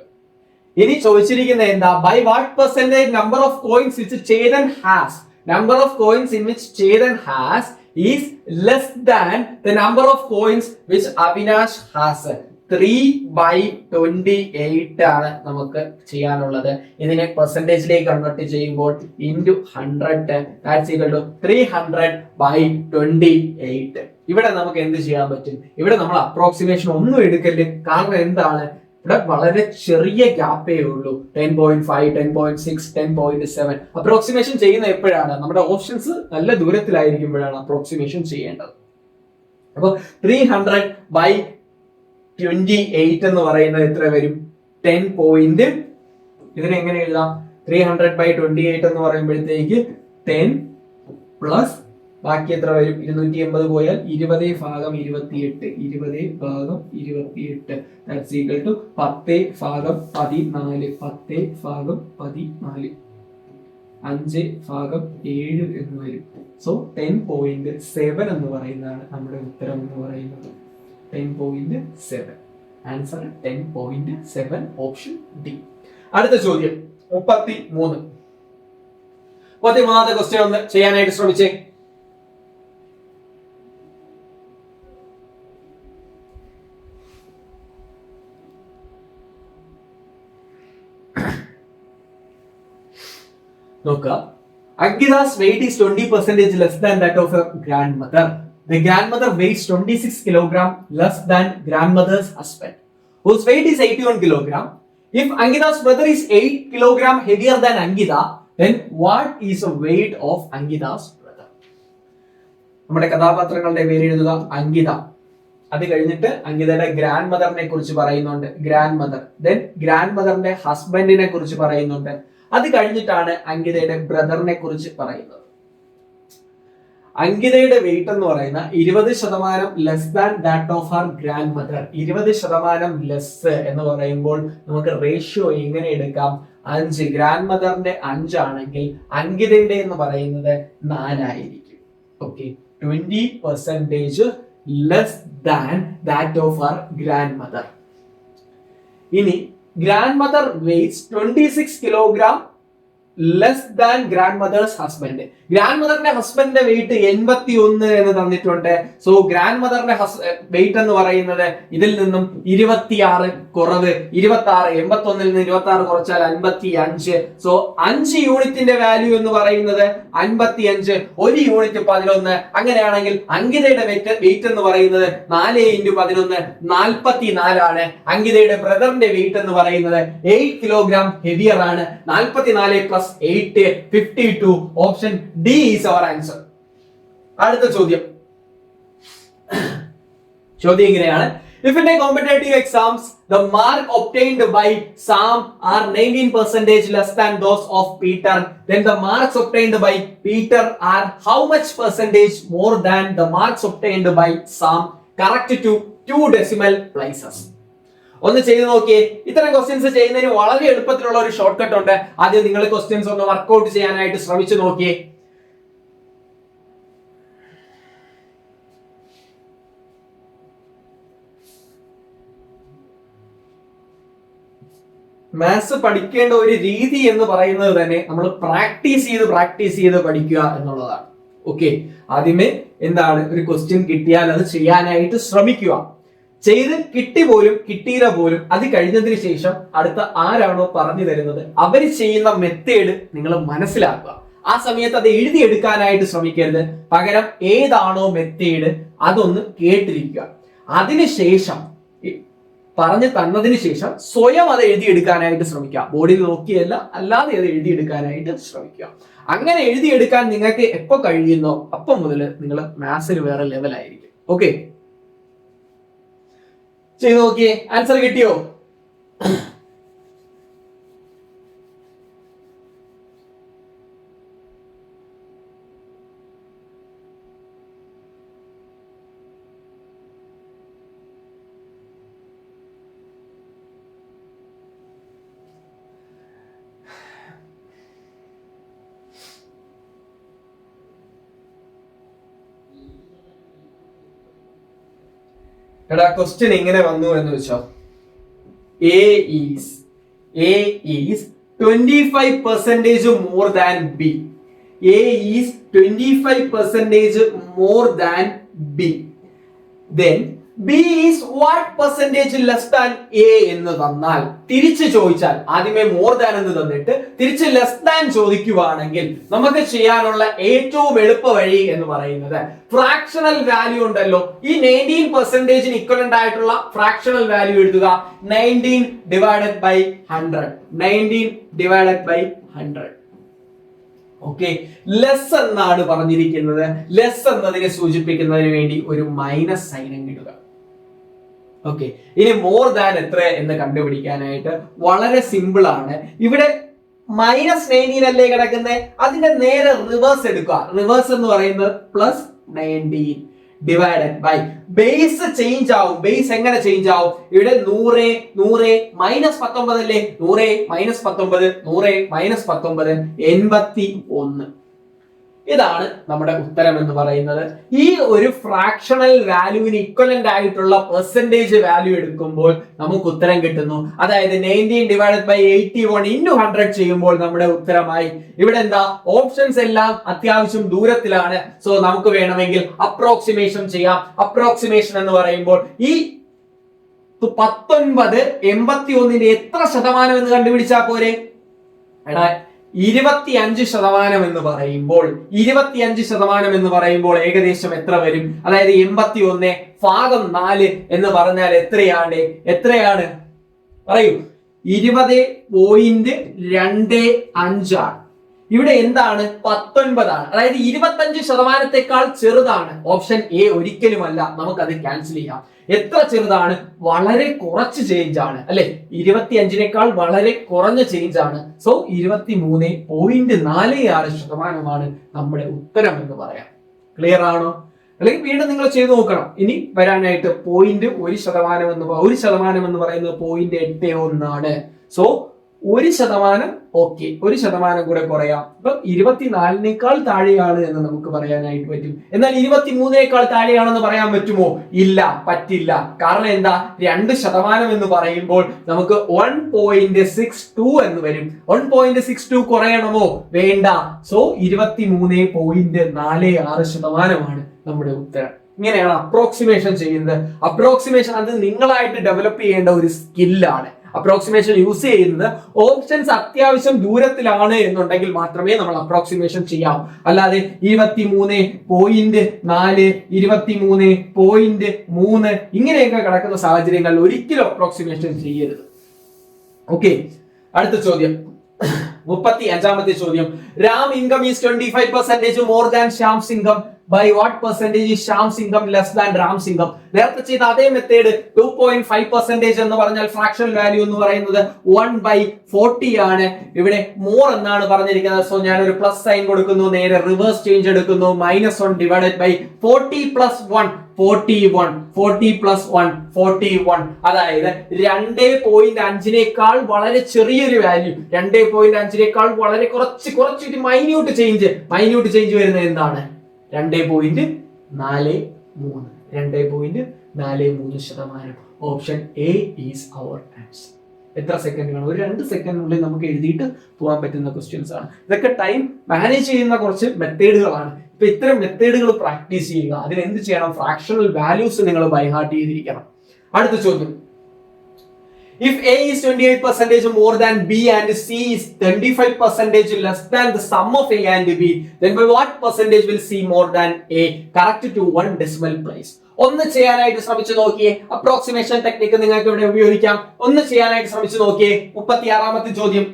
ഇനി ചോദിച്ചിരിക്കുന്ന എന്താ? By what percentage number of coins which Chetan has. Number of coins in which Chetan has is less than the number of coins which Avinash has. 3/28 ആണ് നമുക്ക് ചെയ്യാനുള്ളത്. ഇതിനെ പെർസെന്റേജിലേക്ക് കൺവേർട്ട് ചെയ്യുമ്പോൾ into 100 that's equal to 300/28. ഇവിടെ നമുക്ക് എന്ത് ചെയ്യാൻ പറ്റും? ഇവിടെ നമ്മൾ അപ്രോക്സിമേഷൻ ഒന്നും എടുക്കരുത്. കാരണം എന്താണ്? ഇവിടെ വളരെ ചെറിയ ഗ്യാപ്പേ ഉള്ളൂ. 10.5, 10.6, 10.7. അപ്രോക്സിമേഷൻ ചെയ്യുന്ന എപ്പോഴാണ്? നമ്മുടെ ഓപ്ഷൻസ് നല്ല ദൂരത്തിലായിരിക്കുമ്പോഴാണ് അപ്രോക്സിമേഷൻ ചെയ്യേണ്ടത്. അപ്പൊ 300/28 എന്ന് പറയുന്നത് എത്ര വരും? 10 പോയിന്റ്. ഇതിനെ എങ്ങനെ എഴുതാം? 300/28 എന്ന് പറയുമ്പോഴത്തേക്ക് 10 പ്ലസ് ബാക്കി എത്ര വരും? 280 പോയാൽ 20/28. 20/28 ദാറ്റ്സ് ഈക്വൽ ടു 10/14. 10/14 5/7 എന്ന് വരും. സോ 10.7 എന്ന് പറയുന്നതാണ് നമ്മുടെ ഉത്തരം എന്ന് പറയുന്നത്. 10.7. Answer 10.7, option D. അടുത്ത ചോദ്യം 33. 33ാമത്തെ ക്വസ്റ്റ്യൻ ഒന്ന് ചെയ്യാനായിട്ട് ശ്രമിച്ചേ. നോക്കുക. Ankita's weight is 20% less than that of her grandmother. The grandmother weighs 26 kg less than grandmother's husband, whose weight is 81 kg. If Ankita's brother is 8 kg heavier than Ankita, then what is the weight of Ankita's brother? നമ്മുടെ കഥാപാത്രങ്ങളുടെ പേര് എഴുതുക. അങ്കിത. അത് കഴിഞ്ഞിട്ട് അങ്കിതയുടെ grand മദറിനെ കുറിച്ച് പറയുന്നുണ്ട്. Grand mother. Then grand മദറിന്റെ ഹസ്ബൻഡിനെ കുറിച്ച് പറയുന്നുണ്ട്. അത് കഴിഞ്ഞിട്ടാണ് അങ്കിതയുടെ ബ്രദറിനെ കുറിച്ച് പറയുന്നത്. അങ്കിതയുടെ വെയിറ്റ് എന്ന് പറയുന്ന 20% less than that of her grand mother. 20% less എന്ന് പറയുമ്പോൾ നമുക്ക് റേഷ്യോ എങ്ങനെ എടുക്കാം? 5. ഗ്രാൻഡ് മദറിന്റെ 5 ആണെങ്കിൽ അങ്കിതയുടെ എന്ന് പറയുന്നത് 4 ആയിരിക്കും. Okay, 20% less than that of her grandmother. ഇനി grandmother weights 26 kg less than grandmother's husband. ഗ്രാൻഡ് മദറിന്റെ ഹസ്ബൻഡിന്റെ വെയിറ്റ് 81 എന്ന് തന്നിട്ടുണ്ട്. സോ ഗ്രാൻഡ് മദറിന്റെ വെയിറ്റ് എന്ന് പറയുന്നത് ഇതിൽ നിന്നും 26 കുറവ് 26. 81 നിന്ന് 26 കുറച്ചാൽ 55. സോ 5 യൂണിറ്റിന്റെ വാല്യൂ എന്ന് പറയുന്നത് 55. 1 യൂണിറ്റ് 11. അങ്ങനെയാണെങ്കിൽ അങ്കിതയുടെ വെയിറ്റ് എന്ന് പറയുന്നത് 4 × 11 44 ആണ്. അങ്കിതയുടെ ബ്രദറിന്റെ വെയിറ്റ് എന്ന് പറയുന്നത് 8 kg ഹെവിയർ ആണ്. 44 plus 8 52. Option D is our answer. അടുത്ത ചോദ്യം ഇങ്ങനെയാണ്. If in a competitive exams the mark obtained by Sam are 19% less than those of Peter, then the marks obtained by Peter are how much percentage more than the marks obtained by Sam? Correct to 2 decimal places. ഒന്ന് ചെയ്ത് നോക്കിയേ. ഇത്തരം questions ചെയ്യുന്നതിന് വളരെ എളുപ്പത്തിലുള്ള ഒരു short cut ഉണ്ട്. ആദ്യം നിങ്ങൾ ക്വസ്റ്റ്യൻസ് ഒന്ന് വർക്ക്ഔട്ട് ചെയ്യാനായിട്ട് ശ്രമിച്ചു നോക്കിയേ. മാത്സ് പഠിക്കേണ്ട ഒരു രീതി എന്ന് പറയുന്നത് തന്നെ നമ്മൾ പ്രാക്ടീസ് ചെയ്ത് പഠിക്കുക എന്നുള്ളതാണ്. ഓക്കെ, ആദ്യമേ എന്താണ് ഒരു ക്വസ്റ്റ്യൻ കിട്ടിയാൽ അത് ചെയ്യാനായിട്ട് ശ്രമിക്കുക. ചെയ്ത് കിട്ടിയില്ല പോലും അത് കഴിഞ്ഞതിന് ശേഷം അടുത്ത ആരാണോ പറഞ്ഞു തരുന്നത് അവര് ചെയ്യുന്ന മെത്തേഡ് നിങ്ങൾ മനസ്സിലാക്കുക. ആ സമയത്ത് അത് എഴുതിയെടുക്കാനായിട്ട് ശ്രമിക്കരുത്. പകരം ഏതാണോ മെത്തേഡ് അതൊന്ന് കേട്ടിരിക്കുക. അതിനുശേഷം പറഞ്ഞു തന്നതിന് ശേഷം സ്വയം അത് എഴുതിയെടുക്കാനായിട്ട് ശ്രമിക്കുക. ബോർഡിൽ നോക്കിയല്ല, അല്ലാതെ അത് എഴുതിയെടുക്കാനായിട്ട് ശ്രമിക്കുക. അങ്ങനെ എഴുതിയെടുക്കാൻ നിങ്ങൾക്ക് എപ്പോ കഴിയുന്നോ അപ്പം മുതൽ നിങ്ങൾ മാത്സിൽ വേറെ ലെവലായിരിക്കും. ഓക്കെ, ചെയ്ത് നോക്കിയേ. ആൻസർ കിട്ടിയോ? എടാ ക്വസ്റ്റ്യൻ ഇങ്ങനെ വന്നു എന്ന് വെച്ചോ. A is 25% more than B. A is 25% more than B. Then B is what percentage less than A എന്ന് തന്നാൽ, തിരിച്ച് ചോദിച്ചാൽ, ആദ്യമേ മോർ ദാൻ എന്ന് തന്നിട്ട് തിരിച്ച് ലെസ് ദാൻ ചോദിക്കുവാണെങ്കിൽ നമുക്ക് ചെയ്യാനുള്ള ഏറ്റവും എളുപ്പ വഴി എന്ന് പറയുന്നത് ഫ്രാക്ഷണൽ വാല്യൂ ഉണ്ടല്ലോ, ഈ 19% ഇക്വലന്റ് ആയിട്ടുള്ള ഫ്രാക്ഷണൽ വാല്യൂ എഴുതുക. 19 divided by 100. 19 divided by 100. Okay, less എന്നാണ് പറഞ്ഞിരിക്കുന്നത്. ലെസ് എന്നതിനെ സൂചിപ്പിക്കുന്നതിന് വേണ്ടി ഒരു മൈനസ് സൈൻ ഇടുക. ഓക്കെ, ഇനി മോർ ദാൻ എത്ര എന്ന് കണ്ടുപിടിക്കാനായിട്ട് വളരെ സിമ്പിൾ ആണ്. ഇവിടെ -19 അല്ലേ കിടക്കുന്നത്, അതിന്റെ നേരെ റിവേഴ്സ് എടുക്കുക. റിവേഴ്സ് എന്ന് പറയുന്നത് +19 ഡിവൈഡഡ് ബൈ ബേസ് ചേഞ്ച് ആവും. ബേസ് എങ്ങനെ ചേഞ്ച് ആവും? ഇവിടെ 100 -19 അല്ലേ, 100 -19 100 -19 81. ഇതാണ് നമ്മുടെ ഉത്തരം എന്ന് പറയുന്നത്. ഈ ഒരു ഫ്രാക്ഷണൽ വാല്യൂവിന് ഇക്വലന്റ് ആയിട്ടുള്ള പെർസെന്റേജ് വാല്യൂ എടുക്കുമ്പോൾ നമുക്ക് ഉത്തരം കിട്ടുന്നു. അതായത് 19 ഡിവൈഡഡ് ബൈ 81 ഇൻറ്റു 100 ചെയ്യുമ്പോൾ നമ്മുടെ ഉത്തരമായി. ഇവിടെ എന്താ, ഓപ്ഷൻസ് എല്ലാം അത്യാവശ്യം ദൂരത്തിലാണ്. സോ നമുക്ക് വേണമെങ്കിൽ അപ്രോക്സിമേഷൻ ചെയ്യാം. അപ്രോക്സിമേഷൻ എന്ന് പറയുമ്പോൾ ഈ 1981 എത്ര ശതമാനം എന്ന് കണ്ടുപിടിച്ചാൽ പോരെ? 25% എന്ന് പറയുമ്പോൾ 25% എന്ന് പറയുമ്പോൾ ഏകദേശം എത്ര വരും? അതായത് 81 ഭാഗം 4 എന്ന് പറഞ്ഞാൽ എത്രയാണ് പറയൂ? 20.25 ആണ്. ഇവിടെ എന്താണ്? 19 ആണ്. അതായത് 25%-ത്തേക്കാൾ ചെറുതാണ്. ഓപ്ഷൻ എ ഒരിക്കലുമല്ല. നമുക്കത് ക്യാൻസൽ ചെയ്യാം. എത്ര ചെറുതാണ്? വളരെ കുറച്ച് ചേഞ്ച് ആണ് അല്ലെ, 25-നേക്കാൾ വളരെ കുറഞ്ഞ ചേഞ്ച് ആണ്. സോ 23.46% നമ്മുടെ ഉത്തരം എന്ന് പറയാം. ക്ലിയർ ആണോ? അല്ലെങ്കിൽ വീണ്ടും നിങ്ങൾ ചെയ്തു നോക്കണം. ഇനി വരാനായിട്ട് 0.1% എന്ന് പറയുന്നത് 0.81 ആണ്. സോ 1% ഓക്കെ, 1% കൂടെ കുറയാം. ഇപ്പൊ 24-നേക്കാൾ താഴെയാണ് എന്ന് നമുക്ക് പറയാനായിട്ട് പറ്റും. എന്നാൽ 23-നേക്കാൾ താഴെയാണെന്ന് പറയാൻ പറ്റുമോ? ഇല്ല, പറ്റില്ല. കാരണം എന്താ? 2% എന്ന് പറയുമ്പോൾ നമുക്ക് 1.62 എന്ന് വരും. 1.62 കുറയണമോ? വേണ്ട. സോ 23.46% നമ്മുടെ ഉത്തരം. ഇങ്ങനെയാണ് അപ്രോക്സിമേഷൻ ചെയ്യുന്നത്. അപ്രോക്സിമേഷൻ അത് നിങ്ങളായിട്ട് ഡെവലപ്പ് ചെയ്യേണ്ട ഒരു സ്കില്ലാണ്. അപ്രോക്സിമേഷൻ യൂസ് ചെയ്യുന്നത് ഓപ്ഷൻസ് അത്യാവശ്യം ദൂരത്തിലാണ് എന്നുണ്ടെങ്കിൽ മാത്രമേ നമ്മൾ അപ്രോക്സിമേഷൻ ചെയ്യാവൂ. അല്ലാതെ 23.4 23.3 ഇങ്ങനെയൊക്കെ കിടക്കുന്ന സാഹചര്യങ്ങളിൽ ഒരിക്കലും അപ്രോക്സിമേഷൻ ചെയ്യരുത്. ഓക്കെ, അടുത്ത ചോദ്യം 35ാമത്തെ ചോദ്യം. Ram income is 25% more than Shyam's income. By what percentage is Shyam's income less than Ram's income? നേരത്തെ ചെയ്ത അതേ മെത്തേഡ് 2.5% എന്ന് പറഞ്ഞാൽ ഫ്രാക്ഷണൽ വാല്യൂ എന്ന് പറയുന്നത് 1/40 ആണ്. ഇവിടെ മോർ എന്നാണ് പറഞ്ഞിരിക്കുന്നത്. സോ ഞാൻ ഒരു പ്ലസ് സൈൻ കൊടുക്കുന്നു, നേരെ റിവേഴ്സ് ചേഞ്ച് എടുക്കുന്നു. -1 ഡിവൈഡഡ് ബൈ 40 + 1 41 40 + 1 41. അതായത് 2.5-നേക്കാൾ വളരെ ചെറിയൊരു വാല്യൂ, 2.5-നേക്കാൾ വളരെ കുറച്ച് മൈന്യൂട്ട് ചേഞ്ച് വരുന്നത് എന്താണ്? 2.43%. Option A is our answer. എത്ര സെക്കൻഡുകളാണ്? ഒരു 2 സെക്കൻഡിനുള്ളിൽ നമുക്ക് എഴുതിയിട്ട് പോകാൻ പറ്റുന്ന ക്വസ്റ്റ്യൻസ് ആണ്. ഇതൊക്കെ ടൈം മാനേജ് ചെയ്യുന്ന കുറച്ച് മെത്തേഡുകളാണ്. ഇപ്പൊ ഇത്തരം മെത്തേഡുകൾ പ്രാക്ടീസ് ചെയ്യുക. അതിന് എന്ത് ചെയ്യണം? ഫ്രാക്ഷണൽ വാല്യൂസ് നിങ്ങൾ ബൈ ഹാർട്ട് ചെയ്തിരിക്കണം. അടുത്ത ചോദ്യം. If A is 28% more than B and C is 25% less than the sum of A and B, then by what percentage will C more than A? Correct to 1 decimal place. ഒന്ന് ചെയ്യാനായിട്ട് ശ്രമിച്ചു നോക്കിയേ. Approximation technique നിങ്ങൾക്ക് ഇവിടെ ഉപയോഗിക്കാം. ഒന്ന് ചെയ്യാനായിട്ട് ശ്രമിച്ചു നോക്കിയേ. 36ാമത്തെ ചോദ്യം.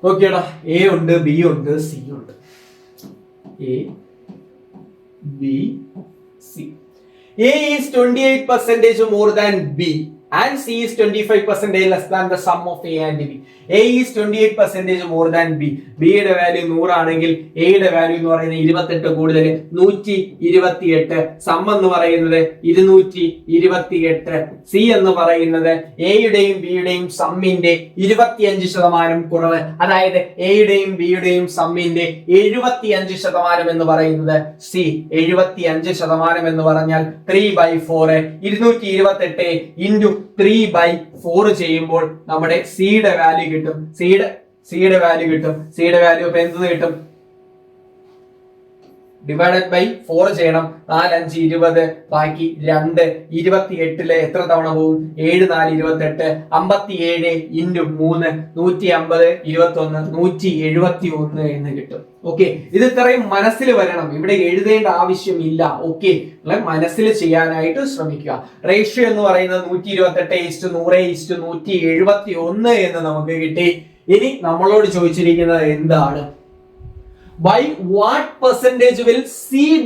നോക്കിയടാ, എ ഉണ്ട്, ബി ഉണ്ട്, സി ഉണ്ട്. A B C. A is 28% more than B. and C is 25% less than the sum of A and B. A is 28% more than B. B യുടെ വാല്യൂ 100 ആണെങ്കിൽ A യുടെ വാല്യൂ എന്ന് പറയുന്നത് 28 കൂടുതൽ 128. Some എന്ന് പറയുന്നത് 228. C എന്ന് പറയുന്നത് A യുടെയും B യുടെയും സമ്മിന്റെ 25% കുറവ്. അതായത് A യുടെയും B യുടെയും സമ്മിന്റെ 75% എന്ന് പറയുന്നത് C. 75% എന്ന് പറഞ്ഞാൽ 3/4. 228 into 3/4 ചെയ്യുമ്പോൾ നമ്മുടെ C യുടെ വാല്യൂ കിട്ടും. C യുടെ വാല്യൂ ഇപ്പൊ എന്ത് കിട്ടും? ഡിവൈഡഡ് ബൈ 4 ചെയ്യണം. 4 5 20, ബാക്കി 2. 28 എത്ര തവണ പോകും? 7 4 28. 57 ഇൻറ്റു 3 150 21 171 എന്ന് കിട്ടും. ഓക്കെ, ഇത് ഇത്രയും മനസ്സിൽ വരണം, ഇവിടെ എഴുതേണ്ട ആവശ്യമില്ല. ഓക്കെ, മനസ്സിൽ ചെയ്യാനായിട്ട് ശ്രമിക്കുക. റേഷ്യോ എന്ന് പറയുന്നത് 128:100:171 എന്ന് നമുക്ക് കിട്ടി. ഇനി നമ്മളോട് ചോദിച്ചിരിക്കുന്നത് എന്താണ്? By what percentage will C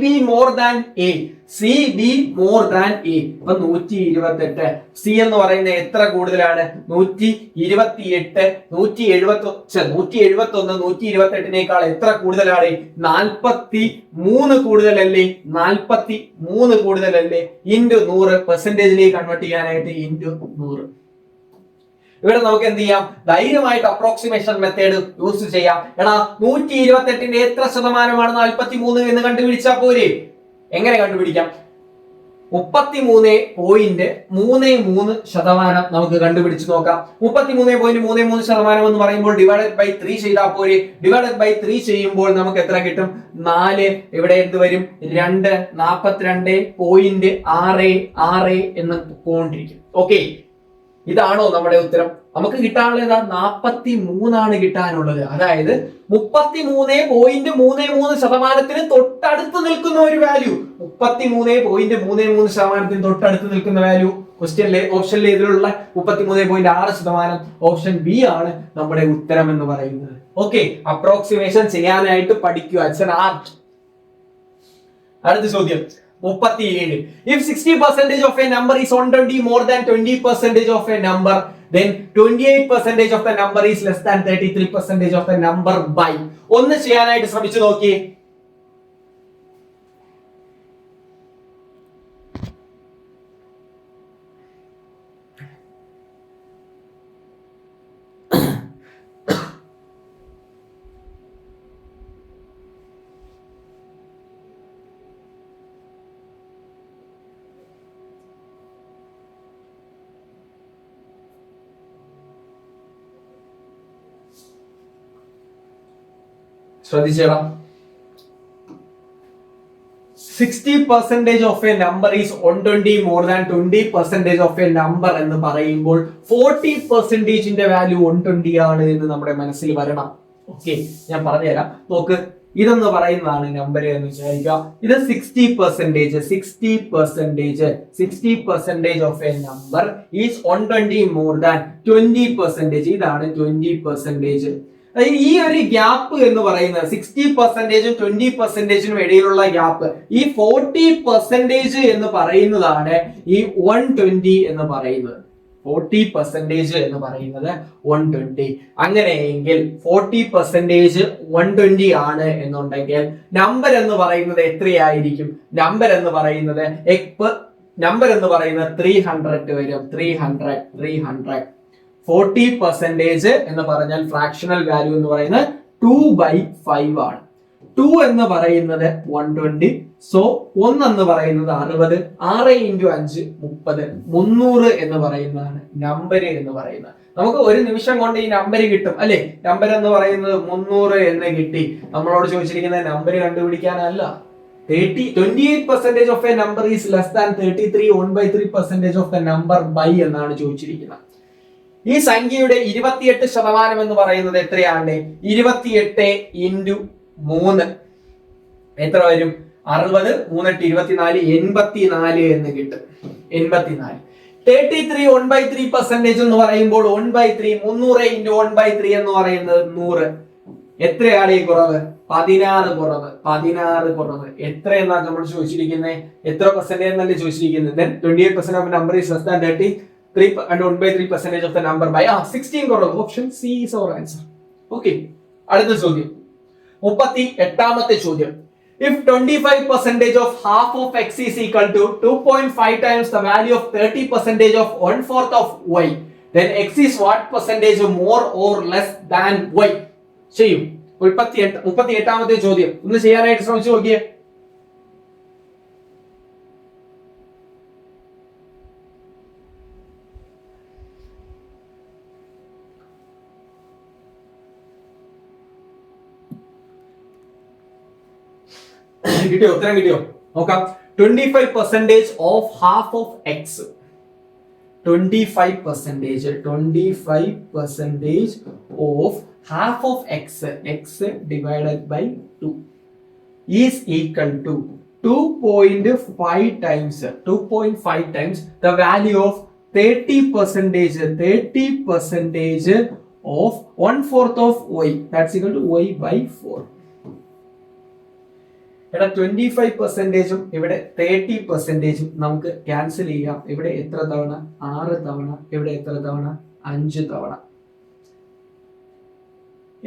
be more than A? C be more than A. അപ്പൊ 128. C എന്ന് പറയുന്നത് എത്ര കൂടുതലാണ്? 128 171 എത്ര കൂടുതലാണ്? 43 കൂടുതലല്ലേ? 43 കൂടുതലല്ലേ? ഇൻറ്റു 100 പെർസെന്റേജിലേക്ക് കൺവേർട്ട് ചെയ്യാനായിട്ട് ഇൻറ്റു 100. ഇവിടെ നമുക്ക് എന്ത് ചെയ്യാം? ധൈര്യമായിട്ട് അപ്രോക്സിമേഷൻ മെത്തേഡ് യൂസ് ചെയ്യാം. എടാ 128 എത്ര ശതമാനമാണ് 43 എന്ന് കണ്ടുപിടിച്ചാൽ പോരെ? എങ്ങനെ കണ്ടുപിടിക്കാം? 33.33% നമുക്ക് കണ്ടുപിടിച്ച് നോക്കാം. 33.33% എന്ന് പറയുമ്പോൾ ഡിവൈഡഡ് ബൈ 3 ചെയ്താൽ പോരെ? ഡിവൈഡഡ് ബൈ 3 ചെയ്യുമ്പോൾ നമുക്ക് എത്ര കിട്ടും? 4. ഇവിടെ എന്ത് വരും? 2 42.66 എന്ന് പോണ്ടിരിക്കും. ഓക്കെ, ഇതാണോ നമ്മുടെ ഉത്തരം? നമുക്ക് കിട്ടാനുള്ളത് 43 കിട്ടാനുള്ളത്. അതായത് 33.33% തൊട്ടടുത്ത് നിൽക്കുന്ന ഒരു വാല്യൂ. 33.33% തൊട്ടടുത്ത് നിൽക്കുന്ന വാല്യൂ ക്വസ്റ്റ്യനിലെ ഓപ്ഷനിലെ ഇതിലുള്ള 33.6%. ഓപ്ഷൻ ബി ആണ് നമ്മുടെ ഉത്തരം എന്ന് പറയുന്നത്. ഓക്കെ, അപ്രോക്സിമേഷൻ ചെയ്യാനായിട്ട് പഠിക്കുക. അടുത്ത ചോദ്യം 37. If 60% of a number is 120 more than 20% of a number, then 28% of the number is less than 33% of the number by. ഒന്ന് ചെയ്യാനായിട്ട് ശ്രമിച്ചു നോക്കിയേ. ശ്രദ്ധിച്ചേടാ. 60% of a number is 120 more than 20% of a number എന്ന് പറയുമ്പോൾ 40%ന്റെ വാല്യൂ 120 ആണ് എന്ന് നമ്മുടെ മനസ്സിൽ വരണം. ഓക്കെ, ഞാൻ പറഞ്ഞുതരാം. നോക്ക്, ഇതെന്ന് പറയുന്നതാണ് നമ്പർ എന്ന് വിചാരിക്കുക. ഇത് 60% of a number is 120 more than 20%. ഇതാണ് 20%. ഈ ഒരു ഗ്യാപ്പ് എന്ന് പറയുന്നത് 60%ഉം 20%നും ഇടയിലുള്ള ഗ്യാപ്പ്, ഈ 40% എന്ന് പറയുന്നതാണ് ഈ 120 എന്ന് പറയുന്നത്. 40% എന്ന് പറയുന്നത് 120. അങ്ങനെയെങ്കിൽ 40% 120 ആണ് എന്നുണ്ടെങ്കിൽ നമ്പർ എന്ന് പറയുന്നത് എത്രയായിരിക്കും? നമ്പർ എന്ന് പറയുന്നത് 300 വരും. 300. 40% എന്ന് പറഞ്ഞാൽ ഫ്രാക്ഷണൽ വാല്യൂ എന്ന് പറയുന്നത് 2/5 ആണ്. 2 എന്ന് പറയുന്നത് 120. സോ 1 എന്ന് പറയുന്നത് 60. 6 × 5 30. 300 എന്ന് പറയുന്നതാണ് നമ്പർ എന്ന് പറയുന്നത്. നമുക്ക് ഒരു നിമിഷം കൊണ്ട് ഈ നമ്പർ കിട്ടും അല്ലെ? നമ്പർ എന്ന് പറയുന്നത് 300 എന്ന് കിട്ടി. നമ്മളോട് ചോദിച്ചിരിക്കുന്നത് number കണ്ടുപിടിക്കാനല്ല. 28% of a number is less than 33 1/3% of the number by എന്നാണ് ചോദിച്ചിരിക്കുന്നത്. ഈ സംഖ്യയുടെ 28% എന്ന് പറയുന്നത് എത്രയാണ്? 28 × 3 എത്ര വരും? 60. 3 8 24 84 എന്ന് കിട്ടും. 84. 33 1/3% എന്ന് പറയുമ്പോൾ 1/3 300 × 1/3 എന്ന് പറയുന്നത് 100. എത്രയാണ് ഈ കുറവ്? 16 കുറവ്. എത്രയെന്നാണ് നമ്മൾ ചോദിച്ചിരിക്കുന്നത്? എത്ര പെർസെന്റേജ് എന്നല്ലേ ചോദിച്ചിരിക്കുന്നത്? 28% of number is less than 30. 3 and 1/3% of the number by 16 കുറവ്. Option C is our answer. Okay, അടുത്ത ചോദ്യം 38ാമത്തെ ചോദ്യം. If 25% of half of x is equal to 2.5 times the value of 30% of 1/4 of y, then x is what percentage more or less than y? ചെയ്യും. 38ാമത്തെ ചോദ്യം ഒന്ന് ചെയ്യാനായിട്ട് ശ്രമിച്ചു നോക്കിയേ. കിട്ടിയോ? ഉത്തരം കിട്ടിയോ? നോക്കാം. 25% of half of X, 25% of half of X, X divided by 2 is equal to 2.5 times the value of 30% of 1/4 of y, that's equal to y by 4. ഇവിടെ 25%ഉം ഇവിടെ 30%ഉം നമുക്ക് ക്യാൻസൽ ചെയ്യാം. ഇവിടെ എത്ര തവണ? 6 തവണ. ഇവിടെ എത്ര തവണ? 5 തവണ.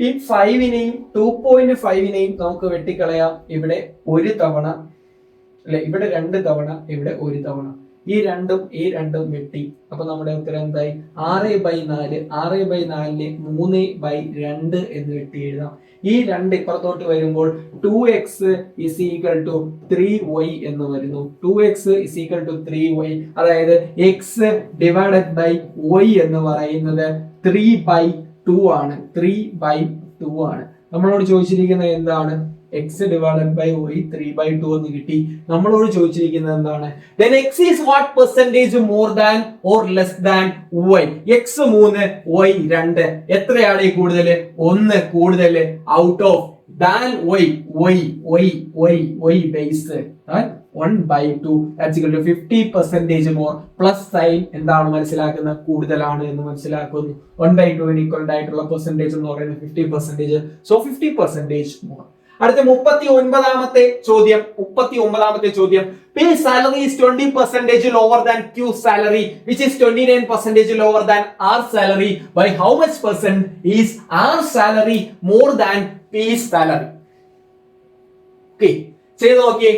ഈ 5നെയും 2.5നെയും നമുക്ക് വെട്ടിക്കളയാം. ഇവിടെ 1 തവണ, അല്ലെ ഇവിടെ 2 തവണ, ഇവിടെ 1 തവണ. ഈ രണ്ടും വെട്ടി. അപ്പൊ നമ്മുടെ ഉത്തരം എന്തായി? 6/4. 6/4നെ 3/2 എന്ന് വെട്ടി എഴുതാം. ഈ 2 ഇപ്പുറത്തോട്ട് വരുമ്പോൾ 2x is equal to 3y എന്ന് വരുന്നു. 2x is equal to 3y, അതായത് x divided by y എന്ന് പറയുന്നത് 3/2 ആണ്. 3/2 ആണ്. നമ്മളോട് ചോദിച്ചിരിക്കുന്നത് എന്താണ്? x divided by y 3/2 എന്ന് കിട്ടി. നമ്മളോട് ചോദിച്ചിരിക്കുന്നത് എന്താണ്? Then x is what percentage more than or less than y? x 3 y 2. എത്രയാണ് ഈ കൂടുതൽ? 1 കൂടുതൽ. Out of than y base 1/2, that's equal to 50% more. Plus sine എന്താണ് മനസ്സിലാക്കുന്നത്? കൂടുതലാണ് എന്ന് മനസ്സിലാക്കുന്നു. 1/2 ഈക്വൽ ആയിട്ടുള്ള പെർസെന്റേജ് എന്ന് പറയുന്നത് 50%. So 50% more. അടുത്ത 39ാമത്തെ ചോദ്യം. P salary is 20% lower than Q salary, which is 29% lower than R salary. By how much percent is R salary more than P salary? Okay, ചെയ്ത് നോക്കിയേ.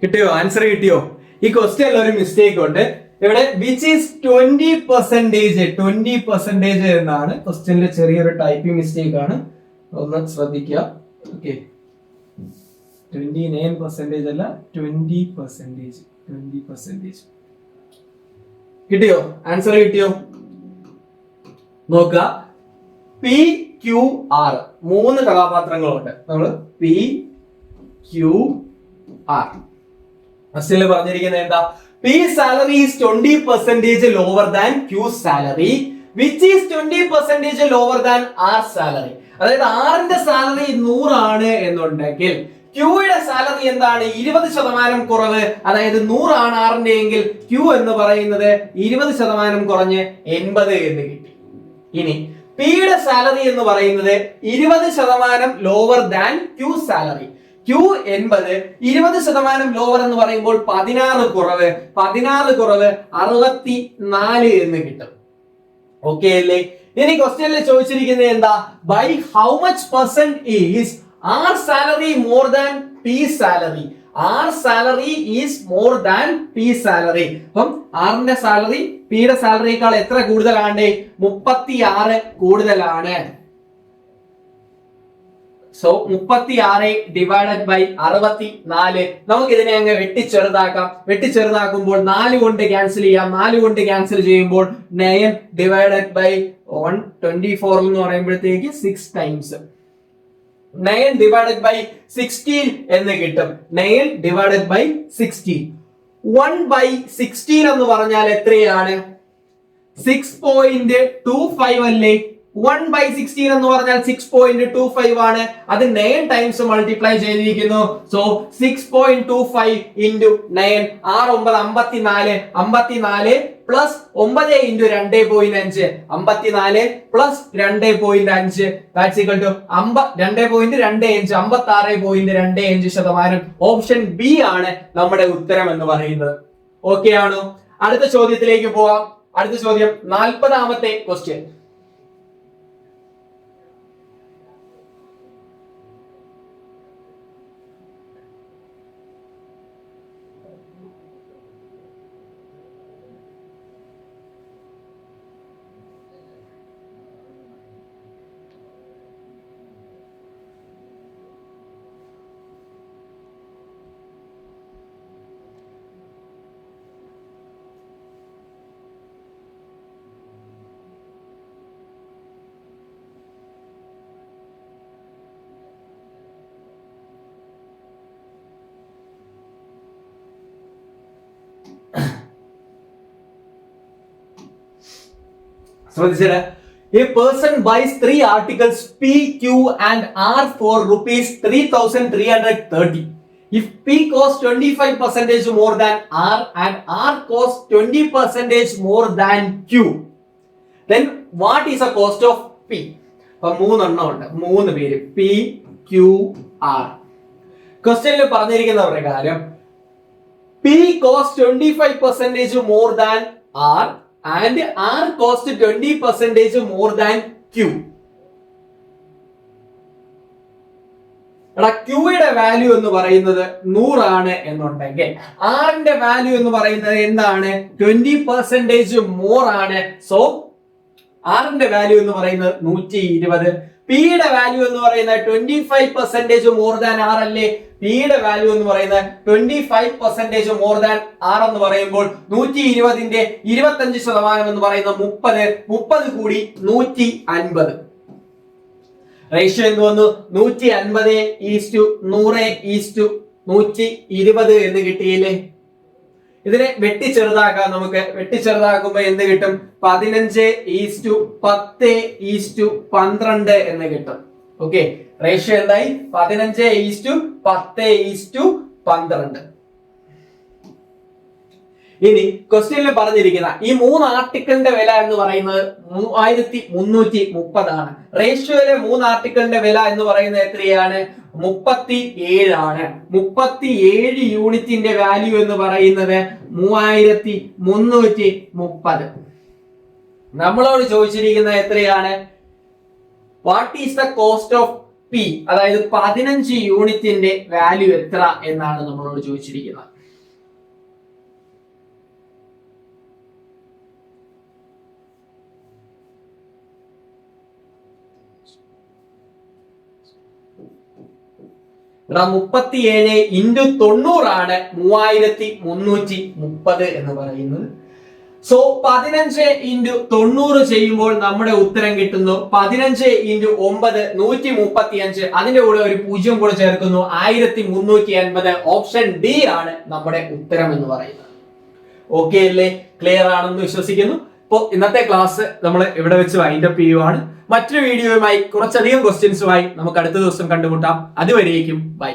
കിട്ടിയോ? ആൻസർ കിട്ടിയോ? ഈ ക്വസ്റ്റ്യനിൽ ഒരു മിസ്റ്റേക്ക് ഉണ്ട്. ഇവിടെ വിച്ച് ഈസ് 20% എന്നാണ് ക്വസ്റ്റ്യനിലെ ചെറിയൊരു ടൈപ്പിംഗ് മിസ്റ്റേക്ക് ആണ്, ഒന്ന് ശ്രദ്ധിക്കുക. ഓക്കെ, 29% അല്ല 20%. കിട്ടിയോ? ആൻസർ കിട്ടിയോ? നോക്കുക, പി ക്യു ആർ, 3 കഥാപാത്രങ്ങളുണ്ട്. നമ്മൾ പി ക്യു ആർ ക്വസ്റ്റ്യനിൽ പറഞ്ഞിരിക്കുന്നത് എന്താ? P salary is 20% lower than Q salary, which is 20% lower than R salary. അതായത് ആറിന്റെ സാലറി 100 ആണ് എന്നുണ്ടെങ്കിൽ ക്യൂയുടെ സാലറി എന്താണ്? 20% കുറവ്. അതായത് 100 ആണ് ആറിന്റെ എങ്കിൽ ക്യൂ എന്ന് പറയുന്നത് 20% കുറഞ്ഞ് 80 എന്ന് കിട്ടി. ഇനി പിയുടെ സാലറി എന്ന് പറയുന്നത് 20% lower than Q salary. Q 80, 20% lower എന്ന് പറയുമ്പോൾ 16 കുറവ് 64 എന്ന് കിട്ടും. ഓക്കെ അല്ലേ? ഇനി ക്വസ്റ്റ്യനിൽ ചോദിച്ചിരിക്കുന്നത് എന്താ? By how much percent is R salary more than P salary. R salary is more than P salary. അപ്പം ആറിന്റെ സാലറി പിയുടെ സാലറിയേക്കാൾ എത്ര കൂടുതലാണ്? 36 കൂടുതലാണ്. So 36 divided by 64. നമുക്ക് ഇതിനെ അങ്ങ് വെട്ടിച്ചെറുതാക്കുമ്പോൾ 4 കൊണ്ട് ക്യാൻസൽ ചെയ്യാം. 4 കൊണ്ട് ക്യാൻസൽ ചെയ്യുമ്പോൾ 9 ഡിവൈഡഡ് ബൈ 124 എന്ന് പറയുമ്പോഴത്തേക്ക് 6 ടൈംസ് 9 ഡിവൈഡഡ് ബൈ 16 എന്ന് കിട്ടും. 9 ഡിവൈഡഡ് ബൈ 16. 1/16 എന്ന് പറഞ്ഞാൽ എത്രയാണ്? 6.25 അല്ലേ? 1/16 എന്ന് പറഞ്ഞാൽ 6.25 ആണ്. അത് 9 ടൈംസ് മൾട്ടിപ്ലൈ ചെയ്തിരിക്കുന്നു. So 6.25 into 9, 6 9 54, 54 plus 9 into 2.5, 54 plus 2.5 that's equal to 2.25, 56.25%. Option B ആണ് നമ്മുടെ ഉത്തരം എന്ന് പറയുന്നത്. ഓക്കെ ആണോ? അടുത്ത ചോദ്യത്തിലേക്ക് പോവാം. അടുത്ത ചോദ്യം 40ാമത്തെ ക്വസ്റ്റ്യൻ. ശ്രദ്ധിച്ചേ. A person buys 3 articles P, Q and R for rupees 3,330. If P costs 25% more than R and R costs 20% more than Q, then what is the cost of P? അപ്പൊ 3 എണ്ണം ഉണ്ട്, 3 പേര് P, Q, R. ക്വസ്റ്റ്യനിൽ പറഞ്ഞിരിക്കുന്ന പ്രകാരം P costs 25% more than R and R cost 20% more than Q. ക്യൂയുടെ value എന്ന് പറയുന്നത് 100 ആണ് എന്നുണ്ടെങ്കിൽ ആറിന്റെ വാല്യൂ എന്ന് പറയുന്നത് എന്താണ്? 20% മോർ ആണ്. സോ ആറിന്റെ വാല്യൂ എന്ന് പറയുന്നത് 120. പിയുടെ വാല്യൂ എന്ന് പറയുന്നത് 25% മോർ ദാൻ ആർ അല്ലേ? പിയുടെ വാല്യൂ എന്ന് പറയുന്നത് 25% മോർ ദാൻ ആർ എന്ന് പറയുമ്പോൾ 120ന്റെ 25% എന്ന് പറയുന്നത് 30 കൂടി 150. റേഷ്യോ എന്ത് വന്നു? 150:100:120 എന്ന് കിട്ടിയില്ലേ? ഇതിനെ വെട്ടിച്ചെറുതാക്കാം. നമുക്ക് വെട്ടിച്ചെറുതാക്കുമ്പോ എന്ത് കിട്ടും? 15:10:12 എന്ന് കിട്ടും. ഓക്കെ, റേഷ്യോ എന്തായി? 15:10:12. ഇനി ക്വസ്റ്റ്യനിൽ പറഞ്ഞിരിക്കുന്ന ഈ 3 ആർട്ടിക്കിളിന്റെ വില എന്ന് പറയുന്നത് 3330 ആണ്. റേഷ്യോയിലെ 3 ആർട്ടിക്കിളിന്റെ വില എന്ന് പറയുന്നത് എത്രയാണ്? 37 ആണ്. 37 യൂണിറ്റിന്റെ വാല്യൂ എന്ന് പറയുന്നത് 3330. നമ്മളോട് ചോദിച്ചിരിക്കുന്നത് എത്രയാണ്? What is the cost of P? അതായത് 15 യൂണിറ്റിന്റെ വാല്യൂ എത്ര എന്നാണ് നമ്മളോട് ചോദിച്ചിരിക്കുന്നത്. 37 ഇൻറ്റു 90 ആണ് 3330 എന്ന് പറയുന്നത്. സോ 15 ഇൻറ്റു 90 ചെയ്യുമ്പോൾ നമ്മുടെ ഉത്തരം കിട്ടുന്നു 15 ഇൻറ്റു 9 135. അതിന്റെ കൂടെ ഒരു 0 കൂടെ ചേർക്കുന്നു 1350. ഓപ്ഷൻ ഡി ആണ് നമ്മുടെ ഉത്തരം എന്ന് പറയുന്നത്. ഓക്കെ അല്ലേ? ക്ലിയർ ആണെന്ന് വിശ്വസിക്കുന്നു. അപ്പോൾ ഇന്നത്തെ ക്ലാസ് നമ്മൾ ഇവിടെ വെച്ച് വൈൻഡ് അപ്പ് ചെയ്യുവാണ്. മറ്റൊരു വീഡിയോയുമായി കുറച്ചധികം ക്വസ്റ്റ്യൻസുമായി നമുക്ക് അടുത്ത ദിവസം കണ്ടുമുട്ടാം. അതുവരേക്കും ബൈ.